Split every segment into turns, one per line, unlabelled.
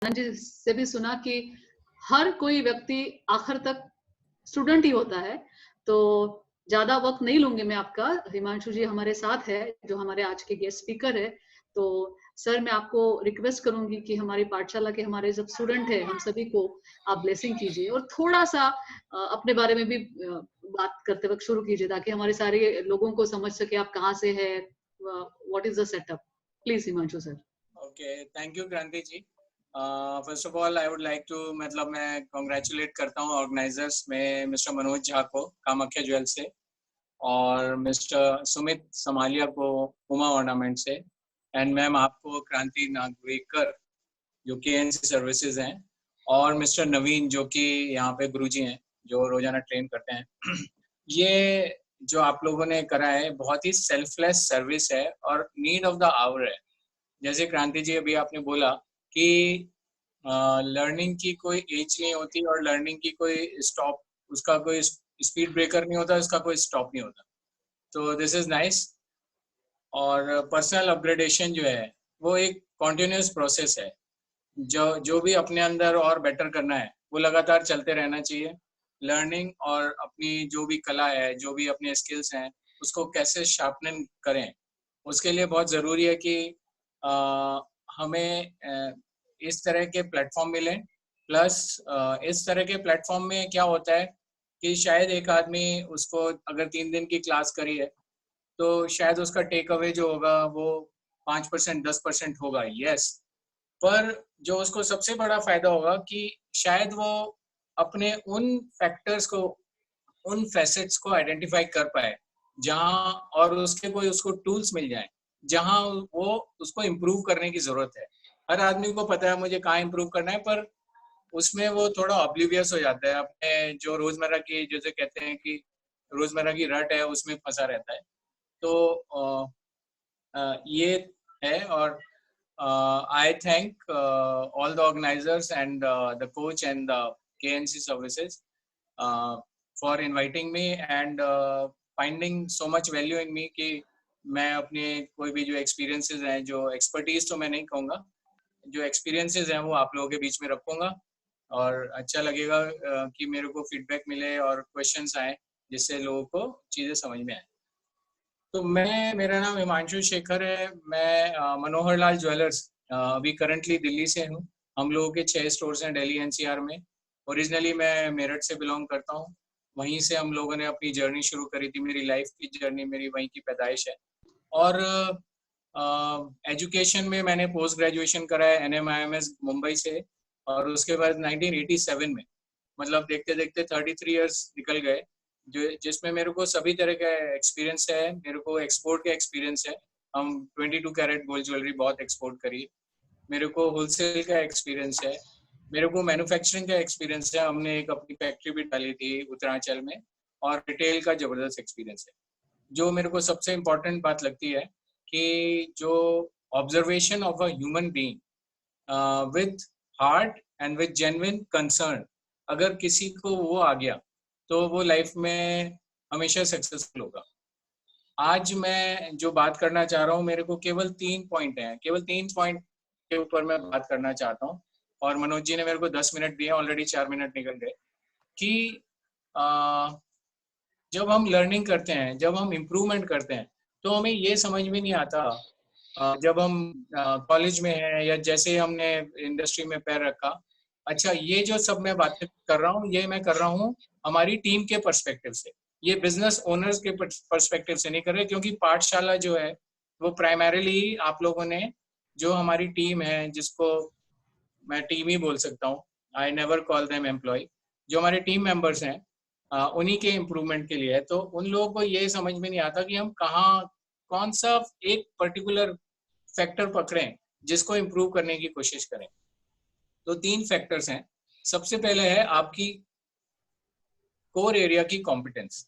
आनंद जी से भी सुना कि हर कोई व्यक्ति आखिर तक स्टूडेंट ही होता है। तो ज्यादा वक्त नहीं लूंगी मैं आपका। हिमांशु जी हमारे साथ है, जो हमारे आज के गेस्ट स्पीकर है। तो सर, मैं आपको रिक्वेस्ट करूंगी कि हमारी पाठशाला के हमारे सब स्टूडेंट हैं, हम सभी को आप ब्लेसिंग कीजिए और थोड़ा सा अपने बारे में भी बात करते वक्त शुरू कीजिए, ताकि हमारे सारे लोगों को समझ सके आप कहाँ से है, what is the setup. Please Himanshu sir.
Okay, thank you Kranti ji. First of all I would like to, मतलब मैं कॉन्ग्रेचुलेट करता हूँ ऑर्गेनाइजर्स में मिस्टर मनोज झा को कामाख्या ज्वेल से, और मिस्टर सुमित समालिया को उमा ऑर्नामेंट से, एंड मैम आपको क्रांति नागवेकर जो केएनसी सर्विसेज हैं, और मिस्टर नवीन जो कि यहाँ पे गुरुजी हैं जो रोजाना ट्रेन करते हैं। ये जो आप लोगों ने करा है बहुत ही सेल्फलेस सर्विस है और नीड ऑफ द आवर है। जैसे क्रांति जी अभी आपने बोला कि लर्निंग की कोई एज नहीं होती और लर्निंग की कोई स्टॉप, उसका कोई स्पीड ब्रेकर नहीं होता, उसका कोई स्टॉप नहीं होता। तो दिस इज नाइस। और पर्सनल अपग्रेडेशन जो है वो एक कॉन्टिन्यूस प्रोसेस है। जो भी अपने अंदर और बेटर करना है वो लगातार चलते रहना चाहिए। लर्निंग और अपनी जो भी कला है, जो भी अपने स्किल्स हैं, उसको कैसे शार्पनिंग करें, उसके लिए बहुत ज़रूरी है कि हमें इस तरह के प्लेटफॉर्म मिलें। प्लस इस तरह के प्लेटफॉर्म में क्या होता है कि शायद एक आदमी उसको अगर 3 दिन की क्लास करी है तो शायद उसका टेक अवे जो होगा वो 5% 10% होगा, यस। पर जो उसको सबसे बड़ा फायदा होगा कि शायद वो अपने उन फैक्टर्स को, उन फैसेट्स को आइडेंटिफाई कर पाए जहां, और उसके कोई उसको टूल्स मिल जाए जहां वो उसको इम्प्रूव करने की जरूरत है। हर आदमी को पता है मुझे कहाँ इम्प्रूव करना है, पर उसमें वो थोड़ा ऑब्लिवियस हो जाता है, अपने जो रोजमर्रा की, जैसे कहते हैं कि रोजमर्रा की रट है उसमें फंसा रहता है। तो ये है। और I thank all the organizers and the coach and the KNC services for inviting me and finding so much value in me कि मैं अपने कोई भी जो experiences हैं, जो expertise तो मैं नहीं कहूँगा, जो experiences हैं वो आप लोगों के बीच में रखूँगा। और अच्छा लगेगा कि मेरे को feedback मिले और questions आए जिससे लोगों को चीज़ें समझ में आए। तो मेरा नाम हिमांशु शेखर है। मैं मनोहर लाल ज्वेलर्स अभी करंटली दिल्ली से हूँ। हम लोगों के 6 स्टोर्स हैं दिल्ली एनसीआर में। ओरिजिनली मैं मेरठ से बिलोंग करता हूँ। वहीं से हम लोगों ने अपनी जर्नी शुरू करी थी। मेरी लाइफ की जर्नी मेरी वहीं की पैदाइश है। और एजुकेशन में मैंने पोस्ट ग्रेजुएशन करा है NMIMS मुंबई से, और उसके बाद 1987 में, मतलब देखते देखते 33 इयर्स निकल गए, जो जिसमें मेरे को सभी तरह का एक्सपीरियंस है। मेरे को एक्सपोर्ट का एक्सपीरियंस है, हम 22 कैरेट गोल्ड ज्वेलरी बहुत एक्सपोर्ट करी। मेरे को होलसेल का एक्सपीरियंस है, मेरे को मैन्युफैक्चरिंग का एक्सपीरियंस है, हमने एक अपनी फैक्ट्री भी डाली थी उत्तरांचल में, और रिटेल का जबरदस्त एक्सपीरियंस है। जो मेरे को सबसे इम्पोर्टेंट बात लगती है कि जो observation of a human being with heart and with genuine concern, अगर किसी को वो आ गया तो वो लाइफ में हमेशा सक्सेसफुल होगा। आज मैं जो बात करना चाह रहा हूँ, मेरे को केवल 3 पॉइंट हैं, केवल 3 पॉइंट के ऊपर मैं बात करना चाहता हूँ। और मनोज जी ने मेरे को 10 मिनट दिए, ऑलरेडी 4 मिनट निकल गए। कि जब हम लर्निंग करते हैं, जब हम इम्प्रूवमेंट करते हैं, तो हमें ये समझ में नहीं आता जब हम कॉलेज में हैं या जैसे हमने इंडस्ट्री में पैर रखा, अच्छा ये जो सब मैं बातें कर रहा हूँ, ये मैं कर रहा हूँ हमारी टीम के पर्सपेक्टिव से, ये बिजनेस ओनर्स के पर्सपेक्टिव से नहीं कर रहे, क्योंकि पाठशाला जो है वो प्राइमरीली आप लोगों ने, जो हमारी टीम है, जिसको मैं टीम ही बोल सकता हूँ, I never call them employ, जो हमारे टीम मेंबर्स हैं उन्हीं के इम्प्रूवमेंट के लिए है। तो उन लोगों को ये समझ में नहीं आता कि हम कहाँ, कौन सा एक पर्टिकुलर फैक्टर पकड़ें जिसको इम्प्रूव करने की कोशिश करें। तो 3 फैक्टर्स हैं। सबसे पहले है आपकी कोर एरिया की कॉम्पिटेंस,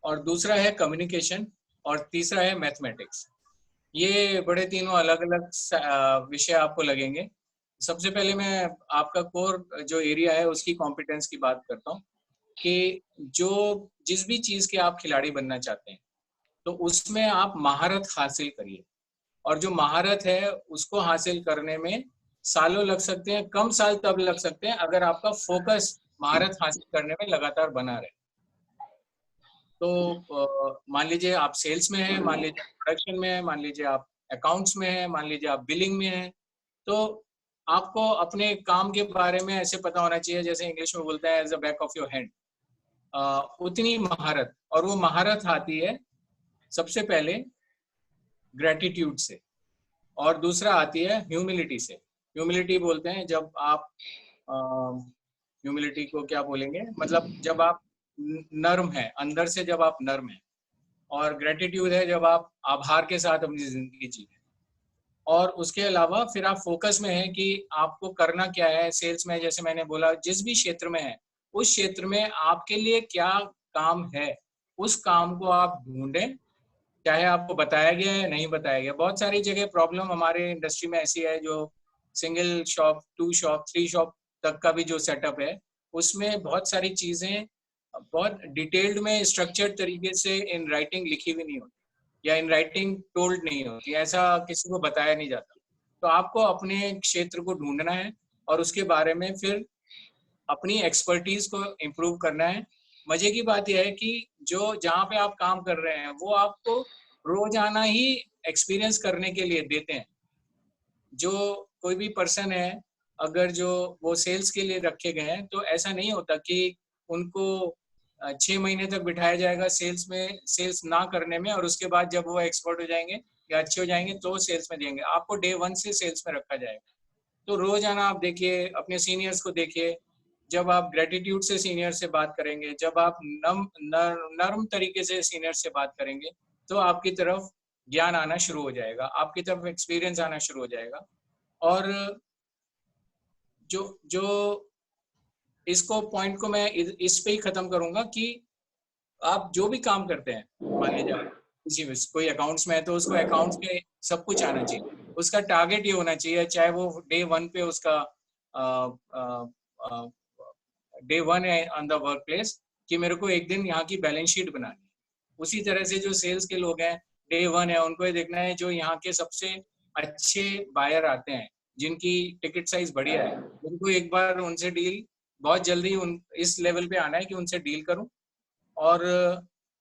और दूसरा है कम्युनिकेशन, और तीसरा है मैथमेटिक्स। ये बड़े तीनों अलग अलग विषय आपको लगेंगे। सबसे पहले मैं आपका कोर जो एरिया है उसकी कॉम्पिटेंस की बात करता हूँ कि जो जिस भी चीज़ के आप खिलाड़ी बनना चाहते हैं तो उसमें आप महारत हासिल करिए, और जो महारत है उसको हासिल करने में सालों लग सकते हैं, कम साल तब लग सकते हैं अगर आपका फोकस महारत हासिल करने में लगातार बना रहे। तो मान लीजिए आप सेल्स में हैं, मान लीजिए आप प्रोडक्शन में हैं, मान लीजिए आप अकाउंट्स में हैं, मान लीजिए आप बिलिंग में हैं, तो आपको अपने काम के बारे में ऐसे पता होना चाहिए, जैसे इंग्लिश में बोलते हैं as the back of your hand. उतनी महारत, और वो महारत आती है सबसे पहले ग्रेटिट्यूड से, और दूसरा आती है ह्यूमिलिटी से। ह्यूमिलिटी बोलते हैं जब आप, ह्यूमिलिटी को क्या बोलेंगे, मतलब जब आप नर्म है अंदर से, जब आप नर्म है। और ग्रेटिट्यूड है जब आप आभार के साथ अपनी जिंदगी जी। और उसके अलावा फिर आप फोकस में हैं कि आपको करना क्या है। सेल्स में जैसे मैंने बोला, जिस भी क्षेत्र में है उस क्षेत्र में आपके लिए क्या काम है, उस काम को आप ढूंढें, चाहे आपको बताया गया है नहीं बताया गया। बहुत सारी जगह प्रॉब्लम हमारे इंडस्ट्री में ऐसी है, जो सिंगल शॉप, 2 शॉप, 3 शॉप तक का भी जो सेटअप है, उसमें बहुत सारी चीजें बहुत डिटेल्ड में स्ट्रक्चर्ड तरीके से इन राइटिंग लिखी हुई नहीं होती, या इन राइटिंग टोल्ड नहीं होती, ऐसा किसी को बताया नहीं जाता। तो आपको अपने क्षेत्र को ढूंढना है और उसके बारे में फिर अपनी एक्सपर्टीज को इम्प्रूव करना है। मजे की बात यह है कि जो जहाँ पे आप काम कर रहे हैं वो आपको रोजाना ही एक्सपीरियंस करने के लिए देते हैं। जो कोई भी पर्सन है, अगर जो वो सेल्स के लिए रखे गए हैं, तो ऐसा नहीं होता कि उनको 6 महीने तक बिठाया जाएगा सेल्स में, सेल्स ना करने में, और उसके बाद जब वो एक्सपर्ट हो जाएंगे या अच्छे हो जाएंगे तो सेल्स में देंगे। आपको डे 1 से सेल्स में रखा जाएगा। तो रोजाना आप देखिए, अपने सीनियर्स को देखिए, जब आप ग्रेटिट्यूड से सीनियर से बात करेंगे, जब आप नर्म तरीके से सीनियर से बात करेंगे, तो आपकी तरफ ज्ञान आना शुरू हो जाएगा, आपकी तरफ एक्सपीरियंस आना शुरू हो जाएगा। और जो जो इसको पॉइंट को मैं इस पे ही खत्म करूंगा कि आप जो भी काम करते हैं, मान लीजिए आप किसी में कोई अकाउंट्स में है तो उसको अकाउंट्स में सब कुछ आना चाहिए। उसका टारगेट ये होना चाहिए, चाहे वो डे 1 पे उसका डे 1 है ऑन द वर्क प्लेस, कि मेरे को एक दिन यहाँ की बैलेंस शीट बनानी है। उसी तरह से जो सेल्स के लोग हैं, डे 1 है उनको ये देखना है जो यहाँ के सबसे अच्छे बायर आते हैं, जिनकी टिकट साइज बढ़िया है, उनको एक बार उनसे डील बहुत जल्दी उन इस लेवल पे आना है कि उनसे डील करूं। और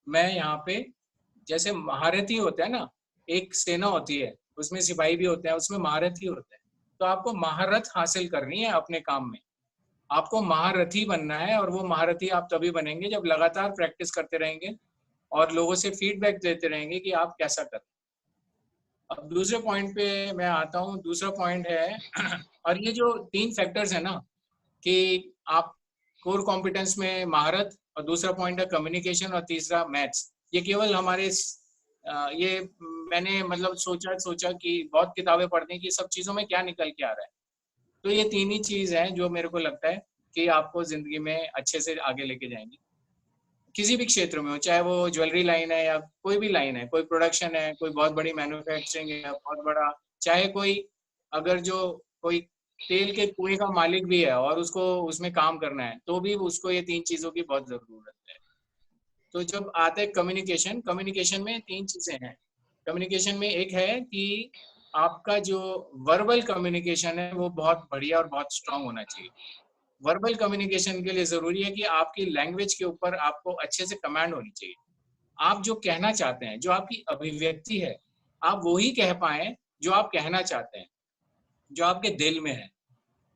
मैं यहाँ पे, जैसे महारथी होता है ना, एक सेना होती है उसमें सिपाही भी होते हैं, उसमें महारथी होते हैं। तो आपको महारत हासिल करनी है अपने काम में, आपको महारथी बनना है। और वो महारथी आप तभी बनेंगे जब लगातार प्रैक्टिस करते रहेंगे और लोगों से फीडबैक देते रहेंगे कि आप कैसा कर। अब दूसरे पॉइंट पे मैं आता हूँ। दूसरा पॉइंट है और ये जो 3 फैक्टर्स है ना, कि आप कोर कॉम्पिटेंस में महारत, और दूसरा पॉइंट है कम्युनिकेशन, और तीसरा मैथ्स। ये केवल हमारे ये मैंने मतलब सोचा कि बहुत किताबें पढ़ने की, सब चीजों में क्या निकल के आ रहा है। तो ये 3 ही चीज है जो मेरे को लगता है कि आपको जिंदगी में अच्छे से आगे लेके जाएंगे, किसी भी क्षेत्र में हो, चाहे वो ज्वेलरी लाइन है या कोई भी लाइन है, कोई प्रोडक्शन है, कोई बहुत बड़ी मैन्युफैक्चरिंग है, बहुत बड़ा, चाहे कोई, अगर जो कोई तेल के कुएं का मालिक भी है और उसको उसमें काम करना है, तो भी उसको ये 3 चीजों की बहुत जरूरत है। तो जब आते हैं कम्युनिकेशन, कम्युनिकेशन में 3 चीजें हैं। कम्युनिकेशन में एक है कि आपका जो वर्बल कम्युनिकेशन है वो बहुत बढ़िया और बहुत स्ट्रांग होना चाहिए। वर्बल कम्युनिकेशन के लिए जरूरी है कि आपकी लैंग्वेज के ऊपर आपको अच्छे से कमांड होनी चाहिए। आप जो कहना चाहते हैं, जो आपकी अभिव्यक्ति है, आप वो ही कह पाए जो आप कहना चाहते हैं, जो आपके दिल में है,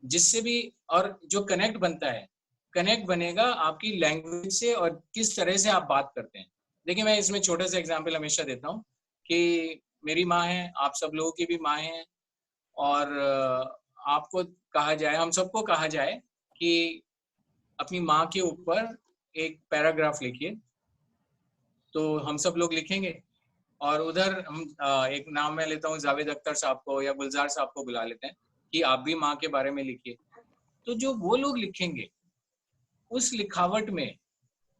जिससे भी, और जो कनेक्ट बनता है, कनेक्ट बनेगा आपकी लैंग्वेज से और किस तरह से आप बात करते हैं। देखिए, मैं इसमें छोटा सा एग्जांपल हमेशा देता हूँ कि मेरी माँ है, आप सब लोगों की भी माँ है, और आपको कहा जाए, हम सबको कहा जाए कि अपनी माँ के ऊपर एक पैराग्राफ लिखिए, तो हम सब लोग लिखेंगे। और उधर हम एक नाम मैं लेता हूँ, जावेद अख्तर साहब को या गुलजार साहब को बुला लेते हैं कि आप भी माँ के बारे में लिखिए। तो जो वो लोग लिखेंगे, उस लिखावट में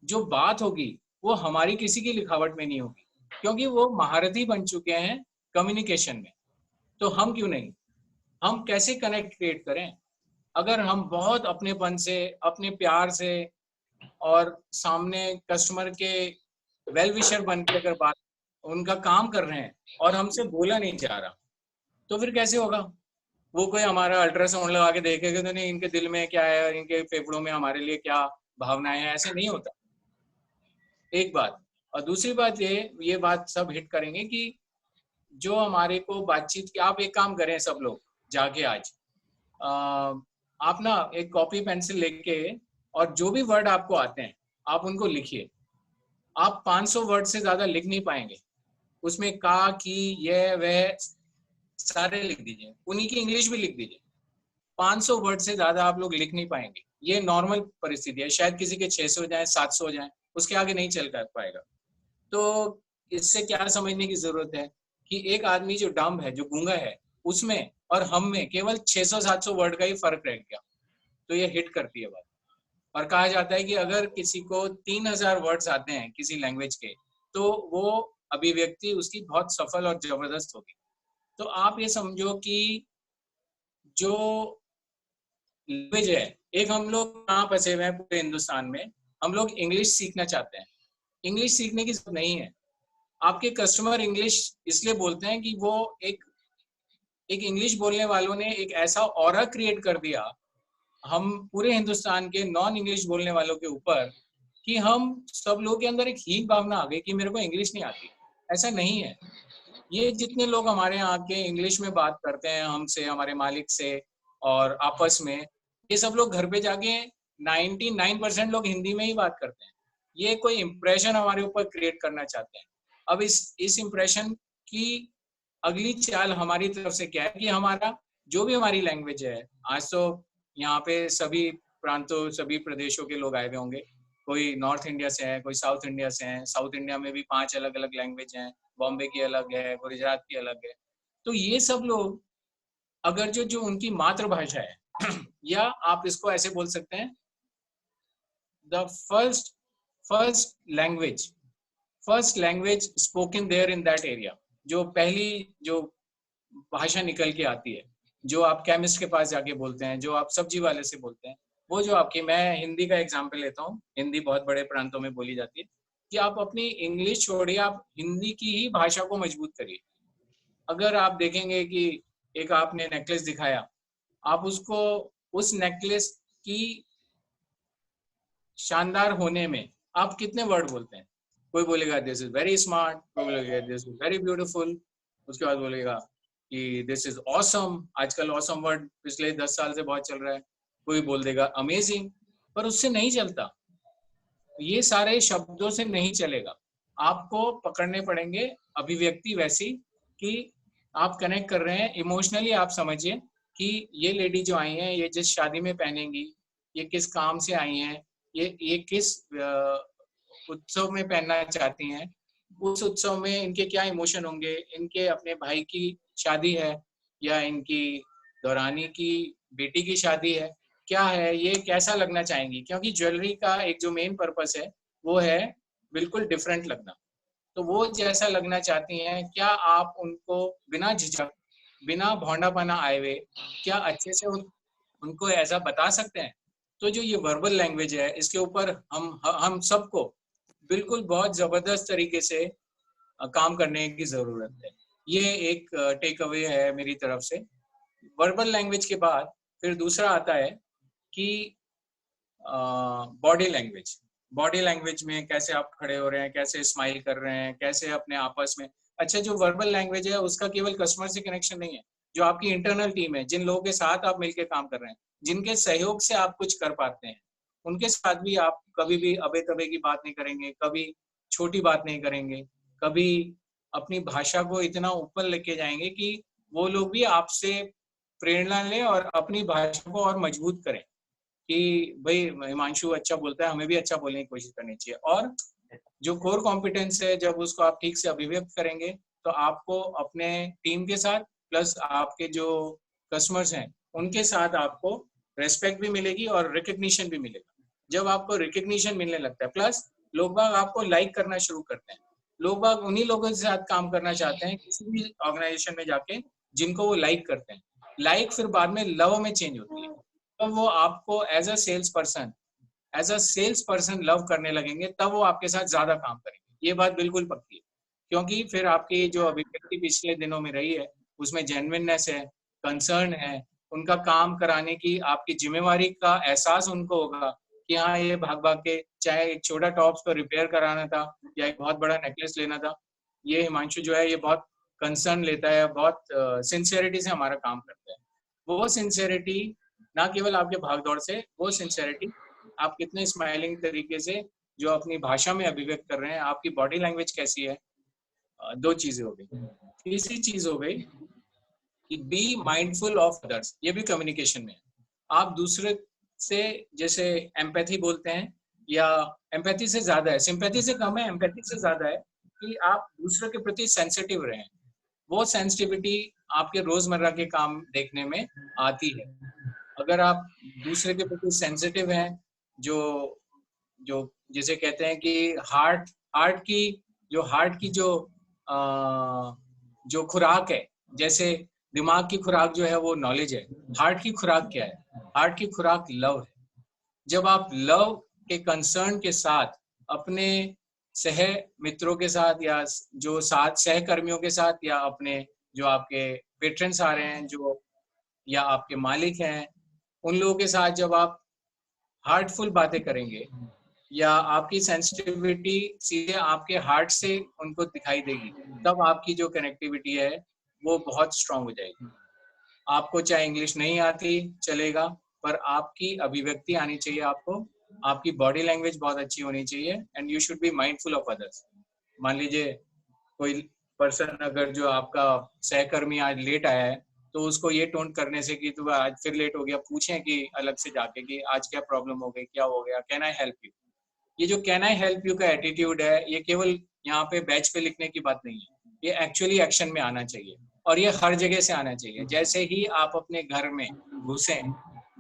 जो बात होगी वो हमारी किसी की लिखावट में नहीं होगी, क्योंकि वो महारथी बन चुके हैं कम्युनिकेशन में। तो हम क्यों नहीं, हम कैसे कनेक्ट क्रिएट करें? अगर हम बहुत अपनेपन से, अपने प्यार से, और सामने कस्टमर के वेल विशर बन के अगर बात, उनका काम कर रहे हैं और हमसे बोला नहीं जा रहा, तो फिर कैसे होगा? वो कोई हमारा अल्ट्रासाउंड लगा के देखेगा तो नहीं इनके दिल में क्या है, इनके फेफड़ों में हमारे लिए क्या भावनाएं हैं, ऐसे नहीं होता। एक बात। और दूसरी बात ये बात सब हिट करेंगे कि जो हमारे को बातचीत की, आप एक काम करें सब लोग जाके आज, आप ना एक कॉपी पेंसिल लेके और जो भी वर्ड आपको आते हैं आप उनको लिखिए। आप 500 वर्ड से ज्यादा लिख नहीं पाएंगे उसमें, का, की, ये, वह सारे लिख दीजिए, उन्हीं की इंग्लिश भी लिख दीजिए। 500 वर्ड से ज्यादा आप लोग लिख नहीं पाएंगे, ये नॉर्मल परिस्थिति है। शायद किसी के 600 हो जाए, 700 हो जाए, उसके आगे नहीं चल पाएगा। तो इससे क्या समझने की जरूरत है कि एक आदमी जो डम्ब है, जो गूंगा है, उसमें और हम में केवल 600-700 वर्ड का ही फर्क रह गया। तो ये हिट करती है बात। और कहा जाता है कि अगर किसी को 3000 वर्ड्स आते हैं किसी लैंग्वेज के, तो वो अभिव्यक्ति उसकी बहुत सफल और जबरदस्त होगी। तो आप ये समझो कि जो लैंग्वेज है, एक हम लोग कहाँ फंसे हुए हैं पूरे हिंदुस्तान में, हम लोग इंग्लिश सीखना चाहते हैं। इंग्लिश सीखने की जरूरत नहीं है। आपके कस्टमर इंग्लिश इसलिए बोलते हैं कि वो एक इंग्लिश बोलने वालों ने एक ऐसा ऑरा क्रिएट कर दिया हम पूरे हिंदुस्तान के नॉन इंग्लिश बोलने वालों के ऊपर, कि हम सब लोगों के अंदर एक हीन भावना आ गई कि मेरे को इंग्लिश नहीं आती। ऐसा नहीं है। ये जितने लोग हमारे यहाँ के इंग्लिश में बात करते हैं हमसे, हमारे मालिक से और आपस में, ये सब लोग घर पे जाके 99% लोग हिंदी में ही बात करते हैं। ये कोई इम्प्रेशन हमारे ऊपर क्रिएट करना चाहते हैं। अब इस इम्प्रेशन की अगली चाल हमारी तरफ से क्या है कि हमारा जो भी हमारी लैंग्वेज है, आज तो यहाँ पे सभी प्रांतों, सभी प्रदेशों के लोग आए हुए होंगे। कोई नॉर्थ इंडिया से है, कोई साउथ इंडिया से है। साउथ इंडिया में भी 5 अलग अलग लैंग्वेज हैं। बॉम्बे की अलग है, गुजरात की अलग है। तो ये सब लोग अगर जो उनकी मातृभाषा है या आप इसको ऐसे बोल सकते हैं, the first language spoken there in that area, जो पहली जो भाषा निकल के आती है, जो आप केमिस्ट के पास जाके बोलते हैं, जो आप सब्जी वाले से बोलते हैं, वो जो आपकी, मैं हिंदी का एग्जांपल लेता हूँ, हिंदी बहुत बड़े प्रांतों में बोली जाती है, कि आप अपनी इंग्लिश छोड़िए, आप हिंदी की ही भाषा को मजबूत करिए। अगर आप देखेंगे कि एक आपने नेकलेस दिखाया, आप उसको, उस नेकलेस की शानदार होने में आप कितने वर्ड बोलते हैं? कोई बोलेगा दिस इज वेरी स्मार्ट, कोई बोलेगा दिस इज वेरी ब्यूटीफुल, उसके बाद बोलेगा कि दिस इज ऑसम। आजकल ऑसम वर्ड पिछले 10 साल से बहुत चल रहा है। कोई बोल देगा अमेजिंग, पर उससे नहीं चलता। ये सारे शब्दों से नहीं चलेगा। आपको पकड़ने पड़ेंगे अभिव्यक्ति वैसी कि आप कनेक्ट कर रहे हैं इमोशनली। आप समझिए कि ये लेडी जो आई हैं, ये जिस शादी में पहनेंगी, ये किस काम से आई हैं, ये किस उत्सव में पहनना चाहती हैं, उस उत्सव में इनके क्या इमोशन होंगे, इनके अपने भाई की शादी है या इनकी दौरानी की बेटी की शादी है, क्या है, ये कैसा लगना चाहेंगी। क्योंकि ज्वेलरी का एक जो मेन पर्पस है वो है बिल्कुल डिफरेंट लगना। तो वो जैसा लगना चाहती हैं, क्या आप उनको बिना झिझक, बिना भौंडापना आए हुए, क्या अच्छे से उनको ऐसा बता सकते हैं? तो जो ये वर्बल लैंग्वेज है, इसके ऊपर हम सबको बिल्कुल बहुत जबरदस्त तरीके से काम करने की जरूरत है। ये एक टेक अवे है मेरी तरफ से। वर्बल लैंग्वेज के बाद फिर दूसरा आता है कि बॉडी लैंग्वेज। बॉडी लैंग्वेज में कैसे आप खड़े हो रहे हैं, कैसे स्माइल कर रहे हैं, कैसे अपने आपस में। अच्छा, जो वर्बल लैंग्वेज है उसका केवल कस्टमर से कनेक्शन नहीं है, जो आपकी इंटरनल टीम है, जिन लोगों के साथ आप मिलकर काम कर रहे हैं, जिनके सहयोग से आप कुछ कर पाते हैं, उनके साथ भी आप कभी भी अबे तबे की बात नहीं करेंगे, कभी छोटी बात नहीं करेंगे, कभी अपनी भाषा को इतना ऊपर लेके जाएंगे कि वो लोग भी आपसे प्रेरणा लें और अपनी भाषा को और मजबूत करें कि भाई हिमांशु अच्छा बोलता है, हमें भी अच्छा बोलने की कोशिश करनी चाहिए। और जो कोर कॉम्पिटेंस है, जब उसको आप ठीक से अभिव्यक्त करेंगे तो आपको अपने टीम के साथ प्लस आपके जो कस्टमर्स हैं उनके साथ आपको रेस्पेक्ट भी मिलेगी और रिकग्निशन भी मिलेगा। जब आपको रिकग्निशन मिलने लगता है, प्लस लोग बाग आपको लाइक करना शुरू करते हैं। लोग बाग उन्हीं लोगों के साथ काम करना चाहते हैं किसी भी ऑर्गेनाइजेशन में जाके जिनको वो लाइक करते हैं। लाइक फिर बाद में लव में चेंज होती है। तो वो आपको as a sales person love करने लगेंगे, तब वो आपके साथ ज्यादा काम करेंगे। ये बात बिल्कुल पक्की है, क्योंकि फिर आपकी जो अभिव्यक्ति पिछले दिनों में रही है उसमें जेन्युइननेस है, कंसर्न है, उनका काम कराने की आपकी जिम्मेवारी का एहसास उनको होगा कि हाँ ये भाग भाग के, चाहे एक छोटा टॉप्स को रिपेयर कराना था या एक बहुत बड़ा नेकलेस लेना था, ये हिमांशु जो है ये बहुत कंसर्न लेता है, बहुत सिंसियरिटी से हमारा काम करता है। वो सिंसियरिटी ना केवल आपके भागदौड़ से, वो सिंसियरिटी आप कितने स्माइलिंग तरीके से जो अपनी भाषा में अभिव्यक्त कर रहे हैं, आपकी बॉडी लैंग्वेज कैसी है, दो चीजें हो गई। तीसरी चीज हो गई कि बी माइंडफुल ऑफ अदर्स, ये भी कम्युनिकेशन में है। आप दूसरे से, जैसे एम्पैथी बोलते हैं, या एम्पैथी से ज्यादा है, सिंपैथी से कम है, एम्पैथी से ज्यादा है कि आप दूसरे के प्रति सेंसिटिव रहें। वो सेंसिटिविटी आपके रोजमर्रा के काम देखने में आती है। अगर आप दूसरे के प्रति सेंसिटिव हैं, जो जो जिसे कहते हैं कि हार्ट की जो खुराक है, जैसे दिमाग की खुराक जो है वो नॉलेज है, हार्ट की खुराक क्या है? हार्ट की खुराक लव है। जब आप लव के कंसर्न के साथ अपने सह मित्रों के साथ, या जो साथ सहकर्मियों के साथ, या अपने जो आपके पेट्रन्स आ रहे हैं, जो या आपके मालिक हैं, उन लोगों के साथ जब आप हार्टफुल बातें करेंगे, या आपकी सेंसिटिविटी सीधे आपके हार्ट से उनको दिखाई देगी, तब आपकी जो कनेक्टिविटी है वो बहुत स्ट्रांग हो जाएगी। आपको चाहे इंग्लिश नहीं आती चलेगा, पर आपकी अभिव्यक्ति आनी चाहिए, आपको आपकी बॉडी लैंग्वेज बहुत अच्छी होनी चाहिए, and you should be mindful of others. मान लीजिए कोई पर्सन, अगर जो आपका सहकर्मी आज लेट आया है, तो उसको ये टोंट करने से कि तू आज फिर लेट हो गया, पूछें कि अलग से जाके कि आज क्या प्रॉब्लम हो गई, क्या हो गया, कैन आई हेल्प यू। ये जो कैन आई हेल्प यू का एटीट्यूड है, ये केवल यहाँ पे बैच पे लिखने की बात नहीं है, ये एक्चुअली एक्शन में आना चाहिए, और ये हर जगह से आना चाहिए। जैसे ही आप अपने घर में घुसे,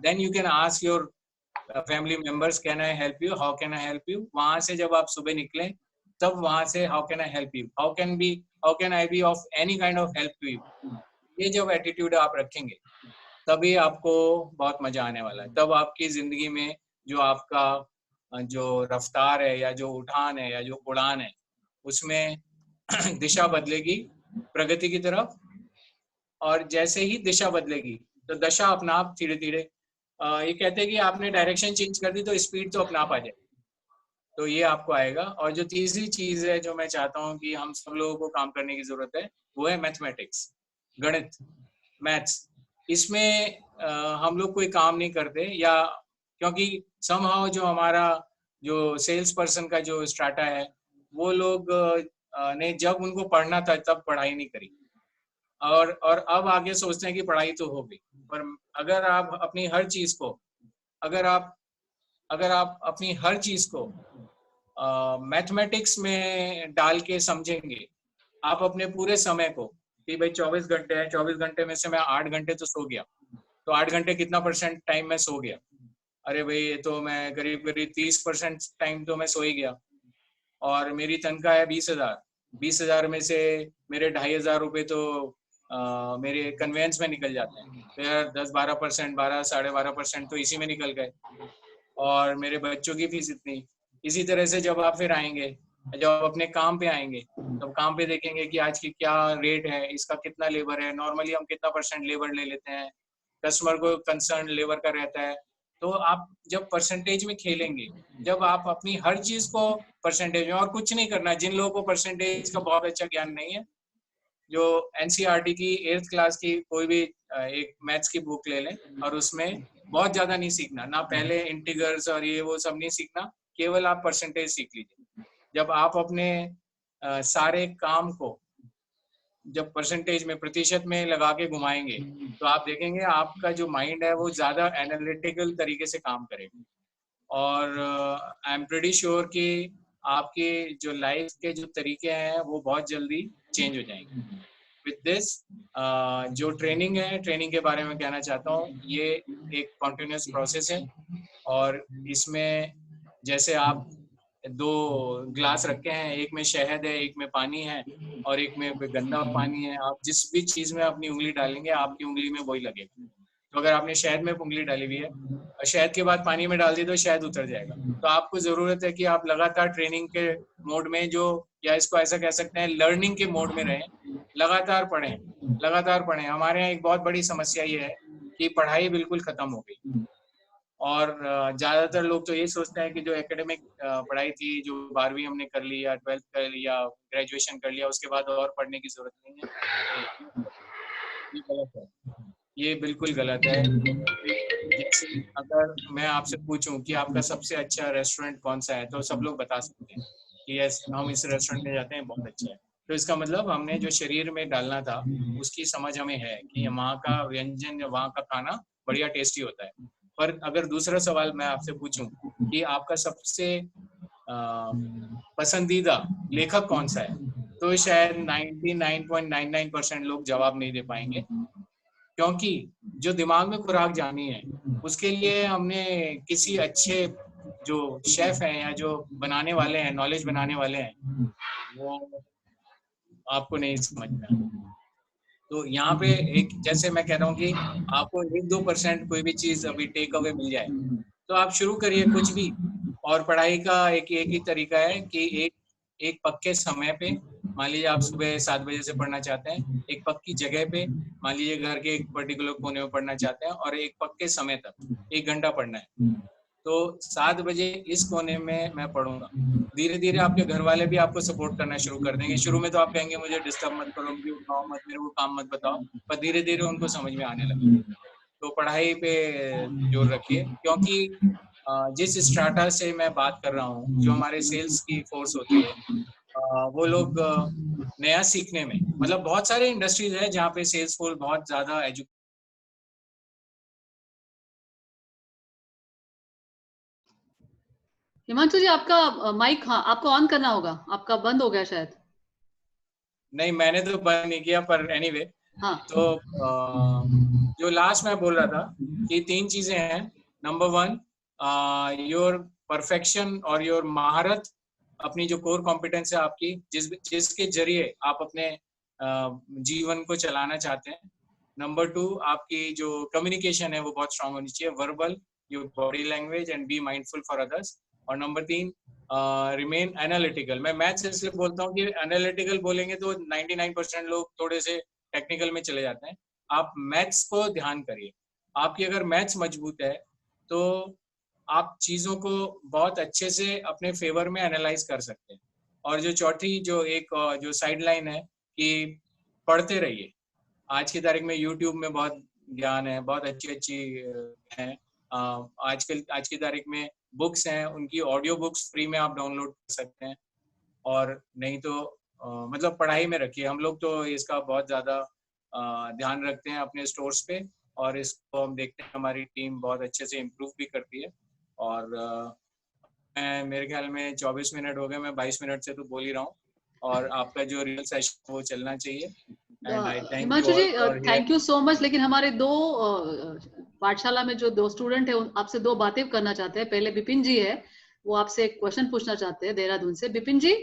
then you can ask your family members, can I help you, how can I help you. वहां से जब आप सुबह निकले, तब वहां से how can I help you, how can I be of any kind of help to you. ये जब एटीट्यूड आप रखेंगे, तभी आपको बहुत मजा आने वाला है। तब आपकी जिंदगी में जो आपका जो रफ्तार है, या जो उठान है, या जो उड़ान है, उसमें दिशा बदलेगी प्रगति की तरफ। और जैसे ही दिशा बदलेगी, तो दशा अपना आप धीरे धीरे, ये कहते हैं कि आपने डायरेक्शन चेंज कर दी तो स्पीड तो अपना आप आ जाए, तो ये आपको आएगा। और जो तीसरी चीज है जो मैं चाहता हूँ कि हम सब लोगों को काम करने की जरूरत है, वो है मैथमेटिक्स, गणित, मैथ्स। इसमें हम लोग कोई काम नहीं करते, या क्योंकि समहाउ जो हमारा जो सेल्स पर्सन का जो स्ट्राटा है, वो लोग ने जब उनको पढ़ना था तब पढ़ाई नहीं करी, और अब आगे सोचते हैं कि पढ़ाई तो हो गई। पर अगर आप अपनी हर चीज को, अगर आप अपनी हर चीज को मैथमेटिक्स में डाल के समझेंगे, आप अपने पूरे समय को, कि भाई 24 घंटे हैं, 24 घंटे में से मैं 8 घंटे तो सो गया, तो 8 घंटे कितना % टाइम मैं सो गया? अरे भाई ये तो मैं करीब करीब 30% टाइम तो मैं सो ही गया। और मेरी तनख्वाह है 20,000, 20,000 में से मेरे 2,500 रुपये तो मेरे कन्वेंस में निकल जाते हैं, तो यार 10-12%, 12-12.5% तो इसी में निकल गए। और मेरे बच्चों की फीस इतनी। इसी तरह से जब आप फिर आएंगे, जब आप अपने काम पे आएंगे, तब काम पे देखेंगे कि आज की क्या रेट है, इसका कितना लेबर है, नॉर्मली हम कितना % लेबर ले लेते हैं, कस्टमर को कंसर्न लेबर का रहता है। तो आप जब परसेंटेज में खेलेंगे, जब आप अपनी हर चीज को परसेंटेज में, और कुछ नहीं करना, जिन लोगों को परसेंटेज का बहुत अच्छा ज्ञान नहीं है, जो एनसीईआरटी की 8th क्लास की कोई भी एक मैथ्स की बुक ले लें, और उसमें बहुत ज्यादा नहीं सीखना, ना पहले इंटीग्रल्स और ये वो सब नहीं सीखना, केवल आप परसेंटेज सीख लीजिए। जब आप अपने सारे काम को जब परसेंटेज में, प्रतिशत में लगा के घुमाएंगे, तो आप देखेंगे आपका जो माइंड है वो ज्यादा एनालिटिकल तरीके से काम करेगा। और आई एम प्रीटी श्योर कि आपके जो लाइफ के जो तरीके हैं वो बहुत जल्दी चेंज हो जाएंगे। विद दिस, जो ट्रेनिंग है, ट्रेनिंग के बारे में कहना चाहता हूँ, ये एक कॉन्टिन्यूस प्रोसेस है, और इसमें जैसे आप 2 ग्लास रखे हैं, एक में शहद है, एक में पानी है, और एक में गंदा पानी है, आप जिस भी चीज में अपनी उंगली डालेंगे, आपकी उंगली में वही लगेगा। तो अगर आपने शहद में उंगली डाली हुई है और शहद के बाद पानी में डाल दी, तो शहद उतर जाएगा। तो आपको जरूरत है कि आप लगातार ट्रेनिंग के मोड में, जो, या इसको ऐसा कह सकते हैं, लर्निंग के मोड में रहें, लगातार पढ़ें, लगातार पढ़ें। हमारे यहाँ एक बहुत बड़ी समस्या ये है कि पढ़ाई बिल्कुल खत्म हो गई, और ज्यादातर लोग तो ये सोचते हैं कि जो एकेडमिक पढ़ाई थी, जो 12वीं हमने कर ली या 12th कर लिया, ग्रेजुएशन कर लिया, उसके बाद और पढ़ने की जरूरत नहीं है। ये गलत है, ये बिल्कुल गलत है। जैसे अगर मैं आपसे पूछूं कि आपका सबसे अच्छा रेस्टोरेंट कौन सा है, तो सब लोग बता सकते हैं कि यस, हम इस रेस्टोरेंट में जाते हैं, बहुत अच्छा है। तो इसका मतलब हमने जो शरीर में डालना था उसकी समझ हमें है कि वहाँ का व्यंजन या वहाँ का खाना बढ़िया टेस्टी होता है। पर अगर दूसरा सवाल मैं आपसे पूछूं कि आपका सबसे पसंदीदा लेखक कौन सा है, तो शायद 99.99% लोग जवाब नहीं दे पाएंगे, क्योंकि जो दिमाग में खुराक जानी है उसके लिए हमने किसी अच्छे जो शेफ हैं या जो बनाने वाले हैं, नॉलेज बनाने वाले हैं, वो आपको नहीं समझ में आता। तो यहाँ पे एक, जैसे मैं कह रहा हूँ कि आपको 1-2% कोई भी चीज अभी टेक अवे मिल जाए तो आप शुरू करिए कुछ भी। और पढ़ाई का एक ही तरीका है कि एक पक्के समय पे, मान लीजिए आप सुबह 7 बजे से पढ़ना चाहते हैं, एक पक्की जगह पे, मान लीजिए घर के एक पर्टिकुलर कोने में पढ़ना चाहते हैं, और एक पक्के समय तक 1 घंटा पढ़ना है। तो 7 बजे इस कोने में मैं पढ़ूंगा। धीरे धीरे आपके घर वाले भी आपको सपोर्ट करना शुरू कर देंगे। शुरू में तो आप कहेंगे मुझे डिस्टर्ब मत करो, मुझे उठाओ मत, मेरे को काम मत बताओ, पर धीरे धीरे उनको समझ में आने लगेगा। तो पढ़ाई पे जोर रखिए, क्योंकि जिस स्ट्राटा से मैं बात कर रहा हूँ, जो हमारे सेल्स की फोर्स होती है, वो लोग नया सीखने में, मतलब बहुत सारे इंडस्ट्रीज है जहाँ पे सेल्स फोर्स बहुत ज्यादा
हिमांशु जी, आपका माइक, हाँ, आपको ऑन करना होगा, आपका बंद हो गया शायद।
नहीं, मैंने तो बंद नहीं किया, पर एनीवे
हाँ।
तो जो लास्ट में बोल रहा था कि 3 चीजें हैं। नंबर 1, योर परफेक्शन और योर महारत, अपनी जो कोर कॉम्पिटेंस है आपकी, जिसके जरिए आप अपने जीवन को चलाना चाहते हैं। नंबर 2, आपकी जो कम्युनिकेशन है वो बहुत स्ट्रांग होनी चाहिए, verbal, your body language, and be mindful for others. और नंबर 3, रिमेन एनालिटिकल। मैं मैथ्स इसलिए बोलता हूँ कि एनालिटिकल बोलेंगे तो 99% लोग थोड़े से टेक्निकल में चले जाते हैं। आप मैथ्स को ध्यान करिए। आपकी अगर मैथ्स मजबूत है तो आप चीजों को बहुत अच्छे से अपने फेवर में एनालाइज कर सकते हैं। और जो चौथी जो साइड लाइन है कि पढ़ते रहिए। आज की तारीख में यूट्यूब में बहुत ज्ञान है, बहुत अच्छी है। आज की तारीख में बुक्स हैं, उनकी ऑडियो बुक्स फ्री में आप डाउनलोड कर सकते हैं। और नहीं तो मतलब पढ़ाई में रखिए। हम लोग तो इसका बहुत ज़्यादा ध्यान रखते हैं अपने स्टोर्स पे, और इसको हम देखते हैं हमारी टीम बहुत अच्छे से इम्प्रूव भी करती है। और मेरे ख्याल में 24 मिनट हो गए, मैं 22 मिनट से तो बोल ही रहा हूँ, और आपका जो रियल सेशन वो चलना चाहिए। And I thank you
Himanshu ji,
all for
thank
here.
You so much. लेकिन हमारे दो पाठशाला में जो 2 स्टूडेंट है, आपसे 2 बातें करना चाहते हैं। पहले बिपिन जी है, वो आपसे एक क्वेश्चन पूछना चाहते हैं देहरादून से। बिपिन जी।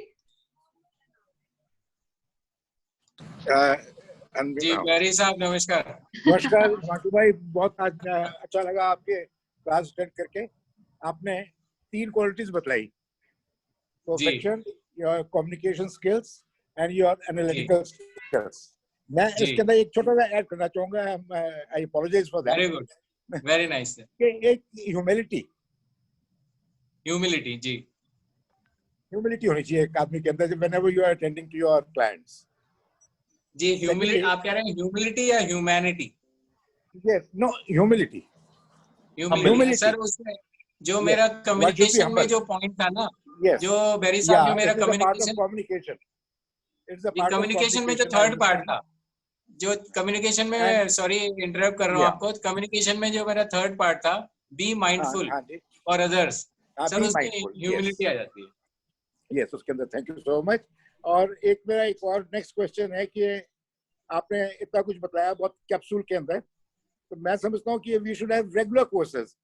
जी बैरी साहब, नमस्कार।
नमस्कार माटू भाई, बहुत अच्छा लगा आपके क्लास अटेंड करके। आपने 3 क्वालिटीज बताई, perfection, your communication skills and your analytical skills. मैं इसके अंदर एक छोटा सा ऐड करना चाहूंगा, I apologise for that.
Very good, very nice.
एक ह्यूमिलिटी
जी,
ह्यूमिलिटी होनी चाहिए एक आदमी के अंदर whenever you are attending to your clients.
जी, ह्यूमिलिटी आप कह रहे हैं, ह्यूमिलिटी या humanity?
Yes, no, humility.
Humility sir, उसमें जो मेरा कम्युनिकेशन में जो पॉइंट था ना, जो बेरी साहब, जो मेरा
कम्युनिकेशन
में जो थर्ड पार्ट था, जो कम्युनिकेशन में, सॉरी इंटरप्ट कर रहा हूँ आपको, कम्युनिकेशन में जो मेरा थर्ड पार्ट था, be mindful for others, sir उसमें ह्यूमिलिटी आ जाती है।
यस, उसके अंदर। Thank you so much. और मेरा एक और नेक्स्ट क्वेश्चन है कि आपने इतना कुछ बताया बहुत कैप्सूल के अंदर, तो मैं समझता हूँ कि we should have regular courses.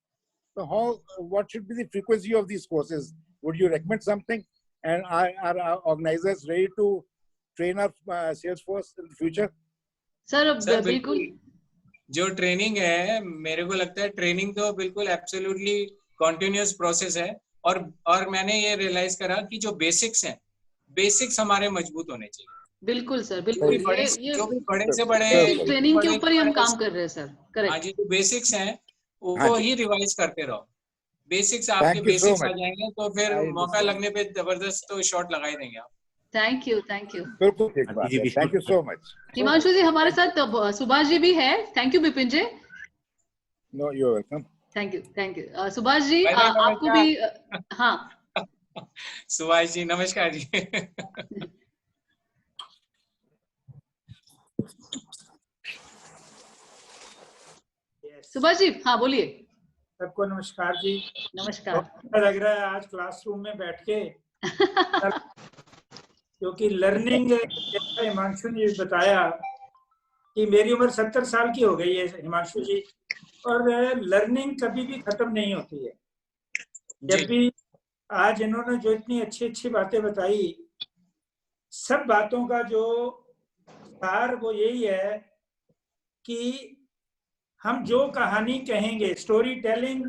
तो how, what should be the frequency of these courses? Would you recommend something, and are organisers ready to train our sales force in the future?
Sir बिल्कुल,
जो training है, मेरे को लगता है training तो बिल्कुल एब्सोल्युटली कॉन्टिन्यूअस प्रोसेस है। और मैंने ये रियलाइज करा कि जो बेसिक्स हैं, बेसिक्स हमारे मजबूत होने चाहिए।
बिल्कुल सर,
जो
बिल्कुल।
भी बड़े से बड़े
ट्रेनिंग के ऊपर ही हम काम
हाँ
कर रहे हैं सर। करेक्ट
जी, जो बेसिक्स हैं
हाँ
वो
जी,
ही रिवाइज करते रहो। बेसिक्स आपके
थैंक यू सो
बेसिक्स आ
मच।
जाएंगे तो फिर मौका लगने पे जबरदस्त तो शॉट लगा ही देंगे आप।
Thank you, thank you.
बिल्कुल ठीक बात है, thank you so much.
Himanshu ji हमारे साथ सुभाष जी भी है। Thank you Vipin ji.
No, you welcome.
Thank you, thank you. Subhash ji
भाई साहब,
आपको भी हाँ
सुभाष जी नमस्कार जी।
सुभाष जी हाँ बोलिए।
सबको नमस्कार जी।
नमस्कार।
अच्छा लग रहा है आज क्लासरूम में बैठ के, क्योंकि लर्निंग, जैसा हिमांशु ने बताया कि मेरी उम्र 70 साल की हो गई है हिमांशु जी, और लर्निंग कभी भी खत्म नहीं होती है। जब भी आज इन्होंने जो इतनी अच्छी अच्छी बातें बताई, सब बातों का जो सार वो यही है कि हम जो कहानी कहेंगे, story telling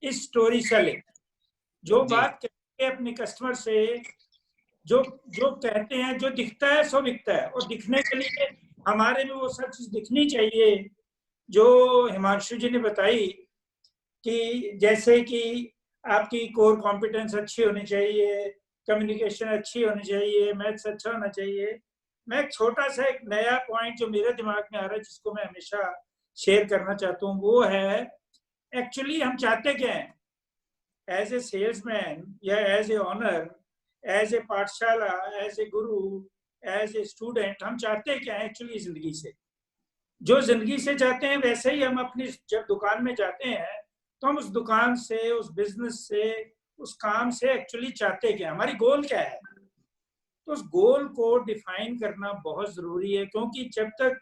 is story selling. जो बात कहेंगे अपने कस्टमर से, जो जो कहते हैं, जो दिखता है सो बिकता है, और दिखने के लिए हमारे में वो सब चीज दिखनी चाहिए जो हिमांशु जी ने बताई, कि जैसे कि आपकी कोर कॉम्पिटेंस अच्छी होनी चाहिए, कम्युनिकेशन अच्छी होनी चाहिए, मैथ्स अच्छा होना चाहिए। मैं एक छोटा सा एक नया पॉइंट जो मेरे दिमाग में आ रहा है, जिसको मैं हमेशा शेयर करना चाहता हूँ, वो है एक्चुअली हम चाहते क्या हैं एज ए सेल्समैन या as a owner, as a Pathshala, as A Guru, as a student. हम चाहते क्या है एक्चुअली जिंदगी से? जो जिंदगी से चाहते हैं वैसे ही हम अपनी जब दुकान में जाते हैं तो हम उस दुकान से, उस बिजनेस से, उस काम से एक्चुअली चाहते क्या, हमारी गोल क्या है? तो उस गोल को डिफाइन करना बहुत जरूरी है, क्योंकि जब तक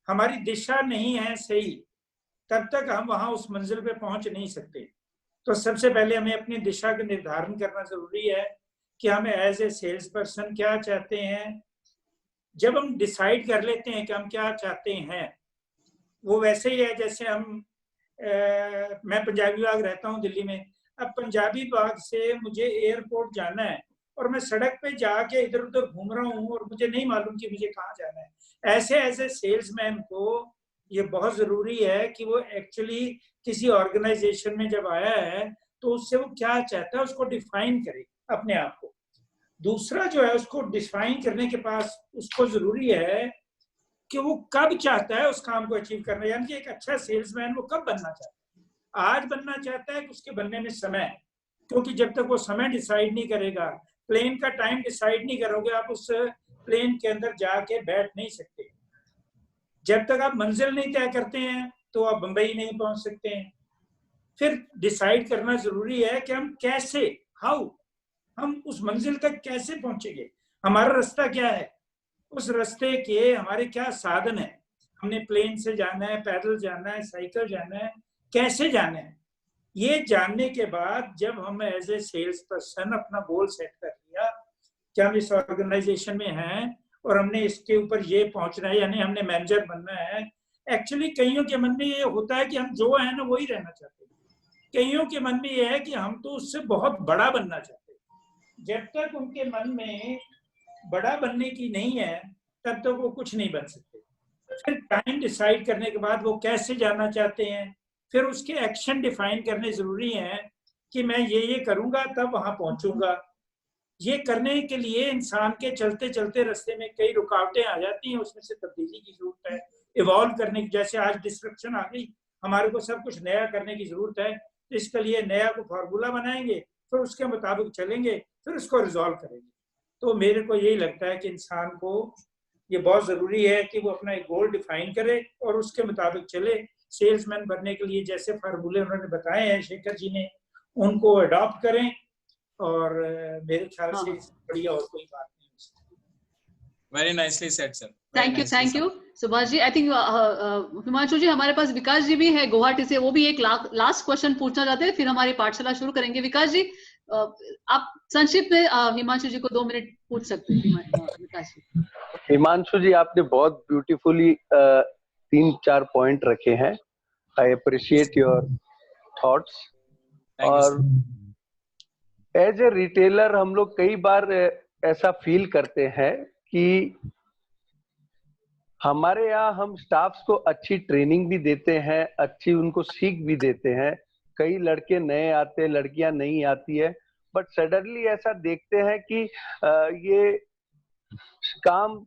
हमारी दिशा नहीं है सही, तब तक हम वहां उस मंजिल पे पहुंच नहीं सकते। तो सबसे पहले हमें अपनी दिशा का निर्धारण करना जरूरी है कि हम एज ए सेल्स पर्सन क्या चाहते हैं। जब हम डिसाइड कर लेते हैं कि हम क्या चाहते हैं, वो वैसे ही है जैसे हम मैं पंजाबी बाग रहता हूँ दिल्ली में। अब पंजाबी बाग से मुझे एयरपोर्ट जाना है और मैं सड़क पे जाके इधर उधर घूम रहा हूँ और मुझे नहीं मालूम कि मुझे कहाँ जाना है। ऐसे ऐसे सेल्समैन को ये बहुत जरूरी है कि वो एक्चुअली किसी ऑर्गेनाइजेशन में जब आया है तो उससे वो क्या चाहता है उसको डिफाइन करे अपने आप को। दूसरा जो है उसको डिफाइन करने के पास उसको जरूरी है कि वो कब चाहता है उस काम को अचीव करना, यानी कि एक अच्छा सेल्समैन वो कब बनना चाहता है। आज बनना चाहता है कि उसके बनने में समय, क्योंकि जब तक वो समय डिसाइड नहीं करेगा, प्लेन का टाइम डिसाइड नहीं करोगे, आप उस प्लेन के अंदर जाके बैठ नहीं सकते। जब तक आप मंजिल नहीं तय करते हैं तो आप बंबई नहीं पहुंच सकते हैं। फिर डिसाइड करना जरूरी है कि हम कैसे, हाउ, हम उस मंजिल तक कैसे पहुंचेंगे, हमारा रास्ता क्या है, उस रास्ते के हमारे क्या साधन है, हमने प्लेन से जाना है, पैदल जाना है, साइकिल जाना है, कैसे जाना है। ये जानने के बाद जब हम एज ए सेल्स पर्सन अपना गोल सेट कर लिया कि हम इस ऑर्गेनाइजेशन में हैं और हमने इसके ऊपर ये पहुंचना है, यानी हमने मैनेजर बनना है। एक्चुअली कईयों के मन में ये होता है कि हम जो है ना वही रहना चाहते हैं, कईयों के मन में ये है कि हम तो उससे बहुत बड़ा बनना चाहते हैं। जब तक उनके मन में बड़ा बनने की नहीं है तब तक वो कुछ नहीं बन सकते। फिर टाइम डिसाइड करने के बाद वो कैसे जाना चाहते हैं, फिर उसके एक्शन डिफाइन करने जरूरी हैं कि मैं ये करूंगा तब वहां पहुंचूंगा। ये करने के लिए इंसान के चलते चलते रास्ते में कई रुकावटें आ जाती हैं, उसमें से तब्दीली की जरूरत है, इवॉल्व करने की। जैसे आज डिस्ट्रक्शन आ गई, हमारे को सब कुछ नया करने की जरूरत है, तो इसके लिए नया को फार्मूला बनाएंगे, फिर उसके मुताबिक चलेंगे, फिर उसको रिजॉल्व करेंगे। तो मेरे को यही लगता है कि इंसान को ये बहुत जरूरी है कि वो अपना एक गोल डिफाइन करे और उसके मुताबिक चले। सेल्समैन बनने के लिए जैसे फार्मूले उन्होंने बताए हैं शेखर जी ने, उनको अडॉप्ट करें, और मेरे ख्याल से बढ़िया और कोई बात नहीं हो सकती।
Very nicely said sir.
Thank you Subhash ji. I think Himanshu ji हमारे पास विकास जी भी है गुवाहाटी से, वो भी एक लास्ट क्वेश्चन पूछना चाहते हैं, फिर हमारी पाठशाला शुरू करेंगे। विकास जी आप संक्षिप्त में हिमांशु जी को 2 मिनट पूछ सकते हैं। विकास जी।
हिमांशु जी आपने बहुत ब्यूटीफुली 3-4 पॉइंट रखे हैं। I appreciate your thoughts. और एज ए रिटेलर हम लोग कई बार ऐसा फील करते हैं कि हमारे यहाँ हम स्टाफ्स को अच्छी ट्रेनिंग भी देते हैं, अच्छी उनको सीख भी देते हैं। कई लड़के नए आते हैं, लड़कियां नहीं आती है, बट सडनली ऐसा देखते हैं कि ये काम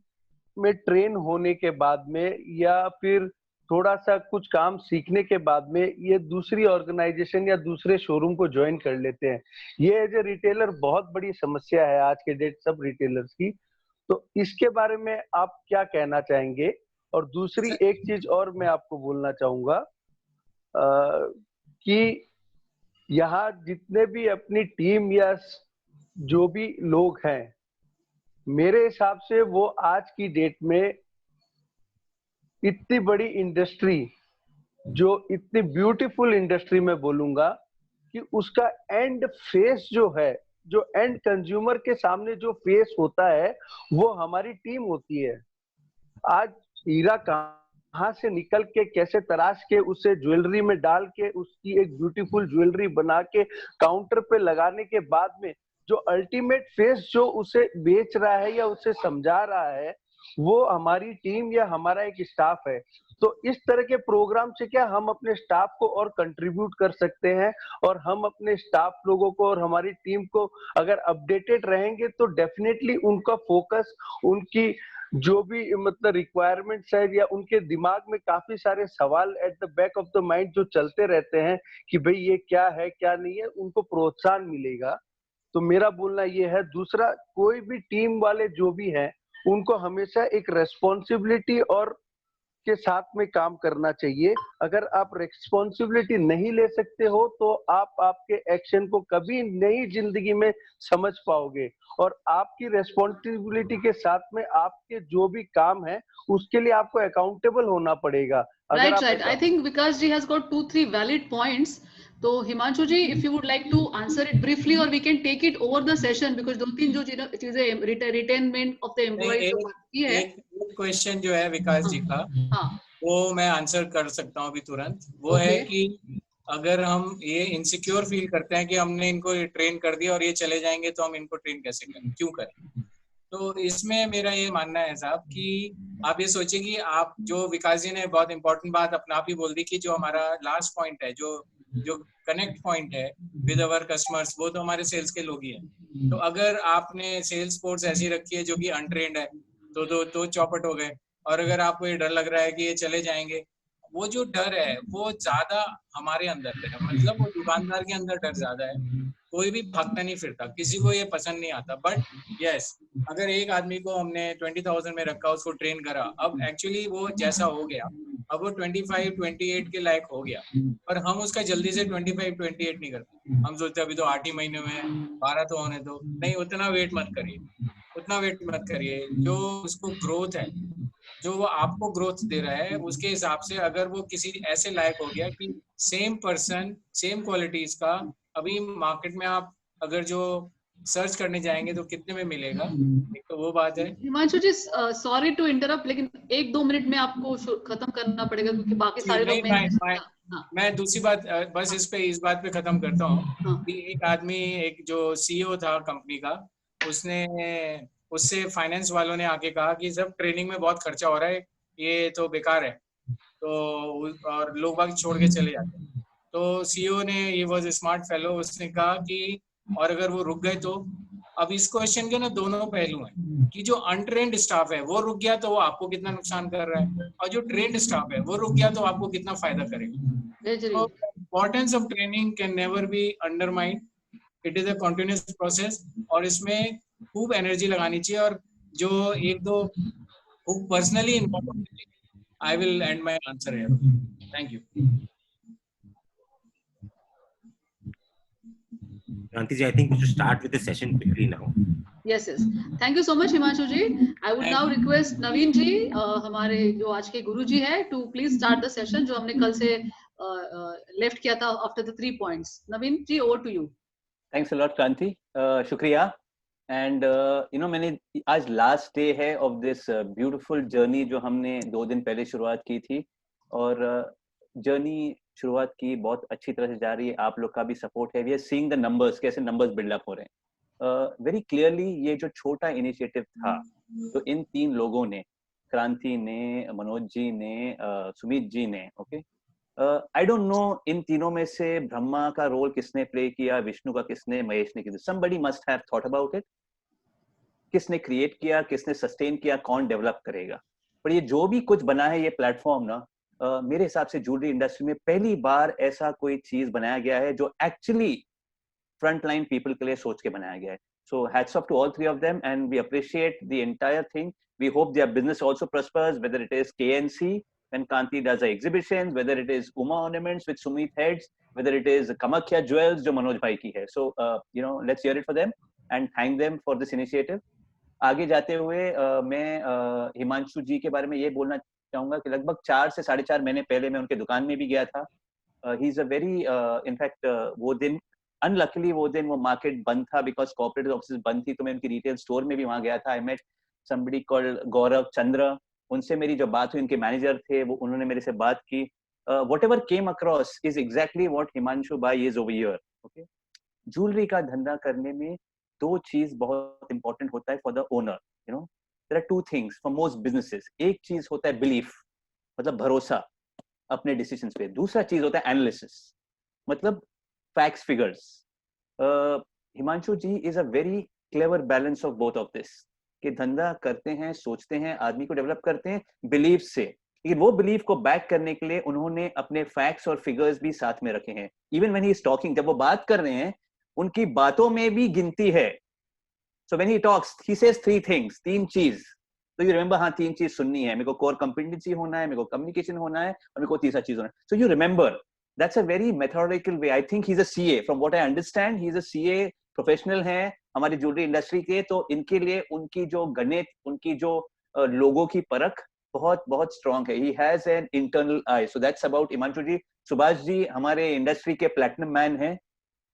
में ट्रेन होने के बाद में या फिर थोड़ा सा कुछ काम सीखने के बाद में ये दूसरी ऑर्गेनाइजेशन या दूसरे शोरूम को ज्वाइन कर लेते हैं। ये एज ए रिटेलर बहुत बड़ी समस्या है आज के डेट सब रिटेलर्स की। तो इसके बारे में आप क्या कहना चाहेंगे? और दूसरी एक चीज और मैं आपको बोलना चाहूंगा कि यहाँ जितने भी अपनी टीम या जो भी लोग हैं, मेरे हिसाब से वो आज की डेट में इतनी बड़ी इंडस्ट्री, जो इतनी ब्यूटीफुल इंडस्ट्री में बोलूंगा कि उसका एंड फेस जो है, जो एंड कंज्यूमर के सामने जो फेस होता है वो हमारी टीम होती है। आज हीरा कहाँ से निकल के कैसे तराश के उसे ज्वेलरी में डाल के उसकी एक ब्यूटीफुल ज्वेलरी बना के काउंटर पे लगाने के बाद में जो अल्टीमेट फेस जो उसे बेच रहा है या उसे समझा रहा है, वो हमारी टीम या हमारा एक स्टाफ है। तो इस तरह के प्रोग्राम से क्या हम अपने स्टाफ को और कंट्रीब्यूट कर सकते हैं, और हम अपने स्टाफ लोगों को और हमारी टीम को अगर अपडेटेड रहेंगे तो डेफिनेटली उनका फोकस, उनकी जो भी मतलब रिक्वायरमेंट्स है या उनके दिमाग में काफी सारे सवाल at the back of the mind जो चलते रहते हैं कि भाई ये क्या है क्या नहीं है, उनको प्रोत्साहन मिलेगा। तो मेरा बोलना ये है। दूसरा, कोई भी टीम वाले जो भी हैं उनको हमेशा एक रेस्पॉन्सिबिलिटी और के साथ में काम करना चाहिए। अगर आप रेस्पॉन्सिबिलिटी नहीं ले सकते हो तो आप आपके एक्शन को कभी नई जिंदगी में समझ पाओगे, और आपकी रेस्पॉन्सिबिलिटी के साथ में आपके जो भी काम है उसके लिए आपको अकाउंटेबल होना पड़ेगा।
Right. I think Vikas ji has got 2-3 valid points. तो हिमांशु जी, if you would like to answer it briefly, or we can take it over the session, because दो तीन जो चीजें रिटेनमेंट ऑफ द एम्प्लॉइज जो बाकी है।
एक क्वेश्चन जो है विकास जी का, वो मैं आंसर कर सकता हूँ अभी तुरंत। वो है कि अगर हम ये इनसिक्योर फील करते हैं कि हमने इनको ट्रेन कर दिया और ये चले जाएंगे, तो हम इनको ट्रेन कैसे करें, क्यों करें? तो इसमें मेरा ये मानना है साहब कि आप ये सोचिए कि आप, जो विकास जी ने बहुत इंपॉर्टेंट बात अपने आप ही बोल दी कि जो हमारा लास्ट पॉइंट है, जो कनेक्ट पॉइंट है विद अवर कस्टमर्स, वो तो हमारे सेल्स के लोग ही हैं। तो अगर आपने सेल्स फोर्स ऐसी रखी है जो कि अनट्रेंड है, तो चौपट हो गए। और अगर आपको ये डर लग रहा है कि ये चले जाएंगे, वो जो डर है वो ज्यादा हमारे अंदर है, मतलब वो दुकानदार के अंदर डर ज्यादा है। कोई भी भागता नहीं फिरता, किसी को ये पसंद नहीं आता। बट यस, अगर एक आदमी को हमने 20,000 में रखा, उसको ट्रेन करा, अब एक्चुअली वो जैसा हो गया, अब वो 25-28 के लायक हो गया, पर हम उसका जल्दी से 25-28 नहीं करते। हम सोचते अभी तो 8 ही महीने में 12 तो होने दो। नहीं, उतना वेट मत करिए। जो उसको ग्रोथ है, जो वो आपको ग्रोथ दे रहा है, उसके हिसाब से अगर वो किसी ऐसे लायक हो गया कि सेम पर्सन सेम क्वालिटीज का अभी मार्केट में आप अगर जो सर्च करने जाएंगे तो कितने में मिलेगा, एक तो वो बात है।
हिमांशु जी, सॉरी टू इंटरप्ट, लेकिन 1-2 मिनट में आपको खत्म करना पड़ेगा, क्योंकि बाकी सारे लोग।
मैं दूसरी बात बस इस बात पे खत्म करता हूँ कि एक आदमी, एक जो सीईओ था कंपनी का, उससे फाइनेंस वालों ने आके कहा कि सब ट्रेनिंग में बहुत खर्चा हो रहा है, ये तो बेकार है, तो और लोग बाग छोड़ के चले जाते हैं। तो सीईओ ने, ये वाज अ स्मार्ट फेलो, उसने कहा कि और अगर वो रुक गए तो। अब इस क्वेश्चन के ना दोनों पहलू हैं कि जो अनट्रेंड स्टाफ है वो रुक गया तो वो आपको कितना नुकसान कर रहा है, और जो ट्रेंड स्टाफ है वो रुक गया तो आपको कितना फायदा करेगा। तो importance of training can never be undermined, it is a continuous process, और इसमें खूब एनर्जी लगानी चाहिए, और जो एक दो खूब पर्सनली इन्वॉल्व होने चाहिए। I will and my answer here. Thank you.
Kranti ji, I think we should start with the session quickly now.
Yes. Thank you so much, Himanshu ji. I would now request Naveen ji, हमारे जो आज के गुरु जी है, to please start the session जो हमने कल से left किया था after the 3 points. Naveen ji, over to you.
Thanks a lot, Kranti. शुक्रिया. And मैंने आज लास्ट डे है of this beautiful journey जो हमने 2 दिन पहले शुरुआत की थी, और जर्नी शुरुआत की बहुत अच्छी तरह से जा रही है। आप लोग का भी सपोर्ट है। We are seeing the numbers, कैसे नंबर्स बिल्डअप हो रहे हैं वेरी क्लियरली। ये जो छोटा इनिशिएटिव था, तो इन 3 लोगों ने क्रांति ने, मनोज जी ने, सुमित जी ने, ओके। आई डोंट नो इन तीनों में से ब्रह्मा का रोल किसने प्ले किया, विष्णु का किसने, महेश ने किसने। somebody must have thought about it। किसने क्रिएट किया, किसने सस्टेन किया, कौन डेवलप करेगा। पर ये जो भी कुछ बना है ये प्लेटफॉर्म ना, मेरे हिसाब से ज्वेलरी इंडस्ट्री में पहली बार ऐसा कोई चीज बनाया गया है जो एक्चुअली फ्रंट लाइन पीपल के लिए सोच के बनाया गया है। So hats off to all three of them, and we appreciate the entire thing. We hope their business also prospers, whether it is KNC when Kanti does the exhibitions, whether it is Uma Ornaments which Sumit heads, whether it is Kamakhya Jewels जो मनोज भाई की है। So let's hear it for them and thank them for this initiative. आगे जाते हुए मैं हिमांशु जी के बारे में ये बोलना चाहूंगा कि लगभग 4 से 4.5 महीने पहले मैं उनके दुकान में भी गया था। He is a very in fact वो दिन अनलकीली वो मार्केट बंद था बिकॉज कॉर्पोरेट ऑफिस बंद थी, तो मैं उनकी रिटेल स्टोर में भी वहां गया था। आई मेट समबडी कॉल्ड गौरव चंद्र, उनसे मेरी जो बात हुई, उनके मैनेजर थे, वो उन्होंने मेरे से बात की। Whatever came across is exactly what Himanshu भाई is over here. Okay, jewellery का धंधा करने में 2 चीज बहुत इंपॉर्टेंट होता है for the owner. There are 2 things for most businesses. एक चीज होता है बिलीफ, मतलब भरोसा अपने डिसीजंस पे। दूसरा चीज होता है एनालिसिस, मतलब facts figures. Himanshu ji is a very clever balance of both of this, कि धंधा करते हैं, सोचते हैं, आदमी को डेवलप करते हैं बिलीफ से, लेकिन वो बिलीफ को बैक करने के लिए उन्होंने अपने फैक्ट्स और फिगर्स भी साथ में रखे हैं। Even when he is talking, जब वो बात कर रहे हैं, उनकी बातों में भी गिनती है। So when he talks he says 3 things, 3 चीज। तो यू रिमेंबर, हाँ 3 चीज सुननी है, मेरे को कोर कॉम्पिटेंसी होना है, मेरे को कम्युनिकेशन होना है, और मेरे को तीसरा चीज होना है। So you remember, that's a very methodical way. I think he's a CA, from what I understand he's a CA professional है हमारी ज्वेलरी इंडस्ट्री के। तो इनके लिए उनकी जो गणित, उनकी जो लोगों की परख बहुत बहुत स्ट्रांग है। He has an internal eye. So that's about Himanshu जी। सुभाष जी हमारे इंडस्ट्री के प्लैटिनम मैन हैं।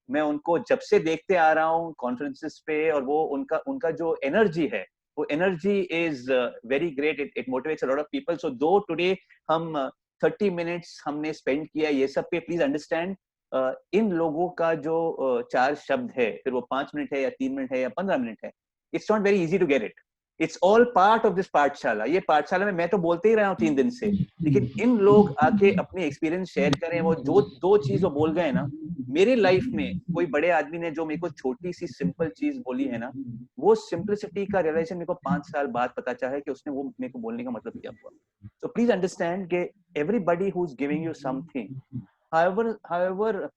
मैं उनको जब से देखते आ रहा हूँ कॉन्फ्रेंसेस पे, और वो उनका जो एनर्जी है, वो energy is very great. It motivates a lot of people. So though today हम 30 मिनट्स हमने स्पेंड किया ये सब पे, प्लीज अंडरस्टैंड इन लोगों का जो 4 शब्द है, फिर वो 5 मिनट है या 3 मिनट है या 15 मिनट है, it's not very easy to get it. It's all part of this Pathshala. ये पाठशाला में मैं तो बोलते ही रहा हूँ 3 दिन से, लेकिन इन लोग आके अपने एक्सपीरियंस शेयर करें। वो जो 2 चीज वो बोल गए ना, मेरे लाइफ में कोई बड़े आदमी ने जो मेरे को छोटी सी सिंपल चीज बोली है ना, वो सिंपलिसिटी का रियलाइजेशन मेरे को 5 साल बाद पता चला है कि उसने वो मेरे को बोलने का मतलब क्या हुआ। So please understand that everybody who's giving you something, however,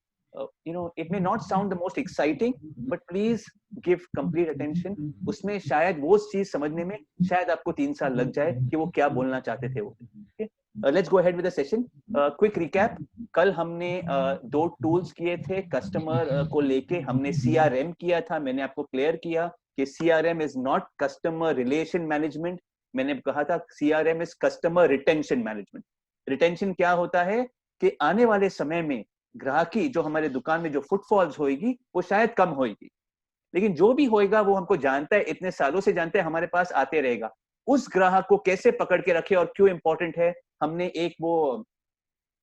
it may not sound the most exciting, but please give complete attention. उसमें शायद वो चीज समझने में शायद आपको 3 साल लग जाए कि वो क्या बोलना चाहते थे वो। Okay? Let's go ahead with the session. Quick recap. कल हमने 2 टूल्स किए थे कस्टमर को लेके। हमने CRM किया था, मैंने आपको क्लियर किया कि CRM is not customer relation management. मैंने कहा था CRM is customer retention management. Retention क्या होता है कि आने वाले समय में ग्राहकी जो हमारे दुकान में जो फुटफॉल्स होगी वो शायद कम होगी, लेकिन जो भी होएगा वो हमको जानता है, इतने सालों से जानते हैं, हमारे पास आते रहेगा। उस ग्राहक को कैसे पकड़ के रखे और क्यों इंपॉर्टेंट है, हमने एक वो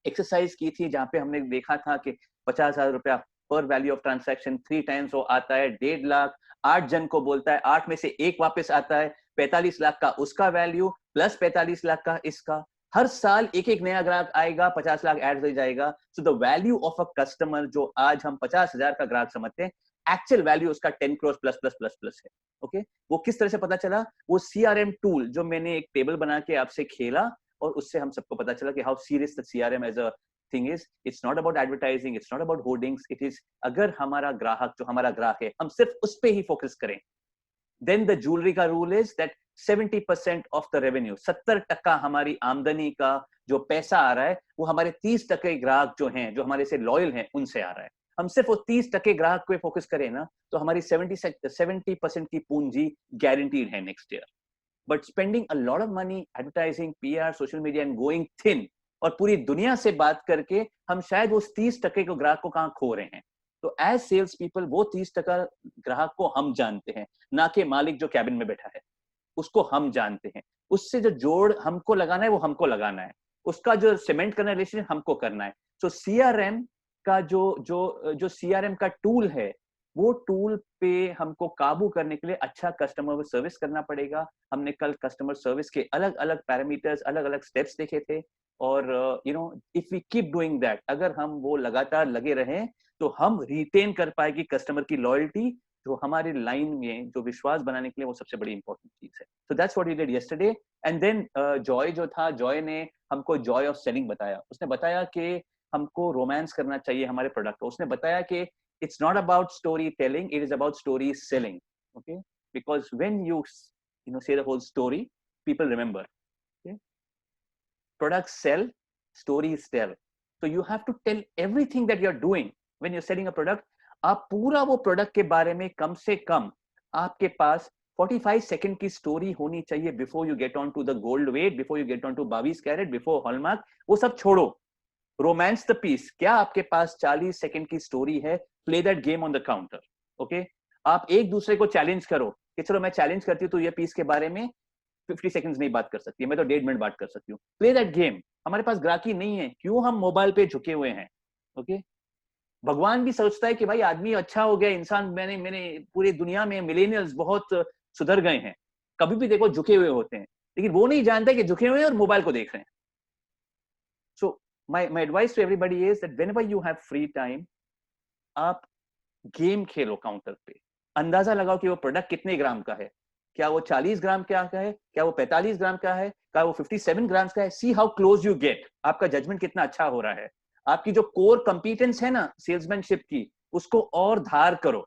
एक्सरसाइज की थी जहां पे हमने देखा था कि 50,000 रुपया पर वैल्यू ऑफ ट्रांजैक्शन 3 टाइम्स वो आता है, 1.5 लाख 8 जन को बोलता है, 8 में से 1 वापस आता है, 45 लाख का उसका वैल्यू प्लस 45 लाख का इसका। हर साल एक नया ग्राहक आएगा, 50 लाख ऐड हो जाएगा। So the value of a customer जो आज हम 50,000 का ग्राहक समझते हैं, एक्चुअल वैल्यू उसका 10 crore plus plus plus plus है। ओके, वो किस तरह से पता चला? वो CRM टूल जो मैंने एक टेबल बना के आपसे खेला, और उससे हम सबको पता चला कि how serious the CRM as a thing is. It's not about advertising, it's not about hoardings, it is अगर हमारा ग्राहक जो हमारा ग्राहक है, हम सिर्फ उस पे ही फोकस करें, then the jewelry का rule is that 70% of the revenue, 70% हमारी आमदनी का जो पैसा आ रहा है, वो हमारे 30% ग्राहक जो हैं, जो हमारे से लॉयल हैं, उनसे आ रहा है। हम सिर्फ वो 30% ग्राहक पे फोकस करें ना, तो हमारी 70% की पूंजी गारंटीड है next year. But spending a lot of money advertising, PR, social media and going thin, और पूरी दुनिया से बात करके हम शायद उस 30% को ग्राहक को कहाँ खो रहे हैं। तो एज सेल्स पीपल वो 30% ग्राहक को हम जानते हैं, ना कि मालिक जो कैबिन में बैठा है, उसको हम जानते हैं। उससे जो जोड़ हमको लगाना है वो हमको लगाना है, उसका जो सीमेंट करना रिलेशन हमको करना है। तो CRM का जो CRM का टूल है, वो टूल पे हमको काबू करने के लिए अच्छा कस्टमर सर्विस करना पड़ेगा। हमने कल कस्टमर सर्विस के अलग अलग पैरामीटर्स, अलग अलग स्टेप्स देखे थे, और you know if we keep doing that, अगर हम वो लगातार लगे रहें तो हम रिटेन कर पाएगी कस्टमर की लॉयल्टी, जो हमारी लाइन में जो विश्वास बनाने के लिए वो सबसे बड़ी इंपॉर्टेंट चीज है। So that's what we did yesterday. And then Joy जो था, जॉय ने हमको जॉय ऑफ सेलिंग बताया। उसने बताया कि हमको रोमांस करना चाहिए हमारे प्रोडक्ट को। उसने बताया कि it's not about storytelling, it is about story selling. Okay, because when you say the whole story, people remember. Okay, products sell, stories tell. So you have to tell everything that you're doing when you're selling a product. आप पूरा वो product के बारे में कम से कम आपके पास 45 second की story होनी चाहिए before you get on to the gold weight, before you get on to 22 carat, before hallmark. वो सब छोड़ो, रोमांस द पीस। क्या आपके पास 40 सेकंड की स्टोरी है? Play that game on the counter. Okay, आप एक दूसरे को चैलेंज करो कि चलो मैं चैलेंज करती हूँ तो ये पीस के बारे में 50 सेकंड्स नहीं बात कर सकती है, मैं तो 1.5 मिनट बात कर सकती हूँ। Play that game. हमारे पास ग्राहकी नहीं है, क्यों हम मोबाइल पे झुके हुए हैं? ओके, भगवान भी सोचता है कि भाई आदमी अच्छा हो गया, इंसान, मैंने पूरी दुनिया में मिलेनियल्स बहुत सुधर गए हैं, कभी भी देखो झुके हुए होते हैं, लेकिन वो नहीं जानते कि झुके हुए हैं और मोबाइल को देख रहे हैं। सो my advice to everybody is that whenever you have free time, आप गेम खेलो काउंटर पे। अंदाजा लगाओ कि वो प्रोडक्ट कितने ग्राम का है, क्या वो 40 ग्राम का है, क्या वो 45 ग्राम का है, क्या वो 57 ग्राम का है। See how close you get, आपका जजमेंट कितना अच्छा हो रहा है। आपकी जो कोर कंपिटेंस है ना सेल्समैनशिप की, उसको और धार करो।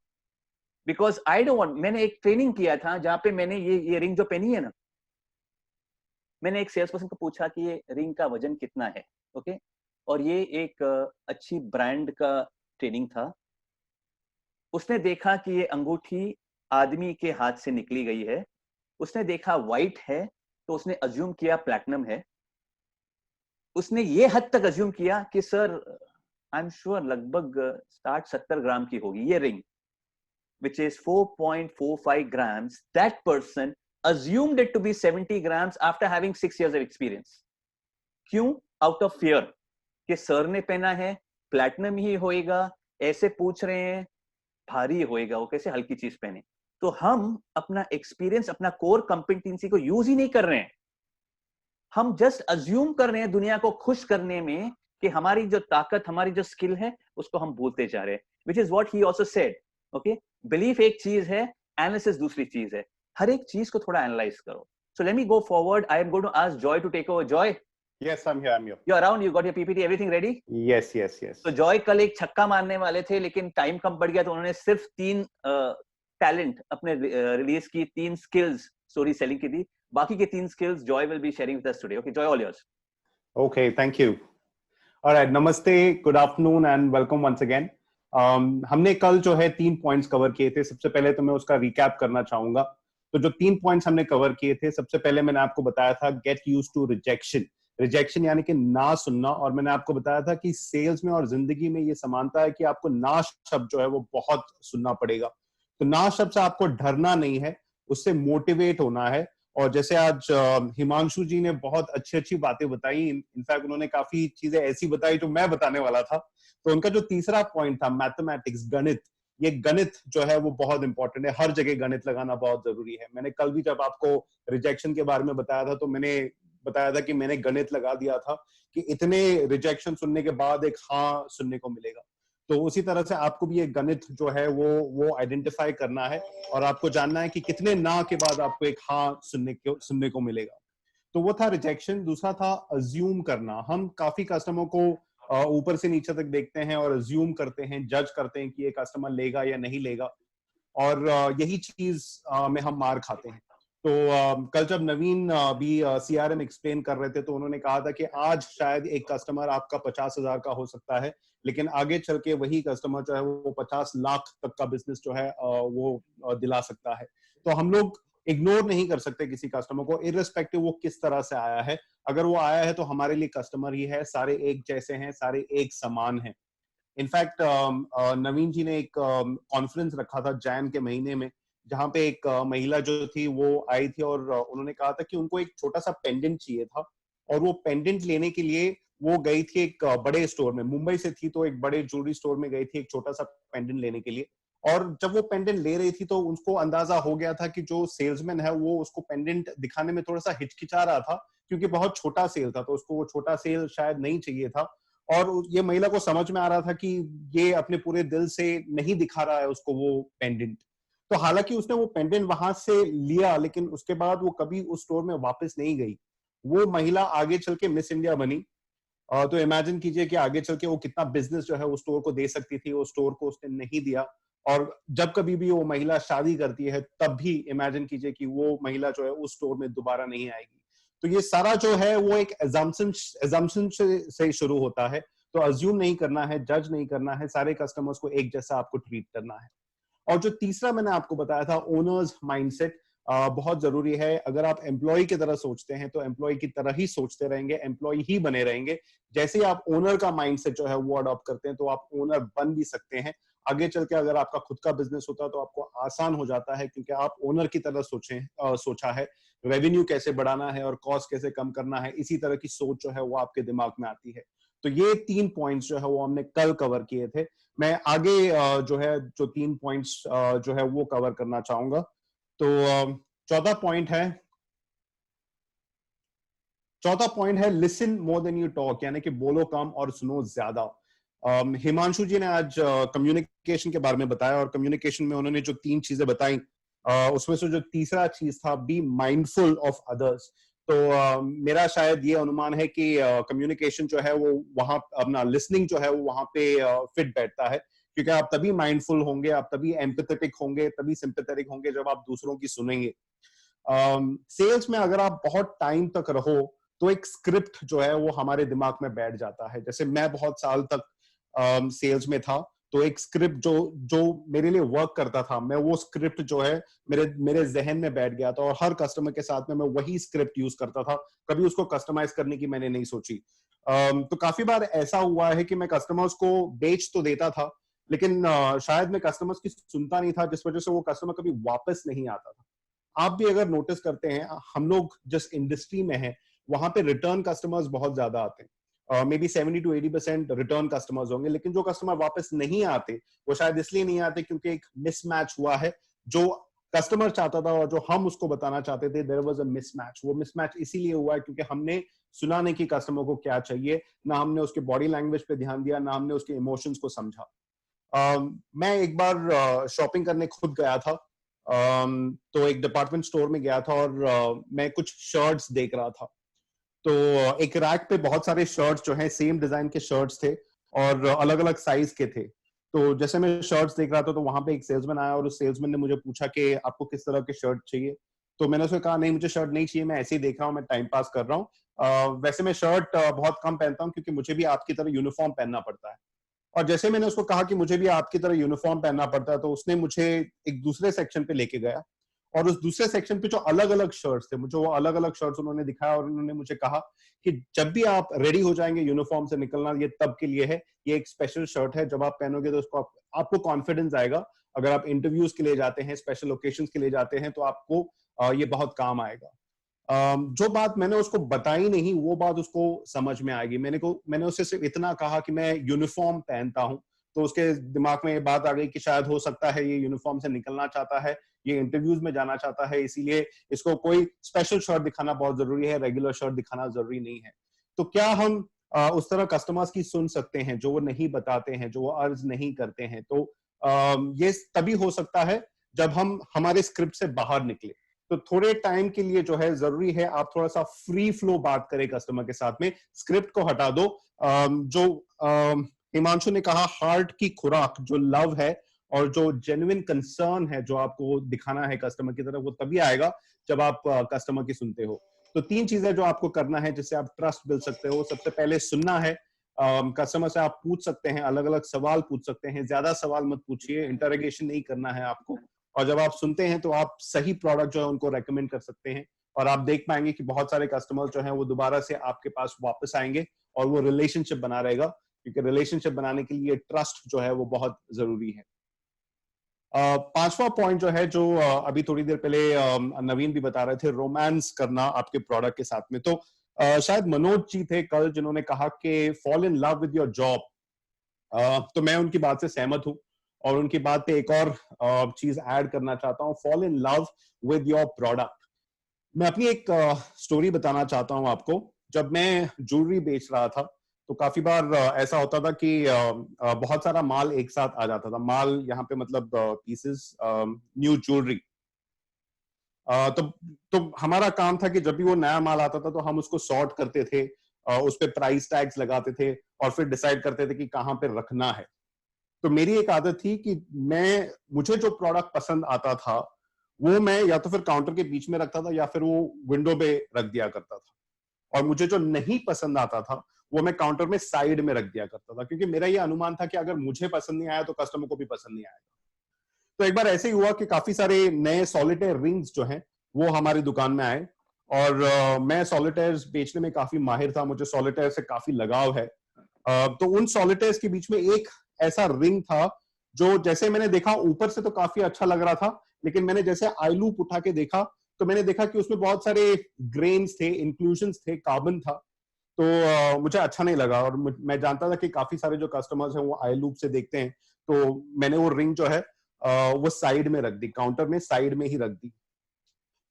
बिकॉज आई डोंट वांट, मैंने एक ट्रेनिंग किया था जहां पे मैंने ये रिंग जो पहनी है ना, मैंने एक सेल्स पर्सन को पूछा कि ये रिंग का वजन कितना है। ओके, और ये एक अच्छी ब्रांड का ट्रेनिंग था। उसने देखा कि ये अंगूठी आदमी के हाथ से निकली गई है, उसने देखा वाइट है तो उसने अज्यूम किया प्लैटिनम है। उसने ये हद तक अज्यूम किया कि सर आई एम श्योर लगभग 60-70 ग्राम की होगी ये ring, which is 4.45 grams. That person assumed it to be 70 grams after having 6 years of experience. क्यों? Out of fear कि सर ने पहना है, प्लैटिनम ही होएगा, ऐसे पूछ रहे हैं, भारी होएगा, वो कैसे हल्की चीज पहने। तो हम अपना एक्सपीरियंस, अपना कोर कंपिटेंसी को यूज ही नहीं कर रहे हैं। हम जस्ट अज्यूम कर रहे हैं दुनिया को खुश करने में कि हमारी जो ताकत, हमारी जो स्किल है, उसको हम भूलते जा रहे हैं। Which is what he also said. Okay, belief एक चीज है, एनालिसिस दूसरी चीज है। हर एक चीज को थोड़ा एनालाइज करो। So let me go forward. I am going to ask Joy to take over. Joy,
Yes, I'm here.
you're around. You got your PPT, everything ready?
Yes.
तो Joy कल एक छक्का मारने वाले थे, लेकिन टाइम कम पड़ गया, तो उन्होंने सिर्फ 3 टैलेंट अपने रिलीज की, 3 स्किल्स स्टोरी सेलिंग की दी। बाकी के 3 skills Joy will be sharing with us today. Okay, Joy, all yours.
Okay, thank you. All right, namaste, good afternoon and welcome once again. हमने कल जो है 3 पॉइंट्स कवर किए थे। सबसे पहले तो मैं उसका रिकैप करना चाहूंगा। तो जो 3 पॉइंट्स हमने कवर किए थे, सबसे पहले मैंने आपको बताया था get used to rejection. Rejection यानी कि ना सुनना। और मैंने आपको बताया था कि सेल्स में और जिंदगी में ये समानता है कि आपको ना शब्द जो है वो बहुत सुनना पड़ेगा। तो ना शब्द से आपको डरना नहीं है, उससे मोटिवेट होना है। और जैसे आज हिमांशु जी ने बहुत अच्छी अच्छी बातें बताई, इनफैक्ट उन्होंने काफी चीजें ऐसी बताई जो मैं बताने वाला था। तो उनका जो तीसरा पॉइंट था मैथमेटिक्स, गणित, ये गणित जो है वो बहुत इंपॉर्टेंट है। हर जगह गणित लगाना बहुत जरूरी है। मैंने कल भी जब आपको रिजेक्शन के बारे में बताया था, तो मैंने बताया था कि मैंने गणित लगा दिया था कि इतने रिजेक्शन सुनने के बाद एक हाँ सुनने को मिलेगा। तो उसी तरह से आपको भी एक गणित जो है वो आइडेंटिफाई करना है और आपको जानना है कि कितने ना के बाद आपको एक हाँ सुनने को मिलेगा। तो वो था रिजेक्शन। दूसरा था अज्यूम करना। हम काफी कस्टमर को ऊपर से नीचे तक देखते हैं और अज्यूम करते हैं, जज करते हैं कि ये कस्टमर लेगा या नहीं लेगा, और यही चीज में हम मार खाते हैं। तो कल जब नवीन भी CRM एक्सप्लेन कर रहे थे, तो उन्होंने कहा था कि आज शायद एक कस्टमर आपका 50,000 का हो सकता है, लेकिन आगे चल के वही कस्टमर जो है वो 50 लाख तक का बिजनेस जो है वो दिला सकता है। तो हम लोग इग्नोर नहीं कर सकते किसी कस्टमर को, इररिस्पेक्टिव वो किस तरह से आया है। अगर वो आया है तो हमारे लिए कस्टमर ही है, सारे एक जैसे हैं, सारे एक समान हैं। इनफैक्ट नवीन जी ने एक कॉन्फ्रेंस रखा था जैन के महीने में, जहां पे एक महिला जो थी वो आई थी और उन्होंने कहा था कि उनको एक छोटा सा पेंडेंट चाहिए था, और वो पेंडेंट लेने के लिए वो गई थी एक बड़े स्टोर में, मुंबई से थी, तो एक बड़े ज्वेलरी स्टोर में गई थी एक छोटा सा पेंडेंट लेने के लिए। और जब वो पेंडेंट ले रही थी तो उसको अंदाजा हो गया था कि जो सेल्समैन है वो उसको पेंडेंट दिखाने में थोड़ा सा हिचकिचा रहा था, क्योंकि बहुत छोटा सेल था, तो उसको वो छोटा सेल शायद नहीं चाहिए था। और ये महिला को समझ में आ रहा था कि ये अपने पूरे दिल से नहीं दिखा रहा है उसको वो पेंडेंट। तो हालांकि उसने वो पेंडेंट वहां से लिया, लेकिन उसके बाद वो कभी उस स्टोर में वापस नहीं गई। वो महिला आगे चल के मिस इंडिया बनी। तो इमेजिन कीजिए कि आगे चल के वो कितना बिजनेस जो है उस स्टोर को दे सकती थी, उस स्टोर को उसने नहीं दिया। और जब कभी भी वो महिला शादी करती है तब भी इमेजिन कीजिए कि वो महिला जो है उस स्टोर में दोबारा नहीं आएगी। तो ये सारा जो है वो एक एजम्पशन से शुरू होता है। तो अज्यूम नहीं करना है, जज नहीं करना है, सारे कस्टमर्स को एक जैसा आपको ट्रीट करना है। और जो तीसरा मैंने आपको बताया था, ओनर्स माइंडसेट, बहुत जरूरी है। अगर आप एम्प्लॉय की तरह सोचते हैं तो एम्प्लॉय की तरह ही सोचते रहेंगे, एम्प्लॉय ही बने रहेंगे। जैसे ही आप ओनर का माइंडसेट जो है वो अडॉप्ट करते हैं तो आप ओनर बन भी सकते हैं। आगे चल के अगर आपका खुद का बिजनेस होता है तो आपको आसान हो जाता है, क्योंकि आप ओनर की तरह सोचा है। रेवेन्यू कैसे बढ़ाना है और कॉस्ट कैसे कम करना है, इसी तरह की सोच जो है वो आपके दिमाग में आती है। तो ये 3 पॉइंट्स जो है वो हमने कल कवर किए थे। मैं आगे जो है जो 3 पॉइंट्स जो है वो कवर करना चाहूंगा। तो 14 पॉइंट है listen more than you talk, यानी कि बोलो कम और सुनो ज्यादा। हिमांशु जी ने आज कम्युनिकेशन के बारे में बताया, और कम्युनिकेशन में उन्होंने जो 3 चीजें बताई, उसमें से जो तीसरा चीज था, बी माइंडफुल ऑफ अदर्स। तो मेरा शायद ये अनुमान है कि कम्युनिकेशन जो है वो वहां अपना लिसनिंग जो है वो वहां पे फिट बैठता है, क्योंकि आप तभी माइंडफुल होंगे, आप तभी एम्पैथेटिक होंगे, तभी सिंपैथेटिक होंगे जब आप दूसरों की सुनेंगे। सेल्स में अगर आप बहुत टाइम तक रहो तो एक स्क्रिप्ट जो है वो हमारे दिमाग में बैठ जाता है। जैसे मैं बहुत साल तक सेल्स में था, तो एक स्क्रिप्ट जो मेरे लिए वर्क करता था, मैं वो स्क्रिप्ट जो है मेरे जहन में बैठ गया था, और हर कस्टमर के साथ में मैं वही स्क्रिप्ट यूज करता था, कभी उसको कस्टमाइज करने की मैंने नहीं सोची। तो काफी बार ऐसा हुआ है कि मैं कस्टमर्स को बेच तो देता था, लेकिन शायद मैं कस्टमर्स की सुनता नहीं था, जिस वजह से वो कस्टमर कभी वापस नहीं आता था। आप भी अगर नोटिस करते हैं, हम लोग जिस इंडस्ट्री में हैं वहां पे रिटर्न कस्टमर्स बहुत ज्यादा आते हैं, may be 70 to 80% return customers होंगे, लेकिन जो कस्टमर वापस नहीं आते वो शायद इसलिए नहीं आते क्योंकि एक मिसमैच हुआ है। जो कस्टमर चाहता था और जो हम उसको बताना चाहते थे, देयर वाज अ मिसमैच। वो मिसमैच इसीलिए हुआ है क्योंकि हमने सुना नहीं कि कस्टमर को क्या चाहिए, ना हमने उसके बॉडी लैंग्वेज पे ध्यान दिया, ना हमने उसके इमोशंस को समझा। मैं एक बार शॉपिंग करने खुद गया था, तो एक डिपार्टमेंट स्टोर में गया था, और मैं कुछ शर्ट्स देख रहा था। तो एक रैक पे बहुत सारे शर्ट्स जो हैं सेम डिजाइन के शर्ट्स थे, और अलग अलग साइज के थे। तो जैसे मैं शर्ट्स देख रहा था तो वहां पे एक सेल्समैन आया, और उस सेल्समैन ने मुझे पूछा कि आपको किस तरह के शर्ट चाहिए। तो मैंने उसको कहा, नहीं मुझे शर्ट नहीं चाहिए, मैं ऐसे ही देख रहा हूँ, मैं टाइम पास कर रहा हूँ। वैसे मैं शर्ट बहुत कम पहनता हूँ क्योंकि मुझे भी आपकी तरह यूनिफॉर्म पहनना पड़ता है। और जैसे मैंने उसको कहा कि मुझे भी आपकी तरह यूनिफॉर्म पहनना पड़ता है, तो उसने मुझे एक दूसरे सेक्शन पे लेके गया, और उस दूसरे सेक्शन पे जो अलग अलग शर्ट्स थे, मुझे वो अलग अलग शर्ट्स उन्होंने दिखाया, और उन्होंने मुझे कहा कि जब भी आप रेडी हो जाएंगे यूनिफॉर्म से निकलना, ये तब के लिए है, ये एक स्पेशल शर्ट है, जब आप पहनोगे तो उसको आपको कॉन्फिडेंस आएगा। अगर आप इंटरव्यूज के लिए जाते हैं, स्पेशल ओकेजन के लिए जाते हैं, तो आपको ये बहुत काम आएगा। जो बात मैंने उसको बताई नहीं, वो बात उसको समझ में आएगी। मैंने उससे सिर्फ इतना कहा कि मैं यूनिफॉर्म पहनता हूँ, तो उसके दिमाग में ये बात आ गई कि शायद हो सकता है ये यूनिफॉर्म से निकलना चाहता है, ये इंटरव्यूज में जाना चाहता है, इसीलिए इसको कोई स्पेशल शर्ट दिखाना बहुत जरूरी है, रेगुलर शर्ट दिखाना जरूरी नहीं है। तो क्या हम उस तरह कस्टमर्स की सुन सकते हैं जो वो नहीं बताते हैं, जो वो अर्ज नहीं करते हैं? तो ये तभी हो सकता है जब हम हमारे स्क्रिप्ट से बाहर निकले। तो थोड़े टाइम के लिए जो है जरूरी है आप थोड़ा सा फ्री फ्लो बात करें कस्टमर के साथ में, स्क्रिप्ट को हटा दो। जो हिमांशु ने कहा, हार्ट की खुराक जो लव है और जो जेन्युइन कंसर्न है जो आपको दिखाना है कस्टमर की तरफ, वो तभी आएगा जब आप कस्टमर की सुनते हो। तो 3 चीजें जो आपको करना है जिससे आप ट्रस्ट बिल्ड सकते हो। सबसे पहले सुनना है, कस्टमर से आप पूछ सकते हैं, अलग अलग सवाल पूछ सकते हैं, ज्यादा सवाल मत पूछिए, इंटरोगेशन नहीं करना है आपको। और जब आप सुनते हैं तो आप सही प्रोडक्ट जो है उनको रेकमेंड कर सकते हैं, और आप देख पाएंगे कि बहुत सारे कस्टमर जो हैं वो दोबारा से आपके पास वापस आएंगे, और वो रिलेशनशिप बना रहेगा, क्योंकि रिलेशनशिप बनाने के लिए ट्रस्ट जो है वो बहुत जरूरी है। 5वां पॉइंट जो है, जो अभी थोड़ी देर पहले नवीन भी बता रहे थे, रोमांस करना आपके प्रोडक्ट के साथ में। तो शायद मनोज जी थे कल जिन्होंने कहा कि fall in love with your job. तो मैं उनकी बात से सहमत हूँ, और उनकी बात पे एक और चीज ऐड करना चाहता हूँ, fall in love with your product. मैं अपनी एक स्टोरी बताना चाहता हूँ आपको। जब मैं ज्वेलरी बेच रहा था तो काफी बार ऐसा होता था कि बहुत सारा माल एक साथ आ जाता था। माल यहाँ पे मतलब पीसेस, न्यू ज्वेलरी। तो हमारा काम था कि जब भी वो नया माल आता था तो हम उसको सॉर्ट करते थे, उस पे प्राइस टैग्स लगाते थे और फिर डिसाइड करते थे कि कहाँ पे रखना है। तो मेरी एक आदत थी कि मुझे जो प्रोडक्ट पसंद आता था वो मैं या तो फिर काउंटर के बीच में रखता था या फिर वो विंडो पे रख दिया करता था, और मुझे जो नहीं पसंद आता था वो मैं काउंटर में साइड में रख दिया करता था, क्योंकि मेरा ये अनुमान था कि अगर मुझे पसंद नहीं आया तो कस्टमर को भी पसंद नहीं आएगा। तो एक बार ऐसे ही हुआ कि काफी सारे नए सॉलिटेयर रिंग्स जो हैं वो हमारी दुकान में आए, और मैं सॉलिटेयर्स बेचने में काफी माहिर था, मुझे सॉलिटेयर से काफी लगाव है। तो उन सॉलिटेयर्स के बीच में एक ऐसा रिंग था जो जैसे मैंने देखा ऊपर से तो काफी अच्छा लग रहा था, लेकिन मैंने जैसे आई लूप उठा के देखा तो मैंने देखा कि उसमें बहुत सारे ग्रेन्स थे, इंक्लूजन्स थे, कार्बन था। तो मुझे अच्छा नहीं लगा, और मैं जानता था कि काफी सारे जो कस्टमर्स हैं वो आई लूप से देखते हैं। तो मैंने वो रिंग जो है वो साइड में रख दी, काउंटर में साइड में ही रख दी।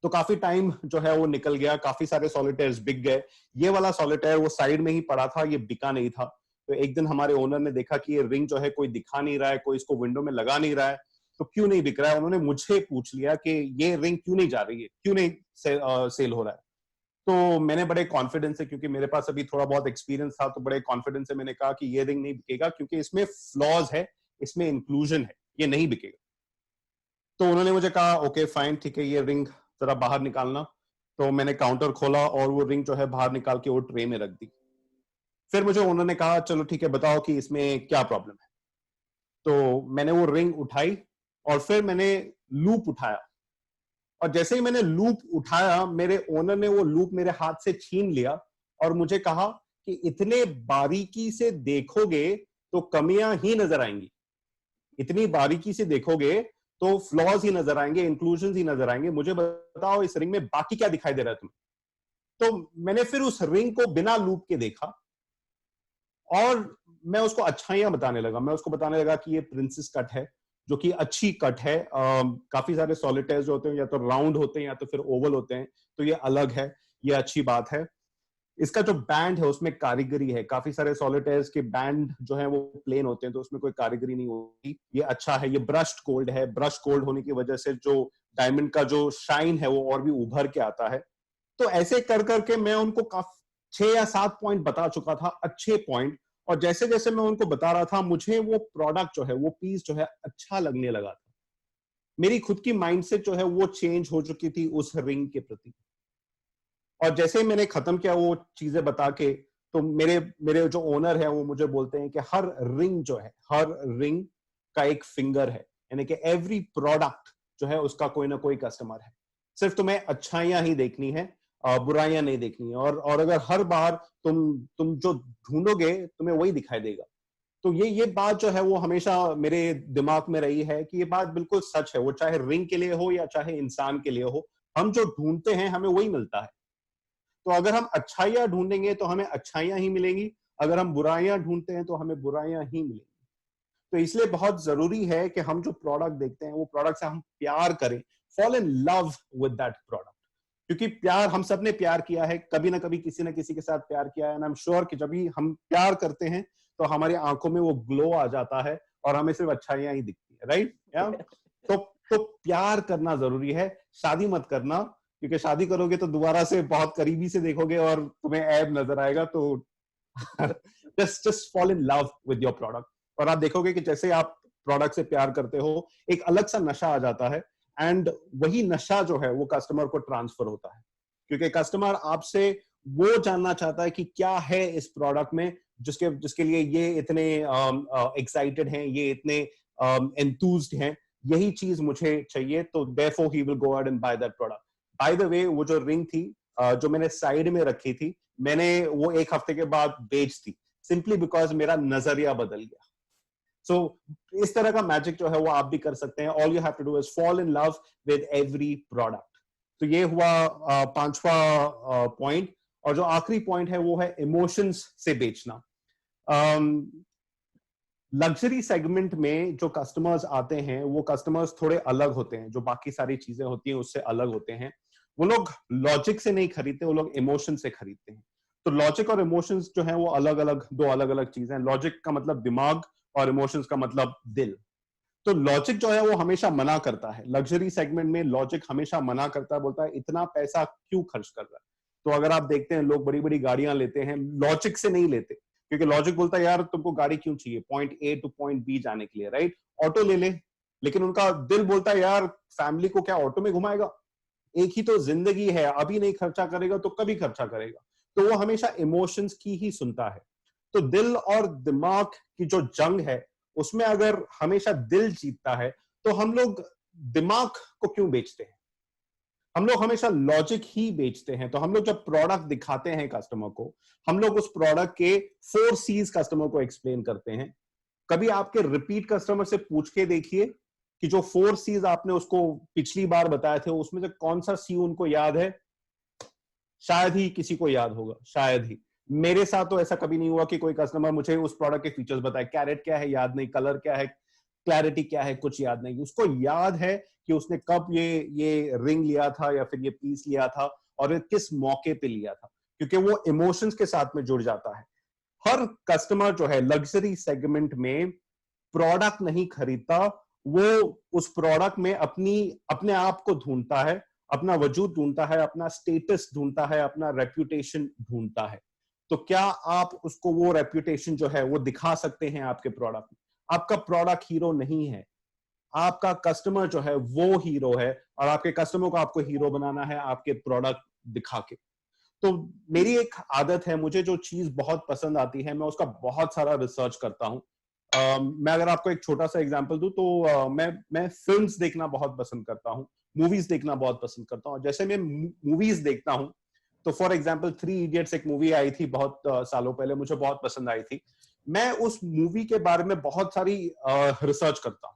तो काफी टाइम जो है वो निकल गया, काफी सारे सॉलिटेयर्स बिक गए। ये वाला सॉलिटेयर वो साइड में ही पड़ा था, ये बिका नहीं था। तो एक दिन हमारे ओनर ने देखा कि ये रिंग जो है कोई दिखा नहीं रहा है, कोई इसको विंडो में लगा नहीं रहा है, तो क्यों नहीं बिक रहा है। उन्होंने मुझे पूछ लिया कि ये रिंग क्यों नहीं जा रही है, क्यों नहीं सेल हो रहा है। तो मैंने बड़े कॉन्फिडेंस से, क्योंकि मेरे पास अभी थोड़ा बहुत एक्सपीरियंस था, तो बड़े कॉन्फिडेंस से मैंने कहा कि ये रिंग नहीं बिकेगा क्योंकि इसमें फ्लॉज है, इसमें इंक्लूजन है, ये नहीं बिकेगा। तो उन्होंने मुझे कहा ओके फाइन, ठीक है, ये रिंग जरा बाहर निकालना। तो मैंने काउंटर खोला और वो रिंग जो है बाहर निकाल के वो ट्रे में रख दी। फिर मुझे उन्होंने कहा चलो ठीक है, बताओ कि इसमें क्या प्रॉब्लम है। तो मैंने वो रिंग उठाई और फिर मैंने लूप उठाया, और जैसे ही मैंने लूप उठाया मेरे ओनर ने वो लूप मेरे हाथ से छीन लिया और मुझे कहा कि इतने बारीकी से देखोगे तो कमियां ही नजर आएंगी, इतनी बारीकी से देखोगे तो फ्लॉज ही नजर आएंगे, इंक्लूजन ही नजर आएंगे, मुझे बताओ इस रिंग में बाकी क्या दिखाई दे रहा है तुम्हें। तो मैंने फिर उस रिंग को बिना लूप के देखा और मैं उसको अच्छाइयां बताने लगा। मैं उसको बताने लगा कि ये प्रिंसेस कट है, जो कि अच्छी कट है। काफी सारे सॉलिटेयर्स जो होते हैं या तो राउंड होते हैं या तो फिर ओवल होते हैं, तो ये अलग है, ये अच्छी बात है। इसका जो बैंड है उसमें कारीगरी है, काफी सारे सॉलिटेयर्स के बैंड जो है वो प्लेन होते हैं तो उसमें कोई कारीगरी नहीं होती। ये अच्छा है, ये ब्रश्ड गोल्ड है, ब्रश गोल्ड होने की वजह से जो डायमंड का जो शाइन है वो और भी उभर के आता है। तो ऐसे कर करके मैं उनको 6 या 7 पॉइंट बता चुका था, अच्छे पॉइंट, और जैसे जैसे मैं उनको बता रहा था मुझे वो प्रोडक्ट जो है, वो पीस जो है अच्छा लगने लगा था। मेरी खुद की माइंडसेट जो है वो चेंज हो चुकी थी उस रिंग के प्रति। और जैसे ही मैंने खत्म किया वो चीजें बता के, तो मेरे जो ओनर है वो मुझे बोलते हैं कि हर रिंग जो है, हर रिंग का एक फिंगर है, यानी कि एवरी प्रोडक्ट जो है उसका कोई ना कोई कस्टमर है। सिर्फ तुम्हें अच्छाइयां ही देखनी है, बुराइयां नहीं देखनी है। और अगर हर बार तुम जो ढूंढोगे तुम्हें वही दिखाई देगा। तो ये बात जो है वो हमेशा मेरे दिमाग में रही है कि ये बात बिल्कुल सच है, वो चाहे रिंग के लिए हो या चाहे इंसान के लिए हो, हम जो ढूंढते हैं हमें वही मिलता है। तो अगर हम अच्छाइयां ढूंढेंगे तो हमें अच्छाइयां ही मिलेंगी, अगर हम बुराइयां ढूंढते हैं तो हमें बुराइयां ही मिलेंगी। तो इसलिए बहुत जरूरी है कि हम जो प्रोडक्ट देखते हैं वो प्रोडक्ट से हम प्यार करें, fall in love with that product. क्योंकि प्यार, हम सब ने प्यार किया है, कभी ना कभी किसी ना किसी के साथ प्यार किया है, एंड आई एम श्योर कि जब भी हम प्यार करते हैं तो हमारी आंखों में वो ग्लो आ जाता है और हमें सिर्फ अच्छाइयां ही दिखती है, राइट? तो प्यार करना जरूरी है। शादी मत करना, क्योंकि शादी करोगे तो दोबारा से बहुत करीबी से देखोगे और तुम्हें ऐब नजर आएगा। तो just fall in love with your product, और आप देखोगे कि जैसे आप प्रोडक्ट से प्यार करते हो एक अलग सा नशा आ जाता है, एंड वही नशा जो है वो कस्टमर को ट्रांसफर होता है, क्योंकि कस्टमर आपसे वो जानना चाहता है कि क्या है इस प्रोडक्ट में जिसके लिए ये इतने एक्साइटेड हैं, ये इतने एंथुज्ड हैं, यही चीज मुझे चाहिए। तो therefore he will go ahead and buy that product. By the way, वो जो रिंग थी जो मैंने साइड में रखी थी, मैंने वो 1 हफ्ते के बाद बेच दी, सिंपली बिकॉज मेरा नजरिया बदल गया। सो इस तरह का मैजिक जो है वो आप भी कर सकते हैं। All you have to do is fall in love with every product. तो ये हुआ 5वां पॉइंट। और जो आखिरी पॉइंट है वो है इमोशंस से बेचना। लग्जरी सेगमेंट में जो कस्टमर्स आते हैं वो कस्टमर्स थोड़े अलग होते हैं, जो बाकी सारी चीजें होती हैं उससे अलग होते हैं। वो लोग लॉजिक से नहीं खरीदते, वो लोग इमोशन से खरीदते हैं। तो लॉजिक और इमोशंस जो है वो अलग अलग, दो अलग अलग चीजें हैं। लॉजिक का मतलब दिमाग और इमोशंस का मतलब दिल। तो लॉजिक जो है वो हमेशा मना करता है, लग्जरी सेगमेंट में लॉजिक हमेशा मना करता है, बोलता है इतना पैसा क्यों खर्च कर रहा है। तो अगर आप देखते हैं लोग बड़ी बड़ी गाड़ियां लेते हैं, लॉजिक से नहीं लेते, क्योंकि लॉजिक बोलता है यार तुमको गाड़ी क्यों चाहिए, point A to point B जाने के लिए, राइट, ऑटो ले ले। लेकिन उनका दिल बोलता है यार फैमिली को क्या ऑटो में घुमाएगा, एक ही तो जिंदगी है, अभी नहीं खर्चा करेगा तो कभी खर्चा करेगा। तो वो हमेशा इमोशंस की ही सुनता है। तो दिल और दिमाग की जो जंग है उसमें अगर हमेशा दिल जीतता है तो हम लोग दिमाग को क्यों बेचते हैं, हम लोग हमेशा लॉजिक ही बेचते हैं। तो हम लोग जब प्रोडक्ट दिखाते हैं कस्टमर को, हम लोग उस प्रोडक्ट के 4 C's कस्टमर को एक्सप्लेन करते हैं। कभी आपके रिपीट कस्टमर से पूछ के देखिए कि जो 4 C's आपने उसको पिछली बार बताए थे उसमें से कौन सा C उनको याद है। शायद ही किसी को याद होगा, शायद ही। मेरे साथ तो ऐसा कभी नहीं हुआ कि कोई कस्टमर मुझे उस प्रोडक्ट के फीचर्स बताए, कैरेट क्या है याद नहीं, कलर क्या है, क्लैरिटी क्या है, कुछ याद नहीं। उसको याद है कि उसने कब ये रिंग लिया था या फिर ये पीस लिया था और किस मौके पे लिया था, क्योंकि वो इमोशंस के साथ में जुड़ जाता है। हर कस्टमर जो है लग्जरी सेगमेंट में प्रोडक्ट नहीं खरीदता, वो उस प्रोडक्ट में अपने आप को ढूंढता है, अपना वजूद ढूंढता है, अपना स्टेटस ढूंढता है, अपना रेप्यूटेशन ढूंढता है। तो क्या आप उसको वो रेप्यूटेशन जो है वो दिखा सकते हैं आपके प्रोडक्ट में? आपका प्रोडक्ट हीरो नहीं है, आपका कस्टमर जो है वो हीरो है, और आपके कस्टमर को आपको हीरो बनाना है आपके प्रोडक्ट दिखा के। तो मेरी एक आदत है, मुझे जो चीज बहुत पसंद आती है मैं उसका बहुत सारा रिसर्च करता हूं। मैं अगर आपको एक छोटा सा एग्जांपल दूं तो मैं फिल्म्स देखना बहुत पसंद करता हूं, मूवीज देखना बहुत पसंद करता हूं। जैसे मैं मूवीज देखता हूं तो फॉर एग्जांपल 3 इडियट्स एक मूवी आई थी बहुत सालों पहले, मुझे बहुत पसंद आई थी। मैं उस मूवी के बारे में बहुत सारी रिसर्च करता हूं।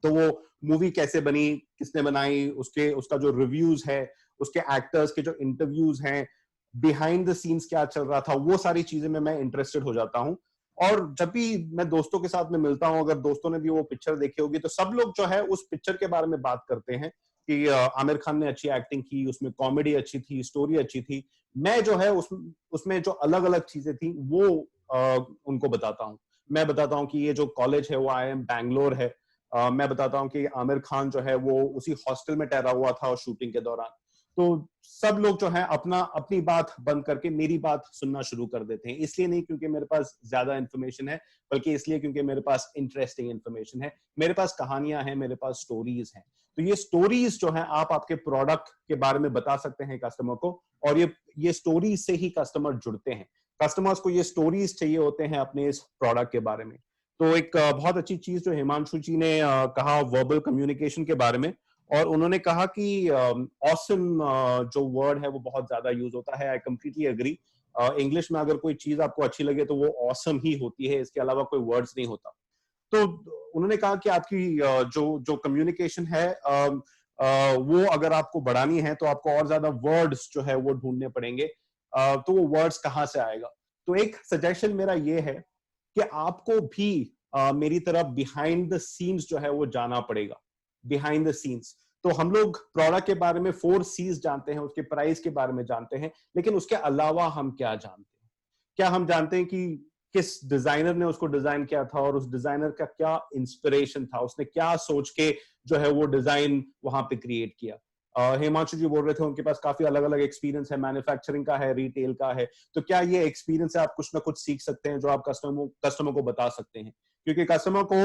तो वो मूवी कैसे बनी, किसने बनाई, उसका जो रिव्यूज है, उसके एक्टर्स के जो इंटरव्यूज हैं, बिहाइंड द सीन्स क्या चल रहा था, वो सारी चीजें में मैं इंटरेस्टेड हो जाता हूं। और जब भी मैं दोस्तों के साथ में मिलता हूं, अगर दोस्तों ने भी वो पिक्चर देखी होगी तो सब लोग जो है उस पिक्चर के बारे में बात करते हैं कि आमिर खान ने अच्छी एक्टिंग की, उसमें कॉमेडी अच्छी थी, स्टोरी अच्छी थी। मैं जो है उसमें जो अलग अलग चीजें थी वो उनको बताता हूँ। मैं बताता हूँ कि ये जो कॉलेज है वो IIM बैंगलोर है। मैं बताता हूँ कि आमिर खान जो है वो उसी हॉस्टल में ठहरा हुआ था और शूटिंग के दौरान। तो सब लोग जो है अपनी बात बंद करके मेरी बात सुनना शुरू कर देते हैं। इसलिए नहीं क्योंकि मेरे पास ज्यादा इंफॉर्मेशन है, बल्कि इसलिए क्योंकि मेरे पास इंटरेस्टिंग इंफॉर्मेशन है, मेरे पास कहानियां हैं, मेरे पास स्टोरीज हैं। तो ये स्टोरीज जो है आप आपके प्रोडक्ट के बारे में बता सकते हैं कस्टमर को, और ये स्टोरीज से ही कस्टमर जुड़ते हैं। कस्टमर्स को ये स्टोरीज चाहिए होते हैं अपने इस प्रोडक्ट के बारे में। तो एक बहुत अच्छी चीज जो हिमांशु जी ने कहा वर्बल कम्युनिकेशन के बारे में, और उन्होंने कहा कि ऑसम जो वर्ड है वो बहुत ज्यादा यूज होता है। I completely agree. इंग्लिश में अगर कोई चीज आपको अच्छी लगे तो वो ऑसम ही होती है, इसके अलावा कोई वर्ड्स नहीं होता। तो उन्होंने कहा कि आपकी जो कम्युनिकेशन है वो अगर आपको बढ़ानी है तो आपको और ज्यादा वर्ड्स जो है वो ढूंढने पड़ेंगे। तो वो वर्ड्स कहाँ से आएगा? तो एक सजेशन मेरा ये है कि आपको भी मेरी तरह बिहाइंड द सीन्स जो है वो जाना पड़ेगा। बिहाइंड द सीन्स तो हम लोग प्रोडक्ट के बारे में 4 C's जानते हैं, उसके प्राइस के बारे में जानते हैं, लेकिन उसके अलावा हम क्या जानते हैं? क्या हम जानते हैं कि किस डिजाइनर ने उसको डिजाइन किया था और उस डिजाइनर का क्या इंस्पिरेशन था, उसने क्या सोच के जो है वो डिजाइन वहां पे क्रिएट किया? हिमांशु जी बोल रहे थे उनके पास काफी अलग अलग एक्सपीरियंस है, मैन्युफैक्चरिंग का है, रिटेल का है। तो क्या ये एक्सपीरियंस से आप कुछ ना कुछ सीख सकते हैं जो आप कस्टमर को बता सकते हैं? क्योंकि कस्टमर को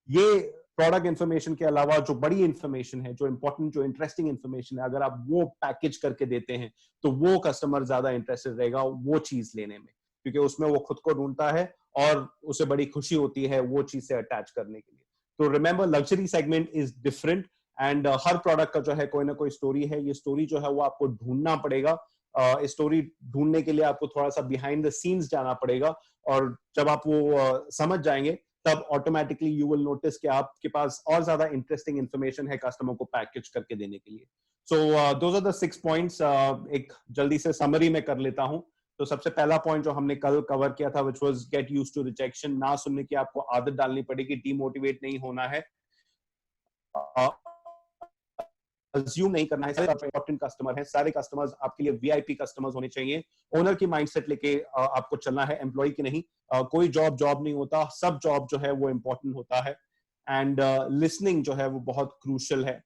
ये प्रोडक्ट इन्फॉर्मेशन के अलावा जो बड़ी इन्फॉर्मेशन है, जो इंपॉर्टेंट, जो इंटरेस्टिंग इन्फॉर्मेशन है, अगर आप वो पैकेज करके देते हैं तो वो कस्टमर ज्यादा इंटरेस्टेड रहेगा वो चीज लेने में, क्योंकि उसमें वो खुद को ढूंढता है और उसे बड़ी खुशी होती है वो चीज से अटैच करने के लिए। तो remember luxury segment is different and her product का जो है कोई ना कोई स्टोरी है। ये स्टोरी जो है वो आपको ढूंढना पड़ेगा। इस स्टोरी ढूंढने के लिए आपको थोड़ा सा बिहाइंड द सीन्स जाना पड़ेगा, और जब आप वो समझ जाएंगे तब ऑटोमेटिकली यू विल नोटिस कि आपके पास और ज्यादा इंटरेस्टिंग इंफॉर्मेशन है कस्टमर को पैकेज करके देने के लिए। So those are the 6 points. एक जल्दी से समरी में कर लेता हूं। तो सबसे पहला पॉइंट जो हमने कल कवर किया था which was get used to rejection, ना सुनने की आपको आदत डालनी पड़ेगी, डीमोटिवेट नहीं होना है, अज्यूम नहीं करना है। सारे इंपॉर्टेंट कस्टमर हैं, सारे कस्टमर्स आपके लिए वीआईपी कस्टमर्स होने चाहिए। ओनर की माइंडसेट लेके आपको चलना है, एम्प्लॉय की नहीं। कोई जॉब नहीं होता, सब जॉब जो है वो इंपॉर्टेंट होता है। एंड लिसनिंग जो है वो बहुत क्रूशियल है।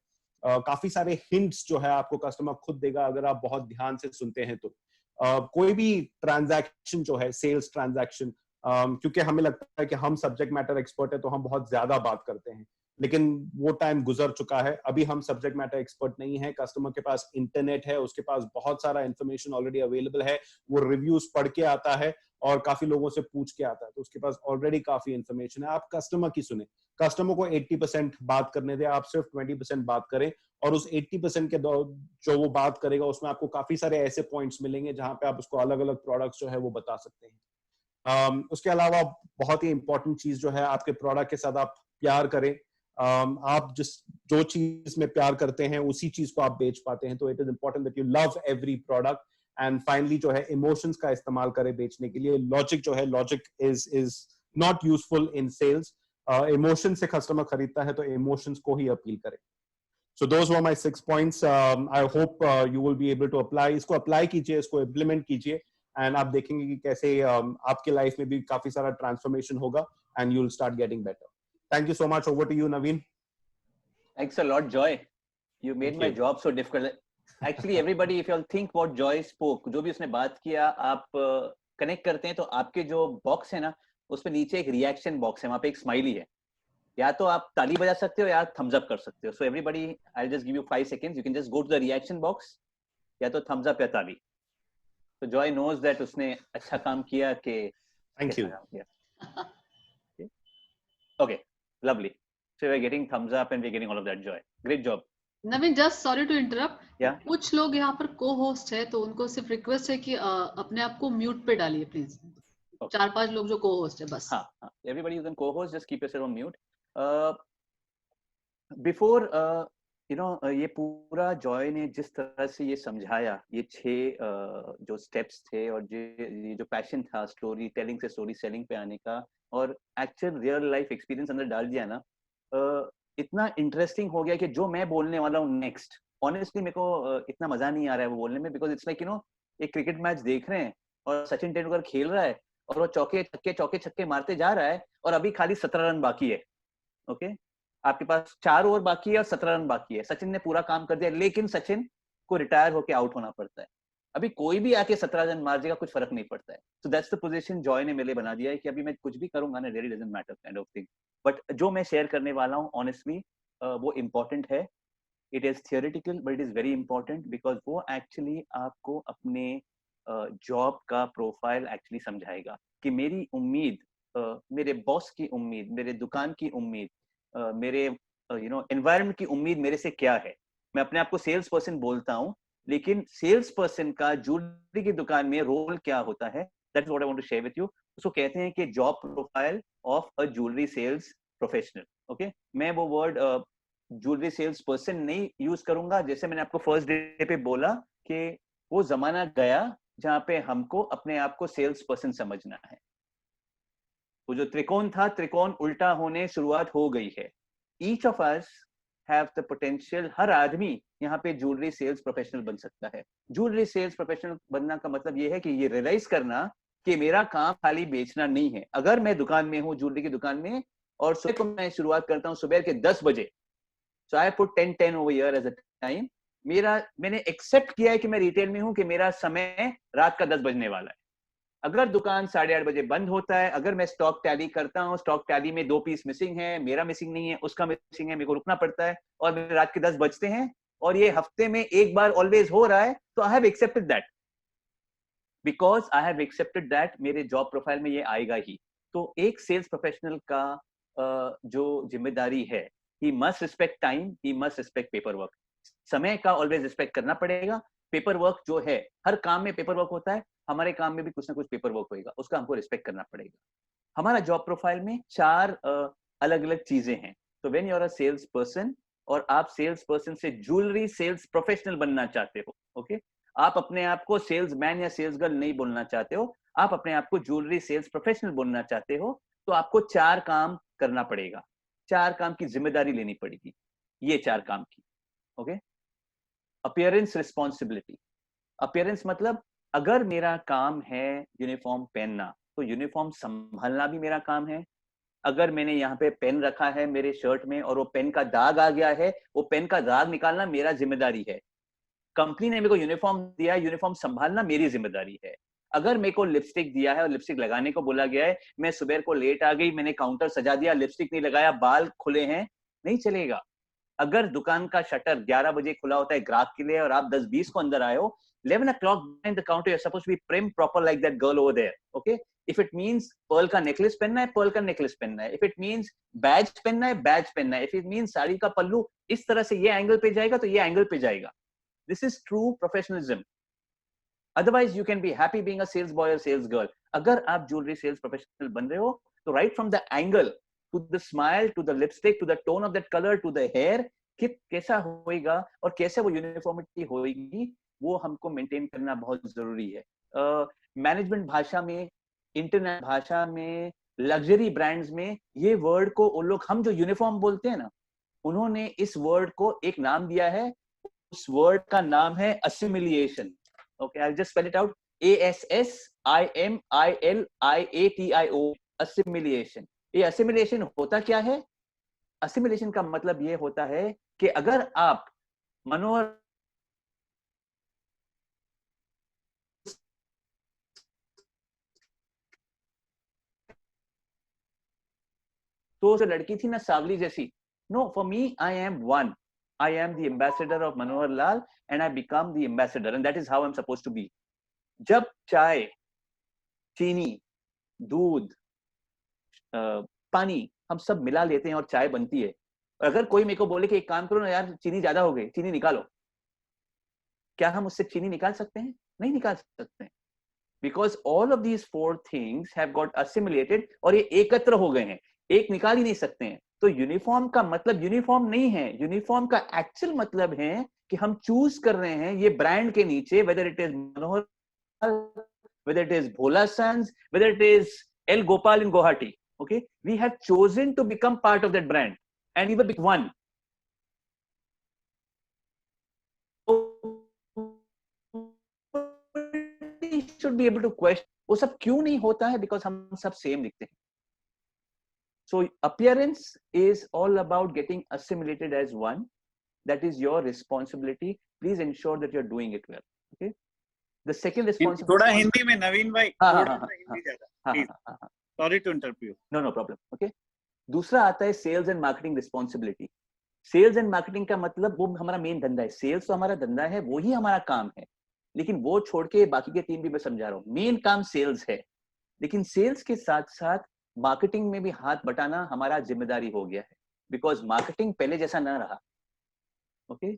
काफी सारे हिंट्स जो है आपको कस्टमर खुद देगा अगर आप बहुत ध्यान से सुनते हैं तो। कोई भी ट्रांजैक्शन जो है, सेल्स ट्रांजैक्शन, क्योंकि हमें लगता है कि हम सब्जेक्ट मैटर एक्सपर्ट है तो हम बहुत ज्यादा बात करते हैं, लेकिन वो टाइम गुजर चुका है। अभी हम सब्जेक्ट मैटर एक्सपर्ट नहीं है, कस्टमर के पास इंटरनेट है, उसके पास बहुत सारा इंफॉर्मेशन ऑलरेडी अवेलेबल है, वो रिव्यूज पढ़ के आता है और काफी लोगों से पूछ के आता है, तो उसके पास ऑलरेडी काफी इंफॉर्मेशन है। आप कस्टमर की सुने, कस्टमर को 80% बात करने दें, आप सिर्फ 20% बात करें, और उस 80% के जो वो बात करेगा उसमें आपको काफी सारे ऐसे पॉइंट्स मिलेंगे जहां पे आप उसको अलग अलग प्रोडक्ट्स जो है वो बता सकते हैं। उसके अलावा बहुत ही इंपॉर्टेंट चीज जो है, आपके प्रोडक्ट के साथ आप प्यार करें। आप जो चीज में प्यार करते हैं उसी चीज को आप बेच पाते हैं, तो it is important that you love every product. And finally जो है, इमोशंस का इस्तेमाल करें बेचने के लिए। लॉजिक जो है, logic is not useful in sales. Emotion से कस्टमर खरीदता है तो इमोशंस को ही अपील करें। So those were my 6 points. I hope you will be able to apply. इसको अप्लाई कीजिए, इसको इम्प्लीमेंट कीजिए, एंड आप देखेंगे कि कैसे आपके लाइफ में भी काफी सारा ट्रांसफॉर्मेशन होगा, and you will start getting better. Thank you so much. Over to you, Naveen.
Thanks a lot, Joy. You made
Thank
my
you.
job so difficult. Actually, everybody, if you all think what Joy spoke, जो भी उसने बात किया, आप connect करते हैं तो आपके जो बॉक्स है ना, उसमें नीचे एक रिएक्शन बॉक्स है, वहां पे एक स्माइली है। या तो आप ताली बजा सकते हो या थम्स अप कर सकते हो। So everybody, I just give you 5 seconds, you can just go to the reaction box, या तो थम्स अप या ताली। तो जॉय नोज दैट उसने अच्छा काम किया कि
Thank you.
Okay, lovely. So we're getting thumbs up and we're getting all of that, Joy. Great job.
Naveen, just sorry to interrupt,
Yeah.
कुछ लोग यहाँ पर को होस्ट है तो उनको सिर्फ रिक्वेस्ट है कि अपने आप को म्यूट पे डालिए प्लीज। 4-5 लोग जो को होस्ट है बस।
हाँ, everybody who's on co-host, just keep yourself on mute. Before ये पूरा जॉय ने जिस तरह से ये समझाया, ये 6 जो स्टेप्स थे और ये जो पैशन था स्टोरी टेलिंग से स्टोरी सेलिंग पे आने का, और एक्चुअल रियल लाइफ एक्सपीरियंस अंदर डाल दिया ना, इतना इंटरेस्टिंग हो गया कि जो मैं बोलने वाला हूँ नेक्स्ट, ऑनेस्टली मेरे को इतना मजा नहीं आ रहा है वो बोलने में, बिकॉज इट्स लाइक एक क्रिकेट मैच देख रहे हैं और सचिन तेंदुलकर खेल रहा है और वो चौके छक्के मारते जा रहा है और अभी खाली 17 रन बाकी है। ओके, आपके पास 4 ओवर बाकी है और 17 रन बाकी है। सचिन ने पूरा काम कर दिया, लेकिन सचिन को रिटायर होके आउट होना पड़ता है। अभी कोई भी आके 17 रन मार देगा, कुछ फर्क नहीं पड़ता है। So that's the position Joy ने मेरे बना दिया है कि अभी मैं कुछ भी करूंगा ना, really doesn't matter kind of thing. But जो मैं शेयर करने वाला हूँ ऑनेस्टली वो इम्पोर्टेंट है। It is theoretical but it is very important, because वो एक्चुअली आपको अपने जॉब का प्रोफाइल एक्चुअली समझाएगा कि मेरी उम्मीद, मेरे बॉस की उम्मीद, मेरे दुकान की उम्मीद, मेरे एनवायरनमेंट की उम्मीद मेरे से क्या है। मैं अपने आप को सेल्स पर्सन बोलता हूँ, लेकिन सेल्स पर्सन का ज्वेलरी की दुकान में रोल क्या होता है, that's what I want to share with you. उसको कहते हैं कि job profile of a jewellery sales professional. Okay, मैं वो वर्ड ज्वेलरी सेल्स पर्सन नहीं यूज करूंगा। जैसे मैंने आपको फर्स्ट डे पे बोला कि वो जमाना गया जहां पे हमको अपने आप को सेल्स पर्सन समझना है। वो जो त्रिकोण था, त्रिकोण उल्टा होने शुरुआत हो गई है। Each of us have the potential, हर आदमी यहाँ पे ज्वेलरी सेल्स प्रोफेशनल बन सकता है। ज्वेलरी सेल्स प्रोफेशनल बनना का मतलब ये है कि ये रियलाइज करना कि मेरा काम खाली बेचना नहीं है। अगर मैं दुकान में हूँ, ज्वेलरी की दुकान में, और सुबह को मैं शुरुआत करता हूँ सुबह के 10 बजे, so I put 10 over here as a time. मैंने एक्सेप्ट किया है कि मैं रिटेल में हूँ, कि मेरा समय रात का 10 बजने वाला है। अगर दुकान 8:30 बजे बंद होता है, अगर मैं स्टॉक टैली करता हूँ, स्टॉक टैली में 2 पीस मिसिंग है, मेरा मिसिंग नहीं है, उसका मिसिंग है, मेरे को रुकना पड़ता है, और मेरे रात के 10 बजते हैं, और ये हफ्ते में एक बार ऑलवेज हो रहा है, तो I have accepted that. Because I have accepted that, मेरे जॉब प्रोफाइल में ये आएगा ही। तो एक सेल्स प्रोफेशनल का जो जिम्मेदारी है, he must respect time, he must respect paper work. समय का ऑलवेज रिस्पेक्ट करना पड़ेगा। पेपर वर्क जो है, हर काम में पेपर वर्क होता है, हमारे काम में भी कुछ ना कुछ पेपर वर्क होएगा, उसका हमको रिस्पेक्ट करना पड़ेगा। हमारा जॉब प्रोफाइल में 4 अलग अलग चीजें हैं। तो when you are a sales person और आप सेल्स पर्सन से ज्वेलरी सेल्स प्रोफेशनल बनना चाहते हो, ओके, आप अपने आप को सेल्समैन या सेल्स गर्ल नहीं बोलना चाहते हो, आप अपने आप को ज्वेलरी सेल्स प्रोफेशनल बोलना चाहते हो, तो आपको 4 काम करना पड़ेगा, 4 काम की जिम्मेदारी लेनी पड़ेगी, ये 4 काम की। Okay, appearance responsibility. अपीयरेंस मतलब अगर मेरा काम है यूनिफॉर्म पहनना, तो यूनिफॉर्म संभालना भी मेरा काम है। अगर मैंने यहाँ पे पेन रखा है मेरे शर्ट में और वो पेन का दाग आ गया है, वो पेन का दाग निकालना मेरा जिम्मेदारी है। कंपनी ने मेरे को यूनिफॉर्म दिया है, यूनिफॉर्म संभालना मेरी जिम्मेदारी है। अगर मेरे को लिपस्टिक दिया है और लिपस्टिक लगाने को बोला गया है, मैं सुबह को लेट आ गई, मैंने काउंटर सजा दिया, लिपस्टिक नहीं लगाया, बाल खुले हैं, नहीं चलेगा। अगर दुकान का शटर 11 बजे खुला होता है ग्राहक के लिए और आप 10-20 को अंदर आए हो, 11 o'clock behind the counter you're supposed to be prim proper like that girl over there. Okay, if it means pearl का नेकलेस पहनना है, pearl का नेकलेस पहनना है, if it means बैज पहनना है, बैज पहनना है, if it means साड़ी का पल्लू इस तरह से ये एंगल पे जाएगा तो ये एंगल पे जाएगा। This is true professionalism. Otherwise you can be happy being a sales boy or sales girl. अगर आप ज्वेलरी सेल्स प्रोफेशनल बन रहे हो तो right from the angle to the smile to the lipstick to the tone of that color to the hair, कि कैसा होएगा और कैसे वो यूनिफॉर्मिटी होएगी, वो हमको मेंटेन करना बहुत जरूरी है। मैनेजमेंट भाषा में, इंटरनेट भाषा में, लग्जरी ब्रांड्स में ये वर्ड को वो लोग, हम जो यूनिफॉर्म बोलते हैं ना, उन्होंने इस वर्ड को एक नाम दिया है, उस वर्ड का नाम है assimilation. Okay, I just spell it out, ASSIMILIATIO, assimilation. ये असिमिलिएशन होता क्या है? असिमिलेशन का मतलब ये होता है कि अगर आप मनोहर तो जो लड़की थी ना सावली जैसी, no, for me I am one, I am the ambassador of Manohar Lal and I become the ambassador and that is how I am suppose to be. जब चाय, चीनी, दूध, पानी हम सब मिला लेते हैं और चाय बनती है, अगर कोई मेरे को बोले कि एक काम करो ना यार, चीनी ज्यादा हो गई, चीनी निकालो, क्या हम उससे चीनी निकाल सकते हैं? नहीं निकाल सकते हैं, because all of these 4 things have got assimilated और ये एकत्र हो गए हैं, एक निकाल ही नहीं सकते हैं। तो यूनिफॉर्म का मतलब यूनिफॉर्म नहीं है, यूनिफॉर्म का एक्चुअल मतलब है कि हम चूज कर रहे हैं ये ब्रांड के नीचे, whether it is Manohar, whether it is Bhola Sons, whether it is L Gopal in Guwahati, okay, we have chosen to become part of that brand and we were one. Should be able to question वो सब क्यों नहीं होता है, because हम सब same दिखते हैं। So appearance is all about getting assimilated as one. That is your responsibility. Please ensure that you're doing it well. Okay. The second responsibility.
थोड़ा हिंदी में नवीन भाई, थोड़ा हिंदी ज्यादा, please. Sorry to interrupt you.
No problem. Okay. दूसरा आता है sales and marketing responsibility. Sales and marketing का मतलब वो हमारा मेन धंधा है, सेल्स तो हमारा धंधा है, वो ही हमारा काम है, लेकिन वो छोड़ के बाकी के 3 भी मैं समझा रहा हूँ। मेन काम सेल्स है, लेकिन सेल्स के साथ साथ मार्केटिंग में भी हाथ बटाना हमारा जिम्मेदारी हो गया है, बिकॉज मार्केटिंग पहले जैसा ना रहा। ओके,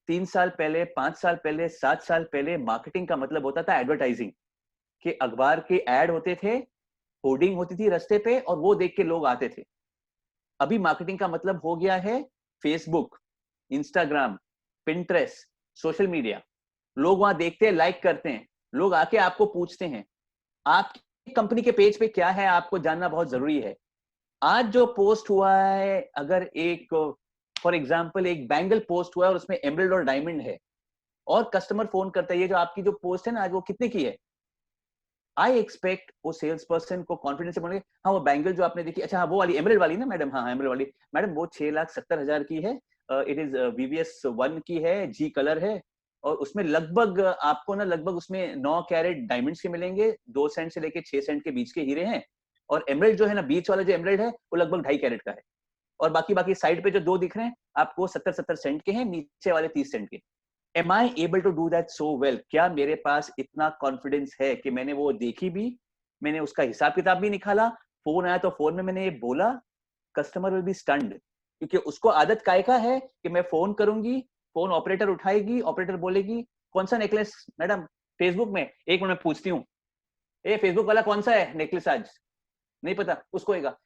3 साल पहले, 5 साल पहले, 7 साल पहले मार्केटिंग का मतलब होता था एडवर्टाइजिंग, के अखबार के एड होते थे, होर्डिंग होती थी रास्ते पे और वो देख के लोग आते थे। अभी मार्केटिंग का मतलब हो गया है Facebook, Instagram, Pinterest, social media. लोग वहां देखते हैं, लाइक करते हैं, लोग आके आपको पूछते हैं आपकी कंपनी के पेज पे क्या है, आपको जानना बहुत जरूरी है। आज जो पोस्ट हुआ है, अगर एक फॉर एग्जांपल एक बैंगल पोस्ट हुआ है और उसमें एमरल्ड और डायमंड है और कस्टमर फोन करता है, ये जो आपकी जो पोस्ट है ना आज, वो कितने की है? आई एक्सपेक्ट वो सेल्स पर्सन को कॉन्फिडेंस से बोलेंगे, हाँ वो बैंगल जो आपने देखी, अच्छा हाँ वो वाली एमरल्ड वाली ना मैडम, हाँ एमरल्ड वाली मैडम, वो 6,70,000 की है, इट इज VVS 1 की है, जी कलर है, और उसमें लगभग आपको ना लगभग उसमें 9 कैरेट डायमंड्स के मिलेंगे, 2 सेंट से लेके 6 सेंट के बीच के हीरे हैं, और एमरल्ड जो है ना, बीच वाला जो एमरल्ड है वो लगभग 2.5 कैरेट का है, और बाकी साइड पे जो 2 दिख रहे हैं आपको 70 सेंट के हैं, नीचे वाले 30 सेंट के। Am I able to do that so well? क्या मेरे पास इतना कॉन्फिडेंस है कि मैंने वो देखी भी, मैंने उसका हिसाब किताब भी निकाला, फोन आया तो फोन में मैंने ये बोला, कस्टमर विल बी स्टन्ड, क्योंकि उसको आदत काय का है कि मैं फोन करूंगी, फोन ऑपरेटर उठाएगी, ऑपरेटर बोलेगी कौन सा नेकलेस मैडम फेसबुक में, 1 मिनट में पूछती हूँ, ए फेसबुक वाला कौन सा है नेकलेस आज, नहीं पता, उसको होगा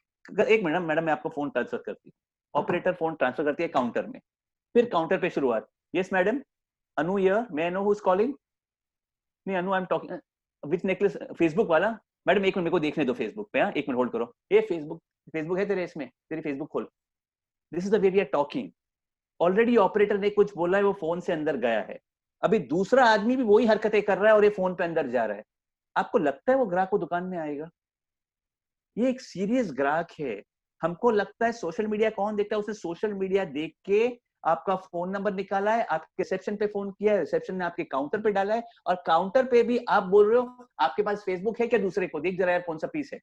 1 मिनट मैडम मैं आपको फोन ट्रांसफर करती हूँ। ऑपरेटर फोन ट्रांसफर करती है काउंटर में, फिर काउंटर पे शुरुआत, yes madam, Anu here, may I know who's calling? नहीं Anu, I am talking which necklace, Facebook वाला? मैडम एक मिनट मेरे को देखने दो फेसबुक पे, एक मिनट होल्ड करो। ये फेसबुक है तेरे इसमें, तेरी फेसबुक खोल। This is the way we are talking. Already operator ने कुछ बोला है, वो फोन से अंदर गया है, अभी दूसरा आदमी भी वही हरकतें कर रहा है और ये फोन पे अंदर जा रहा है। आपको लगता है वो ग्राहक वो दुकान में आएगा? ये एक सीरियस ग्राहक है। हमको लगता है सोशल मीडिया कौन देखता है, उसने सोशल मीडिया देख के आपका फोन नंबर निकाला है, आपके रिसेप्शन पे फोन किया है, रिसेप्शन ने आपके काउंटर पे डाला है, और काउंटर पे भी आप बोल रहे हो आपके पास फेसबुक है क्या, दूसरे को देख जरा यार कौन सा पीस है।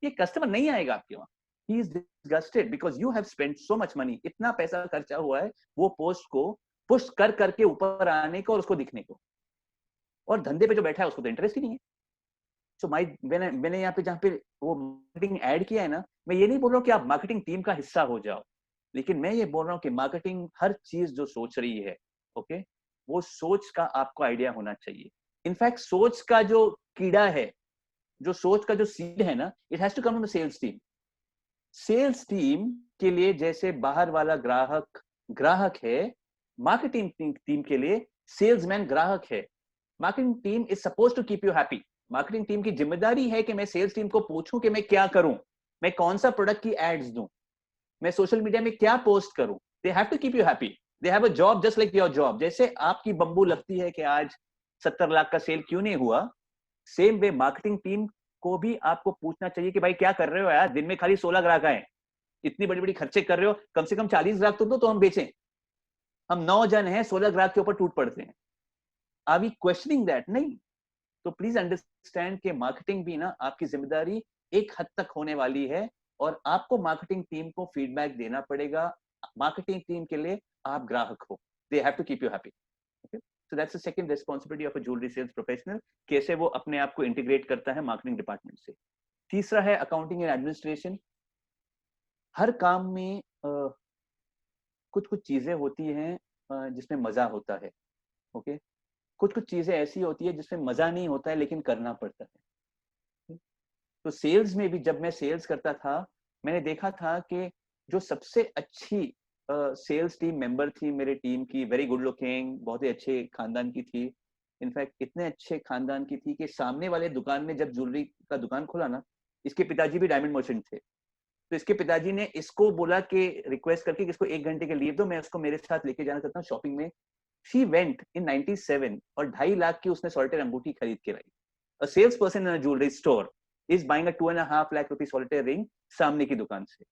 ये कस्टमर नहीं आएगा आपके वहां। He is disgusted because you have spent so much money, इतना पैसा खर्चा हुआ है वो पोस्ट को पुश कर करके ऊपर आने को और उसको दिखने को, और धंधे पे जो बैठा है उसको तो इंटरेस्ट ही नहीं है। सो मैंने यहाँ पे जहाँ पे वो मार्केटिंग ऐड किया है ना, मैं ये नहीं बोल रहा हूँ कि आप मार्केटिंग टीम का हिस्सा हो जाओ, लेकिन मैं ये बोल रहा हूँ कि मार्केटिंग हर चीज जो सोच रही है, ओके, वो सोच का आपको आइडिया होना चाहिए। इनफैक्ट सोच का जो कीड़ा है, जो सोच का जो सीड है ना, it has to come from the sales team. Sales team के लिए जैसे बाहर वाला ग्राहक है, मार्केटिंग टीम के लिए सेल्समैन ग्राहक है। Marketing team is suppose to keep you happy. Marketing team की जिम्मेदारी है कि मैं सेल्स टीम को पूछूं कि मैं क्या करूं, मैं कौन सा प्रोडक्ट की एड्स दूं, मैं सोशल मीडिया में क्या पोस्ट करूं। They have to keep you happy, they have a job just like your job. जैसे आपकी बम्बू लगती है कि आज 70 लाख का सेल क्यों नहीं हुआ, सेम वे मार्केटिंग टीम को भी आपको पूछना चाहिए कि भाई क्या कर रहे हो यार, दिन में खाली 16 ग्राहक आए, इतनी बड़ी बड़ी खर्चे कर रहे हो, कम से कम 40 ग्राहक तो हम बेचें। हम 9 जन हैं, 16 ग्राहक के ऊपर टूट पड़ते हैं। Are we questioning that? नहीं। तो प्लीज अंडरस्टैंड कि मार्केटिंग भी ना आपकी जिम्मेदारी एक हद तक होने वाली है, और आपको मार्केटिंग टीम को फीडबैक देना पड़ेगा। मार्केटिंग टीम के लिए आप ग्राहक हो, they have to keep you happy. Okay, so that's the second responsibility of a jewellery sales professional, कैसे वो अपने आप को इंटीग्रेट करता है मार्केटिंग डिपार्टमेंट से। तीसरा है अकाउंटिंग एंड एडमिनिस्ट्रेशन। हर काम में कुछ कुछ चीजें होती हैं जिसमें मजा होता है, ओके, कुछ कुछ चीजें ऐसी होती है जिसमें मजा नहीं होता है लेकिन करना पड़ता है। तो सेल्स में भी जब मैं सेल्स करता था, मैंने देखा था कि जो सबसे अच्छी सेल्स टीम मेंबर थी मेरे टीम की, वेरी गुड लुकिंग, बहुत ही अच्छे खानदान की थी। इनफैक्ट इतने अच्छे खानदान की थी कि सामने वाले दुकान में जब ज्वेलरी का दुकान खोला ना, इसके पिताजी भी डायमंड मर्चेंट थे, तो इसके पिताजी ने इसको बोला कि रिक्वेस्ट करके कि इसको 1 घंटे के लीव दो, मैं उसको मेरे साथ लेके जाना चाहता हूँ शॉपिंग में। शी वेंट इन 97 और 2.5 लाख की उसने सॉलिटेयर अंगूठी खरीद के लाई। A sales person in a jewellery store is buying a 2.5 lakh rupees solitaire ring सामने की दुकान से।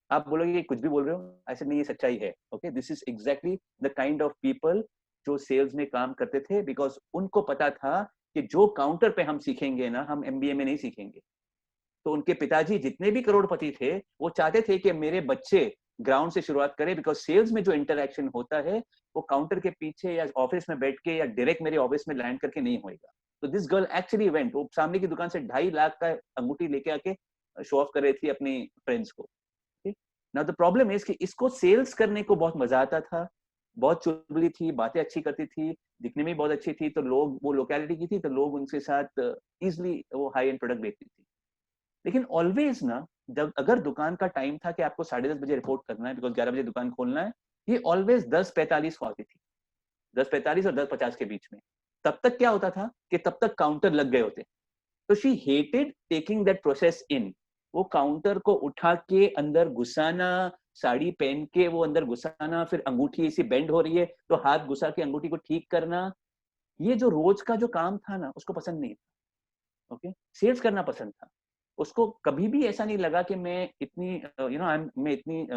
आप बोलोगे कि कुछ भी बोल रहे हो, ऐसे नहीं, ये सच्चाई है। Okay, this is exactly the kind of people जो सेल्स में काम करते थे, बिकॉज उनको पता था कि जो काउंटर पे हम सीखेंगे ना, हम MBA में नहीं सीखेंगे। तो उनके पिताजी जितने भी करोड़पति थे, वो चाहते थे कि मेरे बच्चे ग्राउंड से शुरुआत करें, बिकॉज सेल्स में जो इंटरेक्शन होता है वो काउंटर के पीछे या ऑफिस में बैठ के या डायरेक्ट मेरे ऑफिस में लैंड करके नहीं होएगा। तो दिस गर्ल एक्चुअली वेंट, वो सामने की दुकान से 2.5 लाख का अंगूठी लेके आके शो ऑफ कर रही थी अपनी फ्रेंड्स को। नाउ द प्रॉब्लम इज कि इसको सेल्स करने को बहुत मजा आता था, बहुत चुलबुली थी, बातें अच्छी करती थी, दिखने में बहुत अच्छी थी, तो लोग, वो लोकेलिटी की थी तो लोग उनके साथ इजिली वो हाई एंड प्रोडक्ट बेचती थी। लेकिन ऑलवेज ना, जब अगर दुकान का टाइम था कि आपको 10:30 बजे रिपोर्ट करना है बिकॉज 11 बजे दुकान खोलना है, ये ऑलवेज 10:45 को आती थी, 10:45 और 10:50 के बीच में। तब तक क्या होता था कि तब तक काउंटर लग गए होते। तो she hated taking that process in. वो काउंटर को उठा के अंदर घुसाना, साड़ी पहन के वो अंदर घुसाना, फिर अंगूठी ऐसी बेंड हो रही है तो हाथ घुसा के अंगूठी को ठीक करना, ये जो रोज का जो काम था ना, उसको पसंद नहीं था। ओके, सेल्स करना पसंद था उसको। कभी भी ऐसा नहीं लगा कि मैं इतनी मैं इतनी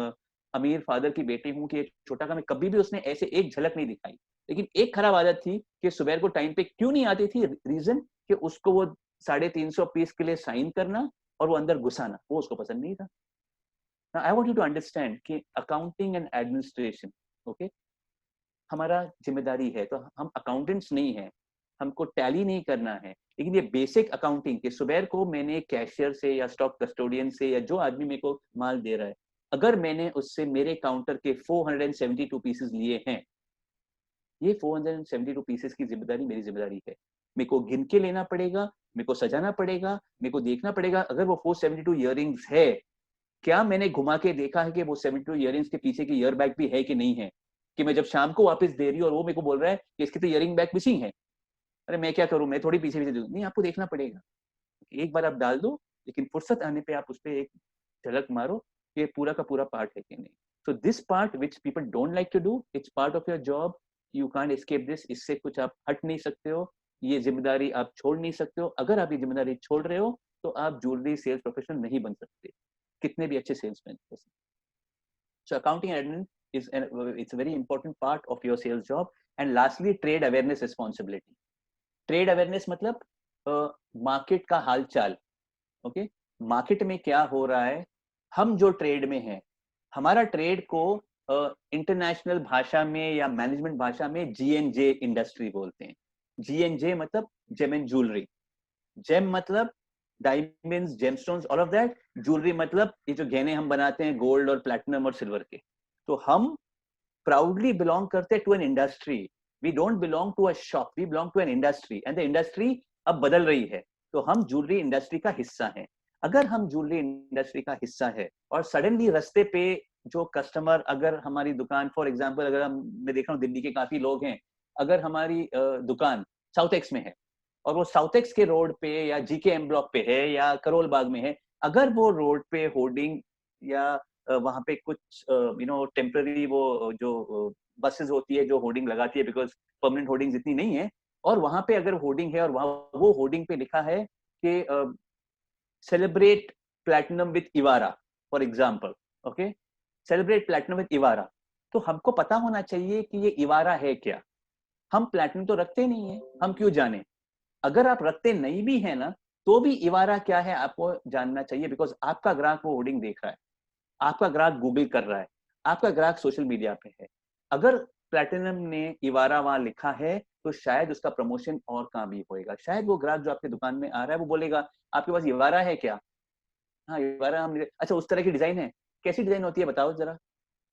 अमीर फादर की बेटी हूँ कि छोटा का मैं, कभी भी उसने ऐसे एक झलक नहीं दिखाई। लेकिन एक खराब आदत थी कि सुबह को टाइम पे क्यों नहीं आती थी, रीजन कि उसको वो 350 पीस के लिए साइन करना और वो अंदर घुसाना, वो उसको पसंद नहीं था। Now, I want you to understand कि अकाउंटिंग एंड एडमिनिस्ट्रेशन, ओके, हमारा जिम्मेदारी है। तो हम अकाउंटेंट्स नहीं है, हमको टैली नहीं करना है, लेकिन ये बेसिक अकाउंटिंग के सुबह को मैंने कैशियर से या स्टॉक कस्टोडियन से या जो आदमी मेरे को माल दे रहा है, अगर मैंने उससे मेरे काउंटर के 472 पीसेस लिए हैं, ये 472 पीसेस की जिम्मेदारी मेरी जिम्मेदारी है। मेरे को गिन के लेना पड़ेगा, मेरे को सजाना पड़ेगा, मेरे को देखना पड़ेगा अगर वो 472 इयररिंग्स है, क्या मैंने घुमा के देखा है कि वो 72 इयररिंग्स के पीछे की ईयर बैग भी है कि नहीं है, कि मैं जब शाम को वापस दे रही हूँ और वो मेरे को बोल रहा है कि इसकी तो इयरिंग बैग मिसिंग है। अरे मैं क्या करूं, मैं थोड़ी पीछे पीछे दूं, नहीं, आपको देखना पड़ेगा। एक बार आप डाल दो, लेकिन फुर्सत आने पे आप उस पर एक झलक मारो कि पूरा का पूरा पार्ट है कि नहीं। So this part which people don't like to do, it's part of your job, you can't escape this, इससे कुछ आप हट नहीं सकते हो, ये जिम्मेदारी आप छोड़ नहीं सकते हो। अगर आप ये जिम्मेदारी छोड़ रहे हो तो आप ज्वेलरी सेल्स प्रोफेशनल नहीं बन सकते, कितने भी अच्छे सेल्समैन हो। So accounting and admin is it's a very important part of your sales job. And lastly, trade awareness responsibility. Trade awareness मतलब मार्केट का हालचाल, ओके, मार्केट में क्या हो रहा है। हम जो ट्रेड में हैं, हमारा ट्रेड को इंटरनेशनल भाषा में या मैनेजमेंट भाषा में G&J इंडस्ट्री बोलते हैं। G&J मतलब जेम एंड ज्वेलरी, जेम मतलब diamonds, gemstones, all of that, jewellery मतलब ये जो गहने हम बनाते हैं गोल्ड और प्लैटिनम और सिल्वर के। तो हम प्राउडली बिलोंग करते हैं to an industry, we don't belong to a shop, we belong to an industry, and the industry अब बदल रही है, तो हम ज्वेलरी इंडस्ट्री का हिस्सा हैं। अगर हम ज्वेलरी इंडस्ट्री का हिस्सा है और सडनली रास्ते पे जो कस्टमर, अगर हमारी दुकान, फॉर एग्जांपल अगर मैं देख रहा हूँ दिल्ली के काफी लोग हैं, अगर हमारी दुकान साउथ एक्स में है और वो साउथ एक्स के रोड पे या GKM ब्लॉक पे है या करोल बाग में है, अगर वो रोड पे होर्डिंग या वहां पे कुछ टेम्पररी वो जो बसेस होती है जो होर्डिंग लगाती है, बिकॉज परमानेंट होर्डिंग्स इतनी नहीं है, और वहां पे अगर होर्डिंग है और वहां वो होर्डिंग पे लिखा है कि celebrate platinum with Evara, for example, okay, celebrate platinum with Evara, तो हमको पता होना चाहिए कि ये इवारा है क्या। हम प्लैटिनम तो रखते नहीं है, हम क्यों जाने। अगर आप रखते नहीं भी है ना, तो भी इवारा क्या है आपको जानना चाहिए, बिकॉज आपका ग्राहक वो होर्डिंग देख रहा है, आपका ग्राहक गूगल कर रहा है, आपका ग्राहक सोशल मीडिया पे है। अगर प्लैटिनम ने इवारा वहां लिखा है तो शायद उसका प्रमोशन और कहां भी होएगा। शायद वो ग्राहक जो आपके दुकान में आ रहा है वो बोलेगा आपके पास इवारा है क्या, हाँ इवारा हम, अच्छा उस तरह की डिजाइन है, कैसी डिजाइन होती है बताओ जरा।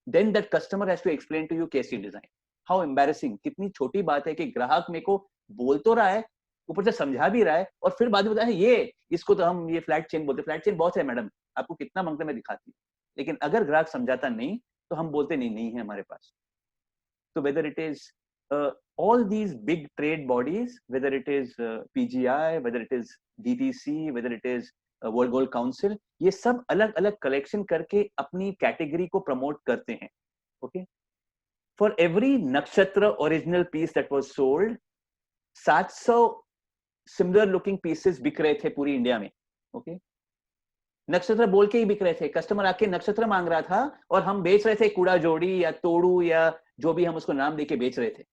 Then that customer has to explain to you कैसी डिजाइन। हाउ एम्बैरेसिंग, कितनी छोटी बात है कि ग्राहक मेरे को बोल तो रहा है, ऊपर से समझा भी रहा है, और फिर बाद में बताया ये इसको तो हम ये फ्लैट चेन बोलते हैं। फ्लैट चेन बहुत है मैडम, आपको कितना मांगते मैं दिखाती हूँ। लेकिन अगर ग्राहक समझाता नहीं तो हम बोलते नहीं है हमारे पास। So whether it is all these big trade bodies, whether it is PGI, whether it is DTC, whether it is World Gold Council, ये सब अलग अलग कलेक्शन करके अपनी कैटेगरी को प्रमोट करते हैं। Okay, for every Nakshatra original piece that was sold, 700 similar looking pieces बिक रहे थे पूरी इंडिया में। ओके, नक्षत्र बोल के ही बिक रहे थे, कस्टमर आके नक्षत्र मांग रहा था और हम बेच रहे थे कूड़ा जोड़ी या तोड़ू या जो भी हम उसको नाम देके बेच रहे थे।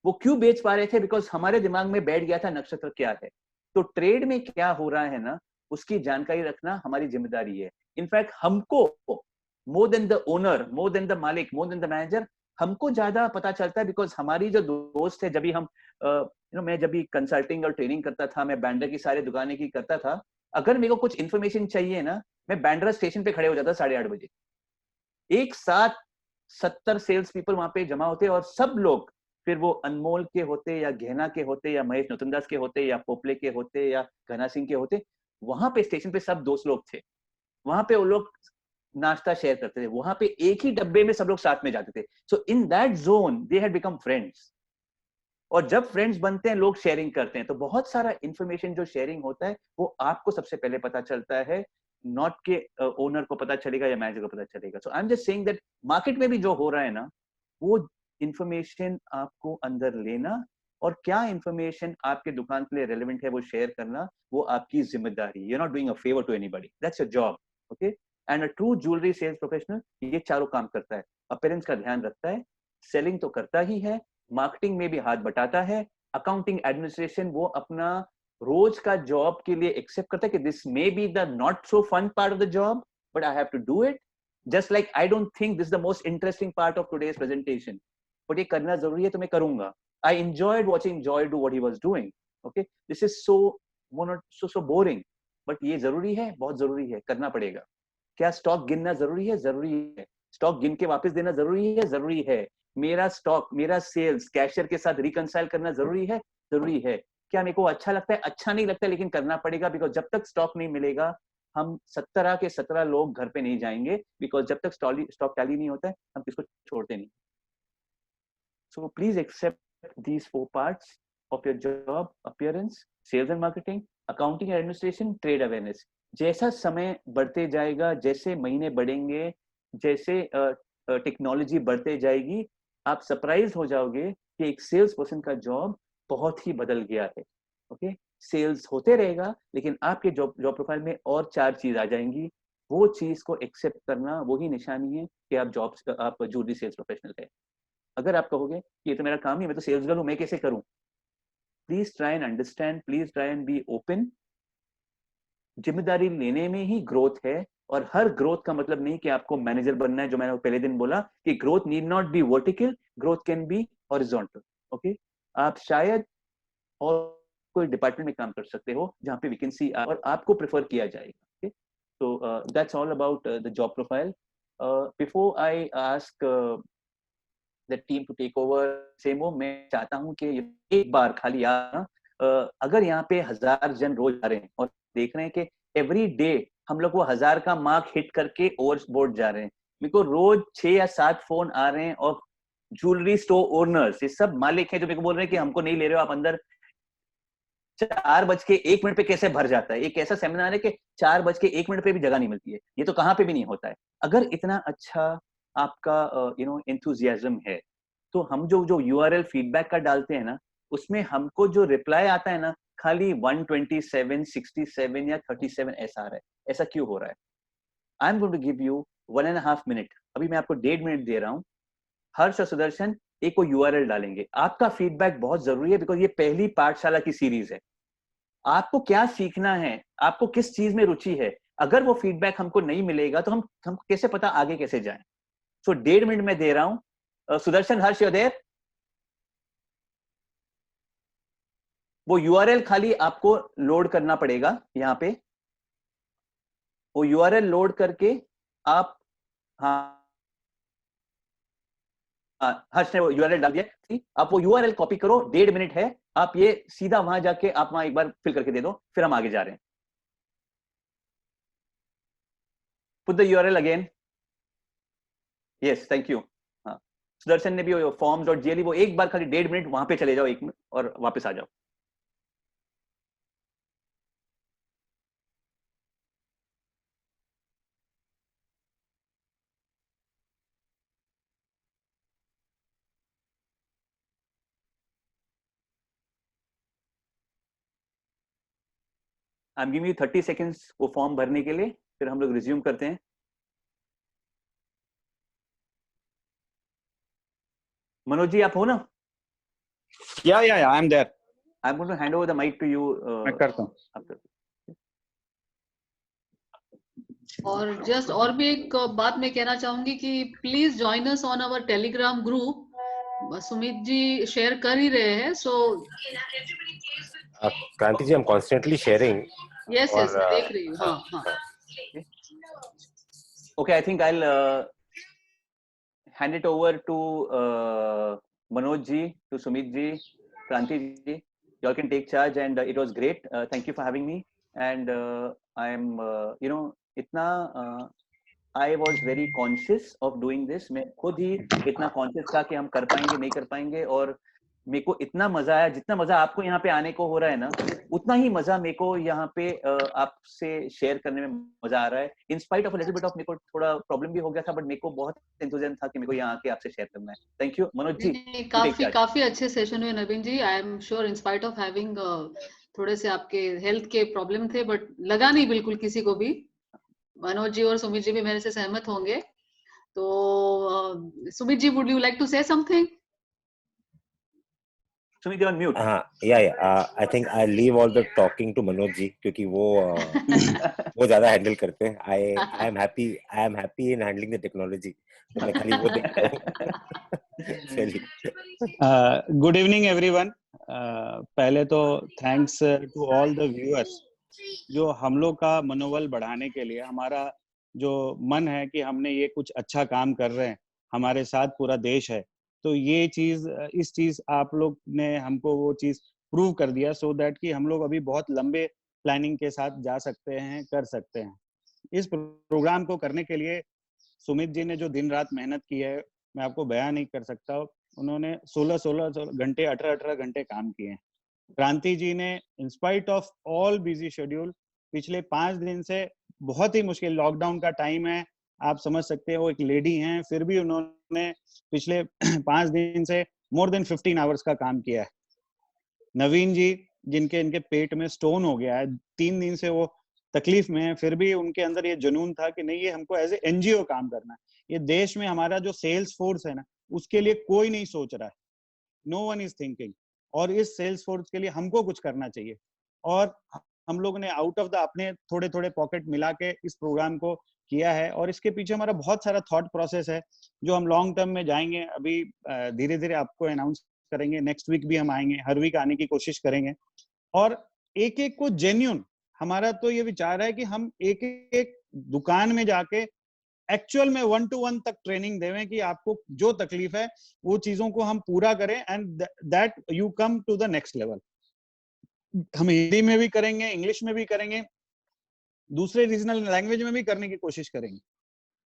वो क्यों बेच पा रहे थे, बिकॉज हमारे दिमाग में बैठ गया था नक्षत्र क्या है। तो ट्रेड में क्या हो रहा है ना, उसकी जानकारी रखना हमारी जिम्मेदारी है। इनफैक्ट हमको more than the owner, more than the मालिक, मोर देन द मैनेजर, हमको ज्यादा पता चलता है, बिकॉज हमारी जो दोस्त है, जब भी हम मैं जब भी कंसल्टिंग और ट्रेनिंग करता था, मैं बैंडर की सारी दुकानें की करता था, अगर मेरे को कुछ इन्फॉर्मेशन चाहिए ना, मैं बैंड्रा स्टेशन पे खड़े हो जाता 8:30 बजे। एक साथ 70 सेल्स पीपल वहां पे जमा होते और सब लोग, फिर वो अनमोल के होते या गहना के होते या महेश नौतनदास के होते या पोपले के होते या घना सिंह के होते, वहां पे स्टेशन पे सब दोस्त लोग थे। वहां पे वो लोग नाश्ता शेयर करते थे, वहां पे एक ही डब्बे में सब लोग साथ में जाते थे। So in that zone they had become friends. और जब फ्रेंड्स बनते हैं, लोग शेयरिंग करते हैं, तो बहुत सारा इंफॉर्मेशन जो शेयरिंग होता है वो आपको सबसे पहले पता चलता है, नॉट के ओनर को पता चलेगा या मैनेजर को पता चलेगा। So I am just saying that market में भी जो हो रहा है ना, वो इंफॉर्मेशन आपको अंदर लेना और क्या इंफॉर्मेशन आपके दुकान के लिए रेलेवेंट है वो शेयर करना, वो आपकी जिम्मेदारी। You are not doing a favour to anybody, that's your job. Okay, and a true jewellery sales professional ये चारों काम करता है। अपीयरेंस का ध्यान रखता है, सेलिंग तो करता ही है, मार्केटिंग में भी हाथ बटाता है, अकाउंटिंग एडमिनिस्ट्रेशन वो अपना रोज का जॉब के लिए एक्सेप्ट करता है कि this may be the not so fun part of the job, but I have to do it. Just like I don't think this the most interesting part of today's presentation, but ये करना जरूरी है तो मैं करूंगा। I enjoyed watching Joy do what he was doing. Okay, this is so boring, but ये जरूरी है, बहुत जरूरी है, करना पड़ेगा। क्या स्टॉक गिनना जरूरी है? जरूरी है। स्टॉक गिन के वापस देना जरूरी है? जरूरी है। मेरा स्टॉक, मेरा सेल्स कैशियर के साथ रिकंसाइल करना जरूरी है? जरूरी है। क्या मेरे को अच्छा लगता है? अच्छा नहीं लगता, लेकिन करना पड़ेगा, बिकॉज जब तक स्टॉक नहीं मिलेगा हम 17 के 17 लोग घर पे नहीं जाएंगे, बिकॉज जब तक स्टॉक टैली नहीं होता है हम किसको छोड़ते नहीं। So please accept these 4 parts of your job, appearance, sales and marketing, accounting and administration, trade awareness. जैसा समय बढ़ते जाएगा, जैसे महीने बढ़ेंगे, जैसे टेक्नोलॉजी बढ़ते जाएगी, आप सरप्राइज हो जाओगे कि एक सेल्स पर्सन का जॉब बहुत ही बदल गया है. ओके, सेल्स होते रहेगा, लेकिन आपके जॉब प्रोफाइल में और 4 चीज आ जाएंगी. वो चीज को एक्सेप्ट करना वही निशानी है कि आप ज्वेलरी सेल्स प्रोफेशनल है. अगर आप कहोगे कि ये तो मेरा काम नहीं, मैं तो सेल्स गर्ल हूं, मैं कैसे करूं? Please try and understand, please try and be open. जिम्मेदारी लेने में ही ग्रोथ है, और हर ग्रोथ का मतलब नहीं कि आपको मैनेजर बनना है. जो मैंने पहले दिन बोला कि growth need not be vertical, growth can be horizontal. Okay, आप शायद और कोई डिपार्टमेंट में काम कर सकते हो जहां पे वैकेंसी और आपको प्रेफर किया जाएगा. Okay, so that's all about the job profile. Before I ask the team to take over, सेमो, मैं चाहता हूं कि एक बार खाली अगर यहाँ पे 1000 जन रोज आ रहे हैं और देख रहे हैं कि एवरी डे हम लोग वो 1000 का मार्क हिट करके ओवरबोर्ड जा रहे हैं. मेरे को रोज 6 या 7 फोन आ रहे हैं और ज्वेलरी स्टोर ओनर्स, ये सब मालिक हैं जो मेरे को बोल रहे हैं कि हमको नहीं ले रहे हो आप अंदर. 4:01 पे कैसे भर जाता है? एक ऐसा सेमिनार है कि 4:01 पे भी जगह नहीं मिलती है. ये तो कहाँ पे भी नहीं होता है. अगर इतना अच्छा आपका एंथुजियाज्म है, तो हम जो URL फीडबैक का डालते हैं ना, उसमें हमको जो रिप्लाई आता है ना, खाली 127, 67 या 37 ऐसा आ रहा है. ऐसा क्यों हो रहा है? I am going to give you 1.5 minute. अभी मैं आपको 1.5 मिनट दे रहा हूँ. हर्ष और सुदर्शन एक को URL डालेंगे. आपका फीडबैक बहुत जरूरी है, बिकॉज ये पहली पाठशाला की सीरीज है. आपको क्या सीखना है, आपको किस चीज में रुचि है, अगर वो फीडबैक हमको नहीं मिलेगा तो हम कैसे पता आगे कैसे जाएं. सो 1.5 मिनट में दे रहा हूं. सुदर्शन, हर्ष, यू देयर? वो URL खाली आपको लोड करना पड़ेगा. यहाँ पे वो URL लोड करके आप, हाँ, हर्ष ने वो URL डाल दिया. आप वो URL कॉपी करो. 1.5 मिनट है, आप ये सीधा वहां जाके आप वहां एक बार फिल करके दे दो, फिर हम आगे जा रहे हैं. Put the URL again. Yes, thank you. हाँ, सुदर्शन ने भी forms.gl, वो एक बार खाली 1.5 मिनट वहां पे चले जाओ, 1 मिनट, और वापस आ जाओ. I am giving you 30 seconds वो फॉर्म भरने के लिए, फिर हम लोग रिज्यूम करते हैं. मनोज जी, आप हो ना?
या I am there.
I am going to hand over the mic to you.
मैं करता हूँ.
और जस्ट और भी एक बात मैं कहना चाहूंगी कि please join us on our Telegram group. Sumit ji share कर ही रहे हैं. सो
Kranti ji, I'm constantly sharing.
Yes, मैं देख रही हूँ. हाँ, हाँ.
Okay, I think I'll hand it over to Manoj ji, to Sumit ji, Kranti ji. You all can take charge, and it was great. Thank you for having me. And I'm, I was very conscious of doing this. मैं खुद ही इतना conscious था कि हम कर पाएंगे नहीं कर पाएंगे, और मेरे को इतना मजा आया. जितना मजा आपको यहाँ पे आने को हो रहा है ना, उतना ही मजा मेरे को यहाँ पे आपसे शेयर करने में मजा आ रहा है. इन spite of a little bit of, मेरे को थोड़ा प्रॉब्लम भी हो गया था, बट मेरे को बहुत एंथुसियाज्म था कि मेरे को यहाँ आके आपसे शेयर करना है. Thank you Manoj ji.
काफी अच्छे सेशन हुए Naveen ji. I am sure in spite of having थोड़े से आपके हेल्थ के प्रॉब्लम थे, बट लगा नहीं बिल्कुल किसी को भी. मनोज जी और सुमित जी भी मेरे से सहमत होंगे. तो Sumit ji, would you like to say something?
Sumit, you're on mute.
I think I leave all the talking to Manoj ji, क्योंकि वो ज़्यादा हैंडल करते हैं. I am happy in handling the technology. तो मैं खाली वो देखता हूँ. चलिए.
Good evening everyone. पहले तो thanks to all the viewers जो हम लोग का मनोबल बढ़ाने के लिए, हमारा जो मन है कि हमने ये कुछ अच्छा काम कर रहे हैं, हमारे साथ पूरा देश है, तो ये इस चीज आप लोग ने हमको वो चीज प्रूव कर दिया, सो दैट कि हम लोग अभी बहुत लंबे प्लानिंग के साथ जा सकते हैं, कर सकते हैं. इस प्रोग्राम को करने के लिए सुमित जी ने जो दिन रात मेहनत की है, मैं आपको बयान नहीं कर सकता. उन्होंने 16 घंटे 18 घंटे काम किए हैं. क्रांति जी ने in spite of all busy schedule पिछले 5 दिन से, बहुत ही मुश्किल लॉकडाउन का टाइम है, आप समझ सकते हैं, वो एक लेडी हैं, फिर भी उन्होंने पिछले 5 दिन से मोर देन 15 आवर्स का काम किया है। नवीन जी, जिनके इनके पेट में स्टोन हो गया है, 3 दिन से वो तकलीफ में है, फिर भी उनके अंदर ये जुनून था कि नहीं, ये हमको एज ए एनजीओ काम करना है। ये देश में हमारा जो सेल्स फोर्स है ना, उसके लिए कोई नहीं सोच रहा है, नो वन इज थिंकिंग, और इस सेल्स फोर्स के लिए हमको कुछ करना चाहिए। और हम लोग ने आउट ऑफ द अपने थोड़े थोड़े पॉकेट मिला के इस प्रोग्राम को किया है, और इसके पीछे हमारा बहुत सारा थॉट प्रोसेस है जो हम लॉन्ग टर्म में जाएंगे। अभी धीरे धीरे आपको अनाउंस करेंगे, नेक्स्ट वीक भी हम आएंगे, हर वीक आने की कोशिश करेंगे, और एक एक को जेन्युइन, हमारा तो ये विचार है कि हम एक एक दुकान में जाके एक्चुअल में 1-to-1 तक ट्रेनिंग देवें कि आपको जो तकलीफ है वो चीजों को हम पूरा करें, and that you come to the next level. हम हिंदी में भी करेंगे, इंग्लिश में भी करेंगे, दूसरे रीजनल लैंग्वेज में भी करने की कोशिश करेंगे।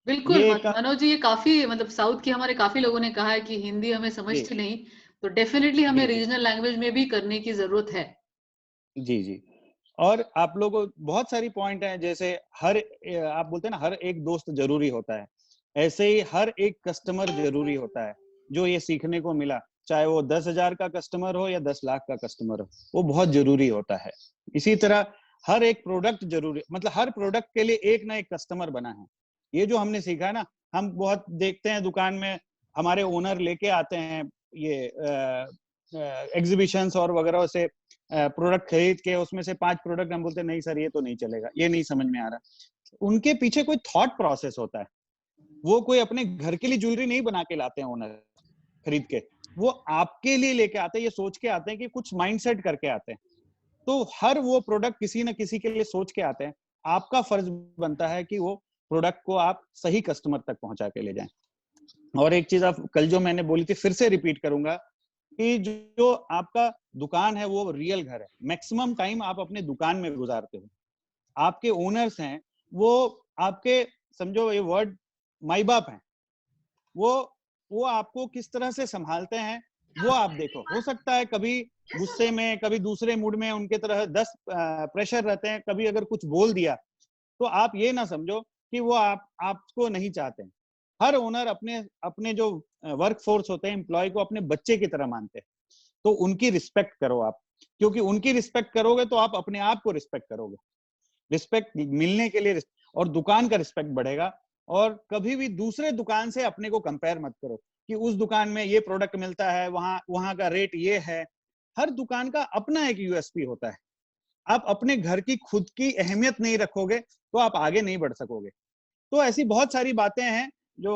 बिल्कुल मनोज जी, ये काफी मतलब साउथ के हमारे काफी लोगों ने कहा है कि हिंदी हमें समझती नहीं, तो डेफिनेटली हमें रीजनल लैंग्वेज में भी करने की जरूरत है।
जी जी। और आप लोगों को बहुत सारी पॉइंट है, जैसे आप बोलते हैं ना, हर एक दोस्त जरूरी होता है, ऐसे ही हर एक कस्टमर जरूरी होता है। जो ये सीखने को मिला, चाहे वो 10,000 का कस्टमर हो या 10 लाख का कस्टमर हो, वो बहुत जरूरी होता है। इसी तरह हर एक प्रोडक्ट जरूरी, मतलब हर प्रोडक्ट के लिए एक ना एक कस्टमर बना है। ये जो हमने सीखा है ना, हम बहुत देखते हैं दुकान में हमारे ओनर लेके आते हैं ये एग्जीबिशंस और वगैरह से प्रोडक्ट खरीद के, उसमें से 5 प्रोडक्ट हम बोलते हैं नहीं सर ये तो नहीं चलेगा, ये नहीं समझ में आ रहा। उनके पीछे कोई थॉट प्रोसेस होता है। वो कोई अपने घर के लिए ज्वेलरी नहीं बना के लाते हैं ओनर खरीद के, वो आपके लिए लेके आते हैं, ये सोच के आते हैं कि कुछ माइंडसेट करके आते हैं। तो हर वो प्रोडक्ट किसी न किसी के लिए सोच के आते हैं। आपका फर्ज बनता है कि वो प्रोडक्ट को आप सही कस्टमर तक पहुंचा के ले जाएं। और एक चीज आप कल जो मैंने बोली थी फिर से रिपीट करूंगा कि जो आपका दुकान है वो रियल घर है। मैक्सिमम टाइम आप अपने दुकान में गुजारते हो। आपके ओनर्स हैं वो आपके, समझो ये वर्ड, माई बाप हैं। वो आपको किस तरह से संभालते हैं वो आप देखो। हो सकता है कभी गुस्से में, कभी दूसरे मूड में उनके तरह 10 प्रेशर रहते हैं, कभी अगर कुछ बोल दिया तो आप ये ना समझो कि वो आपको नहीं चाहते हैं। हर ओनर अपने जो वर्क फोर्स होते हैं, एम्प्लॉय को अपने बच्चे की तरह मानते हैं। तो उनकी रिस्पेक्ट करो आप, क्योंकि उनकी रिस्पेक्ट करोगे तो आप अपने आप को रिस्पेक्ट करोगे। रिस्पेक्ट मिलने के लिए और दुकान का रिस्पेक्ट बढ़ेगा। और कभी भी दूसरे दुकान से अपने को कंपेयर मत करो कि उस दुकान में ये प्रोडक्ट मिलता है, वहां का रेट ये है। हर दुकान का अपना एक यूएसपी होता है। आप अपने घर की खुद की अहमियत नहीं रखोगे तो आप आगे नहीं बढ़ सकोगे। तो ऐसी बहुत सारी बातें हैं जो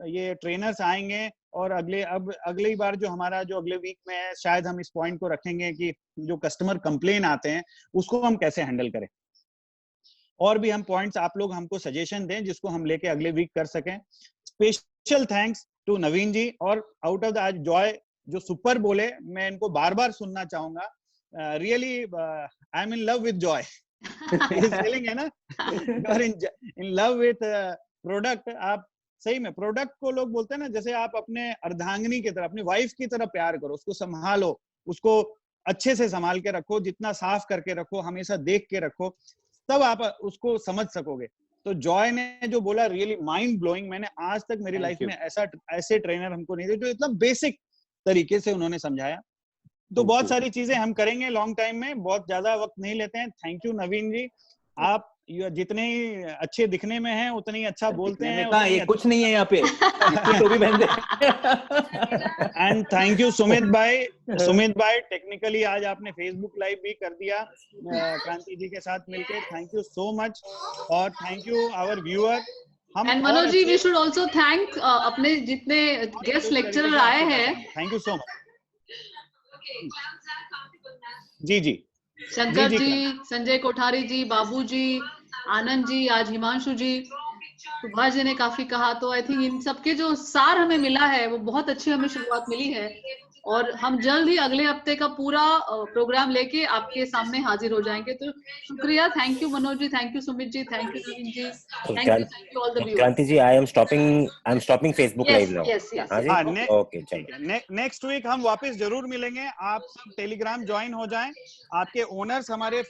ये ट्रेनर्स आएंगे, और अगली बार जो हमारा जो अगले वीक में है, शायद हम इस पॉइंट को रखेंगे कि जो कस्टमर कंप्लेन आते हैं उसको हम कैसे हैंडल करें। और भी हम पॉइंट्स आप लोग हमको सजेशन दें जिसको हम लेके अगले वीक कर सकें। स्पेशल थैंक्स टू नवीन जी, और आउट ऑफ द आज जॉय जो सुपर बोले, मैं इनको बार बार सुनना चाहूंगा। Really I am in love with Joy. Selling है ना, इन लव विद प्रोडक्ट। आप सही में प्रोडक्ट को लोग बोलते हैं ना, जैसे आप अपने अर्धांगिनी की तरह, अपनी वाइफ की तरह प्यार करो, उसको संभालो, उसको अच्छे से संभाल के रखो, जितना साफ करके रखो, हमेशा देख के रखो, तब आप उसको समझ सकोगे। तो जॉय ने जो बोला रियली माइंड ब्लोइंग। मैंने आज तक मेरी लाइफ में ऐसे ट्रेनर हमको नहीं थे जो इतना बेसिक तरीके से उन्होंने समझाया। तो बहुत सारी चीजें हम करेंगे लॉन्ग टाइम में, बहुत ज्यादा वक्त नहीं लेते हैं। थैंक यू नवीन जी, आप जितने ही अच्छे दिखने में हैं उतने ही अच्छा बोलते हैं।
कहा ये कुछ नहीं है यहाँ पे, टोपी पहन दे।
एंड थैंक यू सुमित भाई, टेक्निकली आज आपने फेसबुक लाइव भी कर दिया क्रांति जी के साथ मिलके। थैंक यू सो मच, और thank you our viewer.
And Manoj ji, we should also thank अपने जितने गेस्ट लेक्चरर आए हैं।
Thank you so much. जी जी,
शंकर जी, संजय कोठारी जी, बाबू जी, आनंद जी, आज हिमांशु जी, सुभाष जी ने काफी कहा। तो आई थिंक इन सबके जो सार हमें मिला है वो बहुत अच्छी हमें शुरुआत मिली है। और हम जल्द ही अगले हफ्ते का पूरा प्रोग्राम लेके आपके सामने हाजिर हो जाएंगे। तो शुक्रिया, thank you Manoj ji, thank you Sumit ji, thank you Naveen ji, thank you all the viewers.
Kranti ji, I am stopping Facebook live now.
Yes yes,
हाँ जी, ओके, चलिए।
नेक्स्ट वीक हम वापस जरूर मिलेंगे। आप सब टेलीग्राम ज्वाइन हो जाएं। आपके ओनर्स हमारे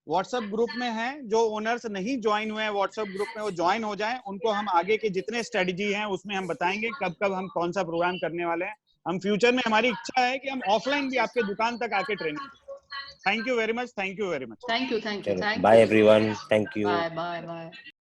व्हाट्सएप ग्रुप में हैं, जो ओनर्स नहीं ज्वाइन हुए हैं व्हाट्सएप ग्रुप में, वो ज्वाइन हो जाएं। उनको हम आगे के जितने स्ट्रेटजी हैं उसमें हम बताएंगे कब कब हम कौन सा प्रोग्राम करने वाले हैं। हम फ्यूचर में, हमारी इच्छा है कि हम ऑफलाइन भी आपके दुकान तक आके ट्रेनिंग दें। Thank you very much, thank you very much,
thank you,
bye everyone, thank you,
bye bye bye.